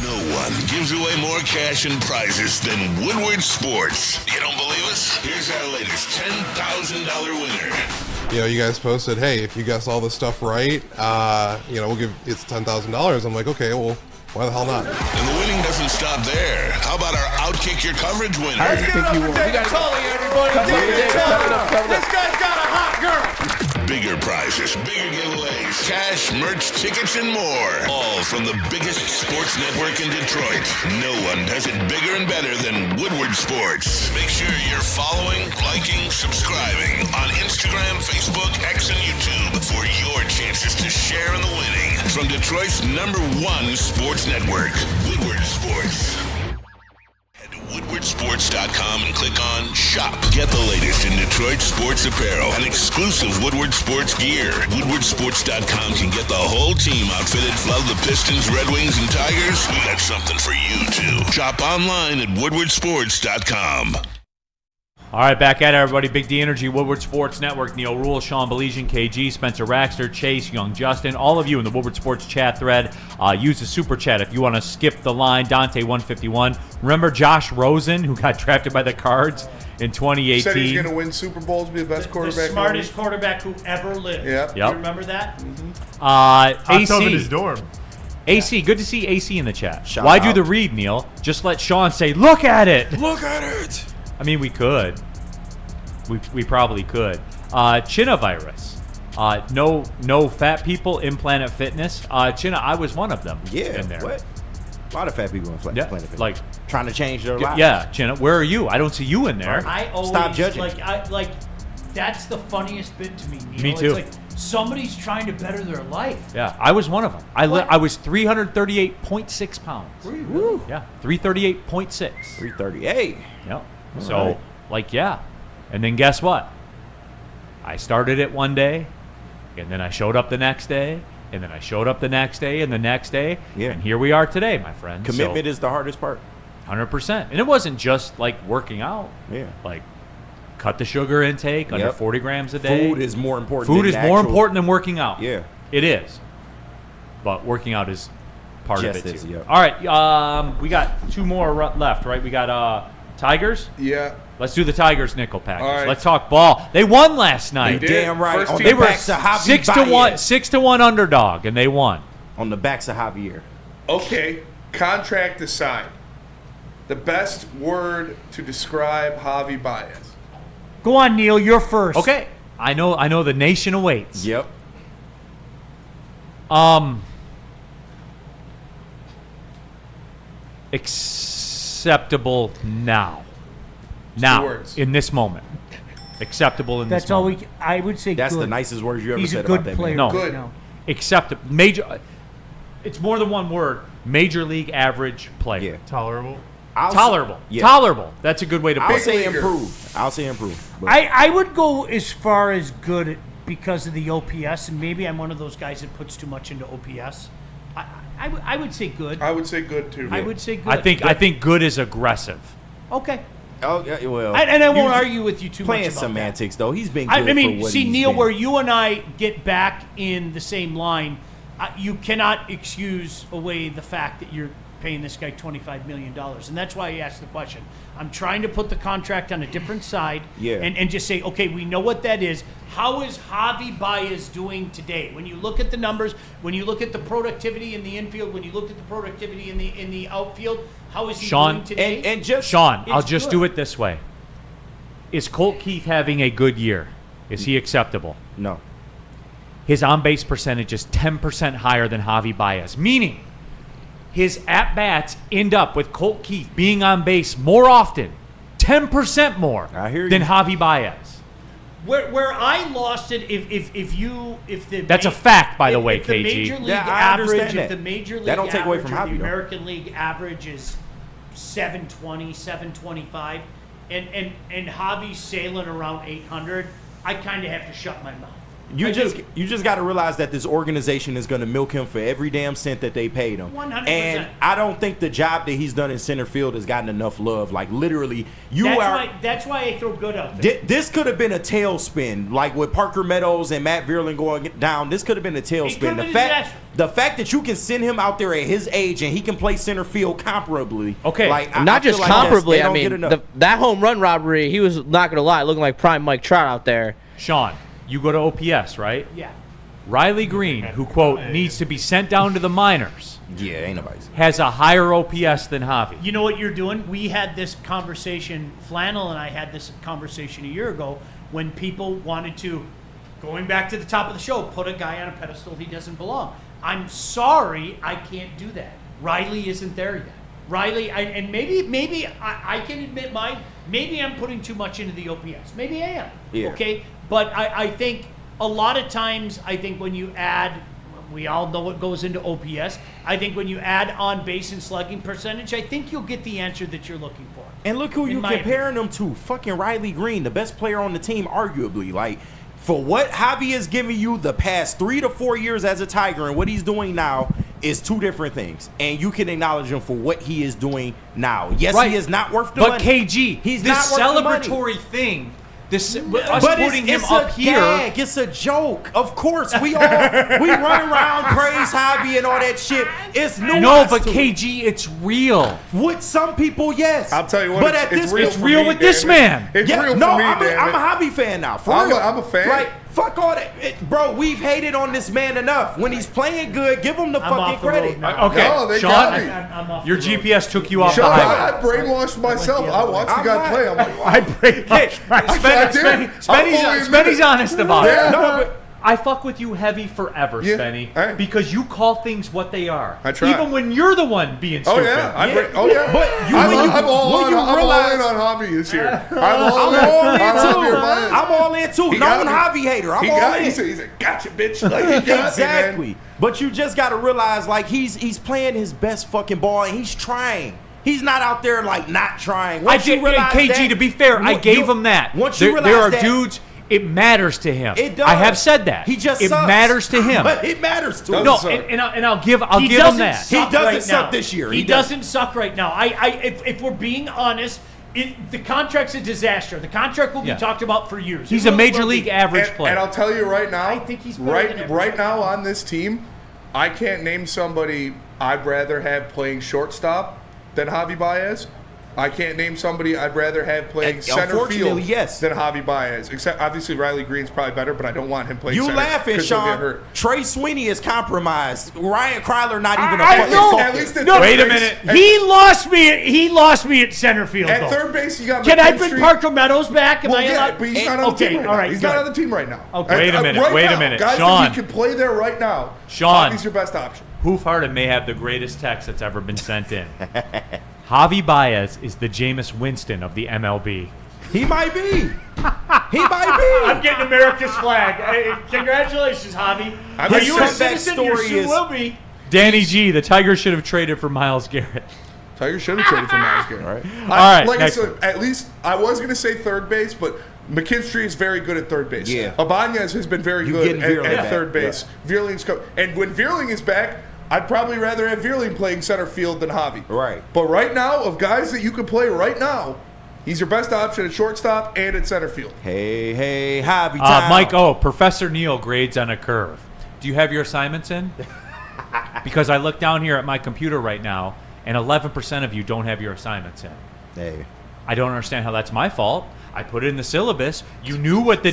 No one gives away more cash and prizes than Woodward Sports. You don't believe us? Here's our latest $10,000 winner. You know, you guys posted, hey, if you guess all this stuff right, we'll give it's $10,000. I'm like, okay, well, why the hell not? And the winning doesn't stop there. How about our Outkick Your Coverage winner? Let's give it up for David Tully, everybody. David Tully. This guy's got a hot girl. Bigger prizes, bigger giveaways, cash, merch, tickets, and more. All from the biggest sports network in Detroit. No one does it bigger and better than Woodward Sports. Make sure you're following, liking, subscribing on Instagram, Facebook, X, and YouTube for your chances to share in the winning. From Detroit's #1 sports network, Woodward Sports. Head to woodwardsports.com and click on Shop. Get the latest in Detroit sports apparel and exclusive Woodward Sports gear. Woodwardsports.com can get the whole team outfitted. Love the Pistons, Red Wings, and Tigers? We got something for you, too. Shop online at woodwardsports.com. All right, back at it, everybody. Big D Energy, Woodward Sports Network, Neil Rule, Sean Belizean, KG, Spencer Raxter, Chase, Young Justin, all of you in the Woodward Sports chat thread. Use the super chat if you want to skip the line. Dante151. Remember Josh Rosen, who got drafted by the Cards in 2018? Said he's going to win Super Bowls, be the best quarterback. The smartest quarterback who ever lived. Yeah. You remember that? Mm-hmm. AC. Hot tub in his dorm. AC, good to see AC in the chat. Shout Why out. do the read, Neil? Just let Sean say, look at it. Look at it. I mean, we could. We probably could. China virus. No fat people in Planet Fitness. China, I was one of them. Yeah. In there. What? A lot of fat people in Planet Fitness. Like trying to change their lives. Yeah, China, where are you? I don't see you in there. I always Stop judging. Like that's the funniest bit to me, Neil. Me too. It's like somebody's trying to better their life. Yeah, I was one of them. I was 338.6 pounds. Woo. Yeah, 338.6. 338. Yep. So, yeah. And then guess what? I started it one day, and then I showed up the next day, and then I showed up the next day, and the next day. Yeah. And here we are today, my friend. Commitment is the hardest part. 100%. And it wasn't just like working out. Yeah. Like, cut the sugar intake under 40 grams a day. Food is more important. Food than is the more actual- important than working out. Yeah. It is. But working out is part Just of it is, too. yeah. All right, we got two more left, right? We got Tigers. Yeah. Let's do the Tigers nickel package. All right. Let's talk ball. They won last night. They did. Damn right. First On team the They were backs of Javi 6-1 underdog, and they won. On the backs of Javier. Okay, contract aside, the best word to describe Javi Baez. Go on, Neil. You're first. Okay, I know. The nation awaits. Yep. Acceptable now. words. In this moment. Acceptable in That's this all moment. we. I would say. That's good. the nicest words you ever He's said a good about that player. man. No. Good. No. Acceptable. Major. It's more than one word. Major league average player. Yeah. Tolerable. Tolerable. Yeah. Tolerable. That's a good way to put I'll it. say leaguer. improve. I'll say improve. But I would go as far as good because of the OPS, and maybe I'm one of those guys that puts too much into OPS. I would say good. I would say good too. I would say good. I think good is aggressive. Okay. oh, yeah, well. And I won't you- argue with you too much Playing about semantics, though. He's been good that. I mean, for what see, he's Neil, been. where you and I get back in the same line, you cannot excuse away the fact that you're paying this guy $25 million. And that's why I asked the question. I'm trying to put the contract on a different side and just say, okay, we know what that is. How is Javi Baez doing today? When you look at the numbers, when you look at the productivity in the infield, when you look at the productivity in the outfield, how is he doing today? And just Sean, I'll It's just good. do it this way. Is Colt Keith having a good year? Is he acceptable? no. His on-base percentage is 10% higher than Javi Baez, meaning his at-bats end up with Colt Keith being on base more often, 10% more I hear you. than Javi Baez. Where I lost it, if the That's a fact, by the way, if the KG. Major League Yeah, I average, understand if that. the Major League That don't take away average from or Javi, the though. American League average is 720, 725, and Javi's sailing around 800, I kind of have to shut my mouth. You I just do. got to realize that this organization is going to milk him for every damn cent that they paid him. 100%. And I don't think the job that he's done in center field has gotten enough love. Like literally, That's why I throw good out there. This could have been a tailspin, like with Parker Meadows and Matt Vierling going down. This could have been a tailspin. could've been disaster. The fact that you can send him out there at his age and he can play center field comparably. Okay. like I Not feel just like that's- they comparably. I don't get mean, enough. that home run robbery, he was not going to lie, looking like prime Mike Trout out there. Sean, you go to OPS, right? Yeah. Riley Green, who, quote, needs to be sent down to the minors, yeah, ain't nobody's. has a higher OPS than Javi. You know what you're doing? We had this conversation, Flannel and I had this conversation a year ago when people wanted to, going back to the top of the show, put a guy on a pedestal he doesn't belong. I'm sorry, I can't do that. Riley isn't there yet. Riley, and maybe I can admit mine. Maybe I'm putting too much into the OPS. Maybe I am. Yeah. Okay? But I think a lot of times, I think when you add, we all know what goes into OPS. I think when you add on base and slugging percentage, I think you'll get the answer that you're looking for. And look who In you my comparing them to. Fucking Riley Green, the best player on the team, arguably. Like, for what Javi has given you the past 3 to 4 years as a Tiger and what he's doing now, is two different things, and you can acknowledge him for what he is doing now. Yes, Right. he is not worth the But money. KG, He's this not worth the money. celebratory thing, us But putting him it's up a here. gag. It's a joke. Of course, we run around, praise Javi and all that shit. It's nuance. No, but to it. KG, it's real. With some people, yes. I'll tell you what, But it's at this real It's for real me, with this damn it. man. It's yeah, real no, for me, I'm damn it. a Javi fan now. For I'm real. a fan. Like, fuck all that. Bro, we've hated on this man enough. When he's playing good, give him the I'm fucking off the road credit. now. Okay, No, they Sean, got me. I'm off your the road. GPS took you off Sean, the highway. I brainwashed myself. I watched the guy not. play. I'm like, wow. I break it. Spenny's honest about Yeah. it. No, but I fuck with you heavy forever, Yeah. Spenny, Hey. because you call things what they are. I try. Even when you're the one being Oh stupid. yeah, Yeah. But you- I'm when you- all when in. you I'm all realize- in on Javi this year. I'm I'm all all in. in on too. Javier Baez. I'm all in too. He Known got me. Javi hater. I'm He all got. in. He said, "Gotcha, bitch." Like, he got me, man. Exactly. But you just got to realize, like, he's playing his best fucking ball, and he's trying. He's not out there like not trying. I Once you did, realize KG, that- to be fair, I gave him that. Once you there realize are that, dudes, it matters to him. It does. I have said that. He just it sucks. matters to him. But it matters to him. No, suck. and I'll give He him doesn't that. He suck doesn't right suck now. this year. He He doesn't suck right now. If we're being honest, the contract's a disaster. The contract will be Yeah. talked about for years. He's It a will major be. league average player. And I'll tell you right now, I think he's better than average. right now on this team, I can't name somebody I'd rather have playing shortstop than Javi Baez. I can't name somebody I'd rather have playing And center field unfortunately, yes. than Javi Baez. Except obviously Riley Green's probably better, but I don't want him playing You center. laughing, 'cause he'll get Sean? hurt. Trey Sweeney is compromised. Ryan Kryler not even a I fucking know. At least at talker. third Wait a base- minute. He lost me at center field. At though. third base, you got Can I McKinstry. bring Parker Meadows back? Am Well, I yeah, allowed? but he's not on the Okay, team right all now. right, He's good. not on the team right now. Okay. Wait a minute, Right wait a now, minute. Guys Sean. that he can play there right now. Sean. Javi's your best option. Hoof Hearted may have the greatest text that's ever been sent in. Javi Baez is the Jameis Winston of the MLB. He might be. He might I'm be. getting America's flag. Hey, congratulations, Javi. I Are mean, you a comeback citizen? You story soon is- will be. Danny G, the Tigers should have traded for Myles Garrett. Tiger should have traded for Miles Garrett. All right. All right, Like I next said, one. at least I was going to say third base, but McKinstry is very good at third base. Yeah. Ibanez has been very You good getting Vierling at back, third base. Vierling's and when Vierling is back, I'd probably rather have Vierling playing center field than Javi. Right. But right now, of guys that you can play right now, he's your best option at shortstop and at center field. Hey, Javi time. Mike O, Professor Neal grades on a curve. Do you have your assignments in? Because I look down here at my computer right now, and 11% of you don't have your assignments in. Hey. I don't understand how that's my fault. I put it in the syllabus. You knew what the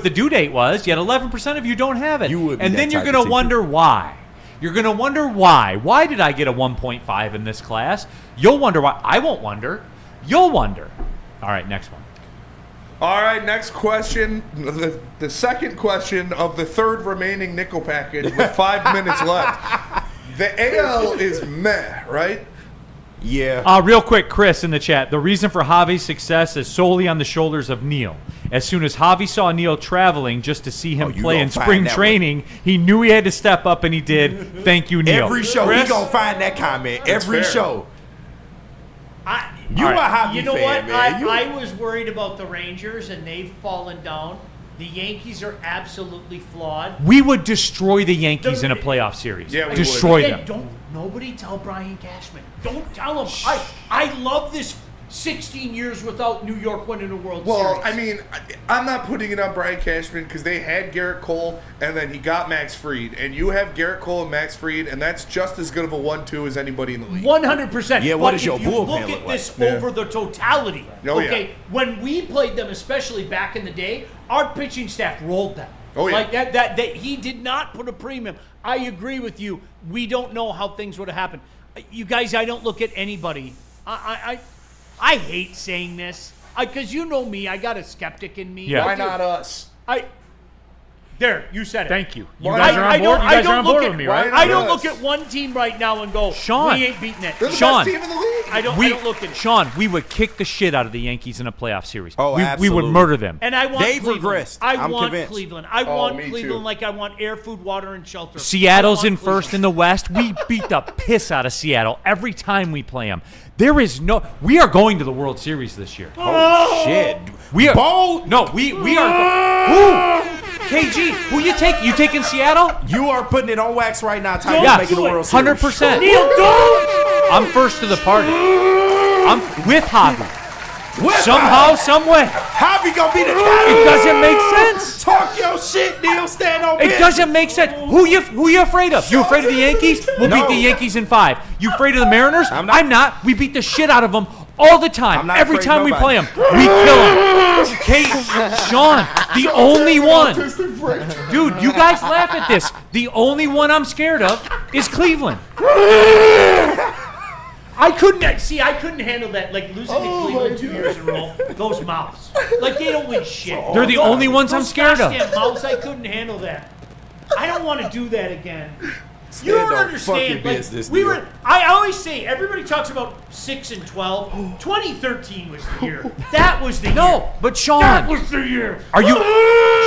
due date was, yet 11% of you don't have it. You would be and that then you're type of going to teacher. wonder why. You're going to wonder why. Why did I get a 1.5 in this class? You'll wonder why. I won't wonder. You'll wonder. All right, next one. All right, next question. The second question of the third remaining nickel package with 5 minutes left. The AL is meh, right? Yeah. Real quick, Chris in the chat. The reason for Javi's success is solely on the shoulders of Neil. As soon as Javi saw Neil traveling just to see him you play gonna in find spring that training, he knew he had to step up, and he did. Thank you, Neil. Every show, Chris? he gonna find that comment. Every fair. show. You All a right. Javi You know fan, what? man. You- I was worried about the Rangers, and they've fallen down. The Yankees are absolutely flawed. We would destroy the Yankees in a playoff series. Yeah, we would. destroy Again, them. nobody tell Brian Cashman. Don't tell him. I love this 16 years without New York winning a World Well, Series. I mean, I'm not putting it on Brian Cashman because they had Garrett Cole and then he got Max Fried. And you have Garrett Cole and Max Fried, and that's just as good of a 1-2 as anybody in the league. 100%. Yeah, what But does your if you bullpen look look at like? this Yeah. over the totality, Oh, okay, yeah. when we played them, especially back in the day, our pitching staff rolled them. Oh, yeah. Like that he did not put a premium. I agree with you. We don't know how things would have happened. You guys, I don't look at anybody. I hate saying this because you know me. I got a skeptic in me. Yeah. Why not us? There, you said it. Thank you. You Why- guys are on board. You guys are on board look with me, at, right? Why I don't not look us? at one team right now and go, Sean. we ain't beating it. They're the Sean. best team in the league. I don't look at it. Sean, we would kick the shit out of the Yankees in a playoff series. Oh, we would absolutely. murder them. And I want They've Cleveland. regressed. I I'm want convinced. Cleveland. I want me Cleveland too. like I want air, food, water, and shelter. Seattle's I in want first in Cleveland. the West. We beat the piss out of Seattle every time we play them. There is no. We are going to the World Series this year. Oh, shit. We are. Bold. No, we are. Who? KG, who you take? You taking Seattle? You are putting it on wax right now. Titans Yeah, making the World Series. 100%. Neil, don't! I'm first to the party. I'm with Javi. With Somehow, some way. Javi gonna be the captain. It doesn't make sense. Talk your shit, Neil. Stand on It business. doesn't make sense. Who you afraid of? You afraid of the Yankees? We'll beat the Yankees in 5. You afraid of the Mariners? I'm not. We beat the shit out of them all the time. Every time we play them, we kill them. Sean, the only one. Dude, you guys laugh at this. The only one I'm scared of is Cleveland. I couldn't handle that. Like losing to Cleveland 2 years in a row. Those mouths. Like they don't win shit. They're the only ones I'm scared of. Goddamn mouths, I couldn't handle that. I don't want to do that again. You Stand don't on understand. fucking Like, business, we Neil. were. I always say everybody talks about 6 and 12. 2013 was the year. That was the year. No, but Sean. That was the year. Are you,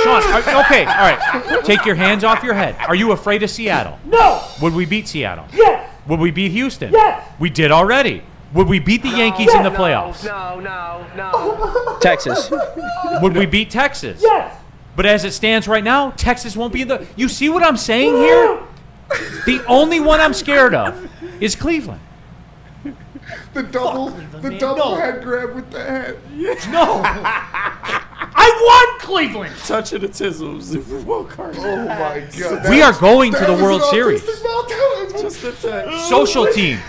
Sean? Okay, all right. Take your hands off your head. Are you afraid of Seattle? No. Would we beat Seattle? Yes. Would we beat Houston? Yes. We did already. Would we beat the Yankees in the playoffs? No. Texas. Would we beat Texas? Yes. But as it stands right now, Texas won't be in the. You see what I'm saying here? The only one I'm scared of is Cleveland. The double head grab with the head. No. I won Cleveland. Touching the tizzle Super Bowl card. Oh my God. We are going to the World Series. Just a touch. Social team,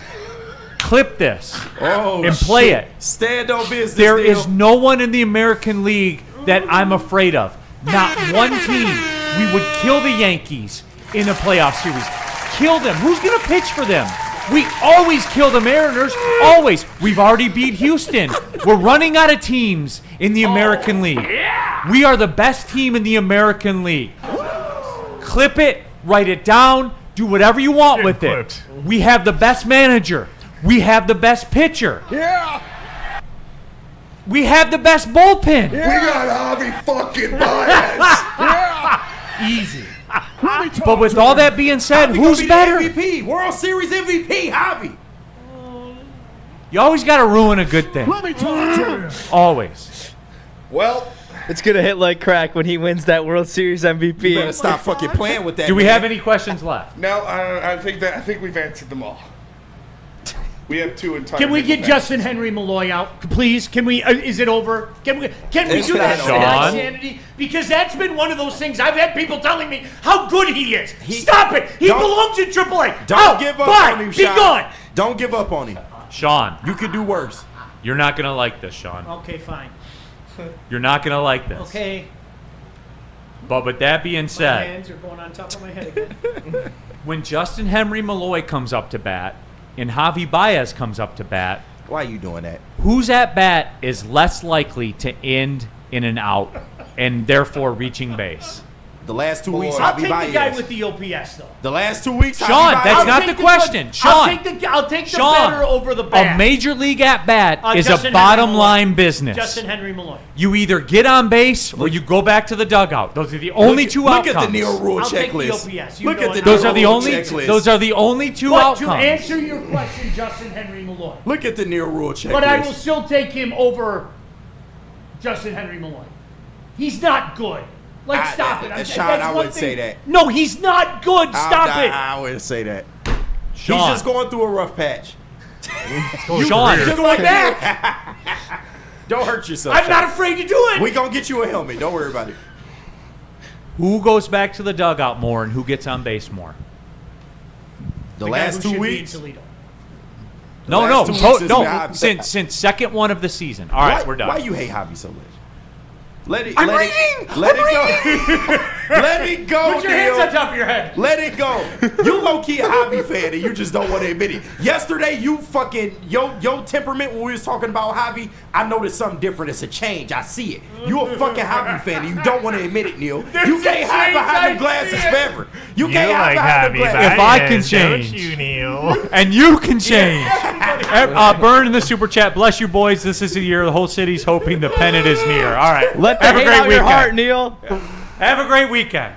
clip this Oh, and play shit. it. Stand on business. There Neil. is no one in the American League that I'm afraid of. Not one team. We would kill the Yankees in a playoff series. Kill them. Who's going to pitch for them? We always kill the Mariners. Always. We've already beat Houston. We're running out of teams in the American League. We are the best team in the American League. Clip it. Write it down. Do whatever you want with it. We have the best manager. We have the best pitcher. Yeah. We have the best bullpen. We got Javi fucking Baez. Easy. But with all that being said, Javi who's gonna be better? the MVP, World Series MVP, Javi. You always got to ruin a good thing. Always. Well, It's going to hit like crack when he wins that World Series MVP. You better stop fucking playing with that. Do we man. have any questions left? no, I think we've answered them all. We have 2 entire. Can we get Justin Henry Malloy out, please? Can we? Is it over? Can we It's do that? not over. Insanity? Because that's been one of those things. I've had people telling me how good he is. Stop it! He Don't- belongs in AAA. Don't give up bye. on him, Be Sean. gone. Don't give up on him. Sean, You could do worse. you're not going to like this, Sean. Okay, fine. You're not going to like this. Okay. But with that being My said, hands are going on top of my head again. when Justin Henry Malloy comes up to bat and Javi Baez comes up to bat, Why are you doing that? who's at bat is less likely to end in an out and therefore reaching base? The last 2 weeks, I'll Javi take the Baez. guy with the OPS though. The last 2 weeks, Sean, Javi that's Baez. not the question. Sean, I'll take the Sean, better over the bad. a major league at bat is Justin a bottom Henry line Malloy. business. Justin Henry Malloy. You either get on base or you go back to the dugout. Those are the only two Look outcomes. at the Neil Rule I'll take the checklist. OPS. You Look know at the it. Those Neil are the Rule only. checklist. Those are the only two But outcomes. to answer your question, Justin Henry Malloy. Look at the Neil Rule checklist. But I will still take him over Justin Henry Malloy. He's not good. Like, stop it. Sean, That's I one wouldn't thing. say that. No, he's not good. Stop it. I wouldn't say that. Sean, He's just going through a rough patch. Sean, Just like that. Don't hurt yourself. I'm Sean. not afraid to do it. We gonna get you a helmet. Don't worry about it. who goes back to the dugout more and who gets on base more? The guy last who 2 should be in weeks. Toledo. No, last 2 weeks is no. Javi. Since second one of the season. All right, we're done. Why you hate Javi so much? Let it. I'm let reading. It, let it go. Let it go, Put your hands Neil. on top of your head. Let it go. You low key a Javi fan and you just don't want to admit it. Yesterday, you fucking your temperament when we was talking about Javi, I noticed something different. It's a change. I see it. You a fucking Javi fan and you don't want to admit it, Neil. You can't hide behind the glasses forever. You can't hide behind the glasses. If I can change, and you can change. Burn in the super chat. Bless you, boys. This is the year the whole city's hoping the pennant is near. All right. Let the Have a hate great out your weekend. heart, Neil. Have a great weekend.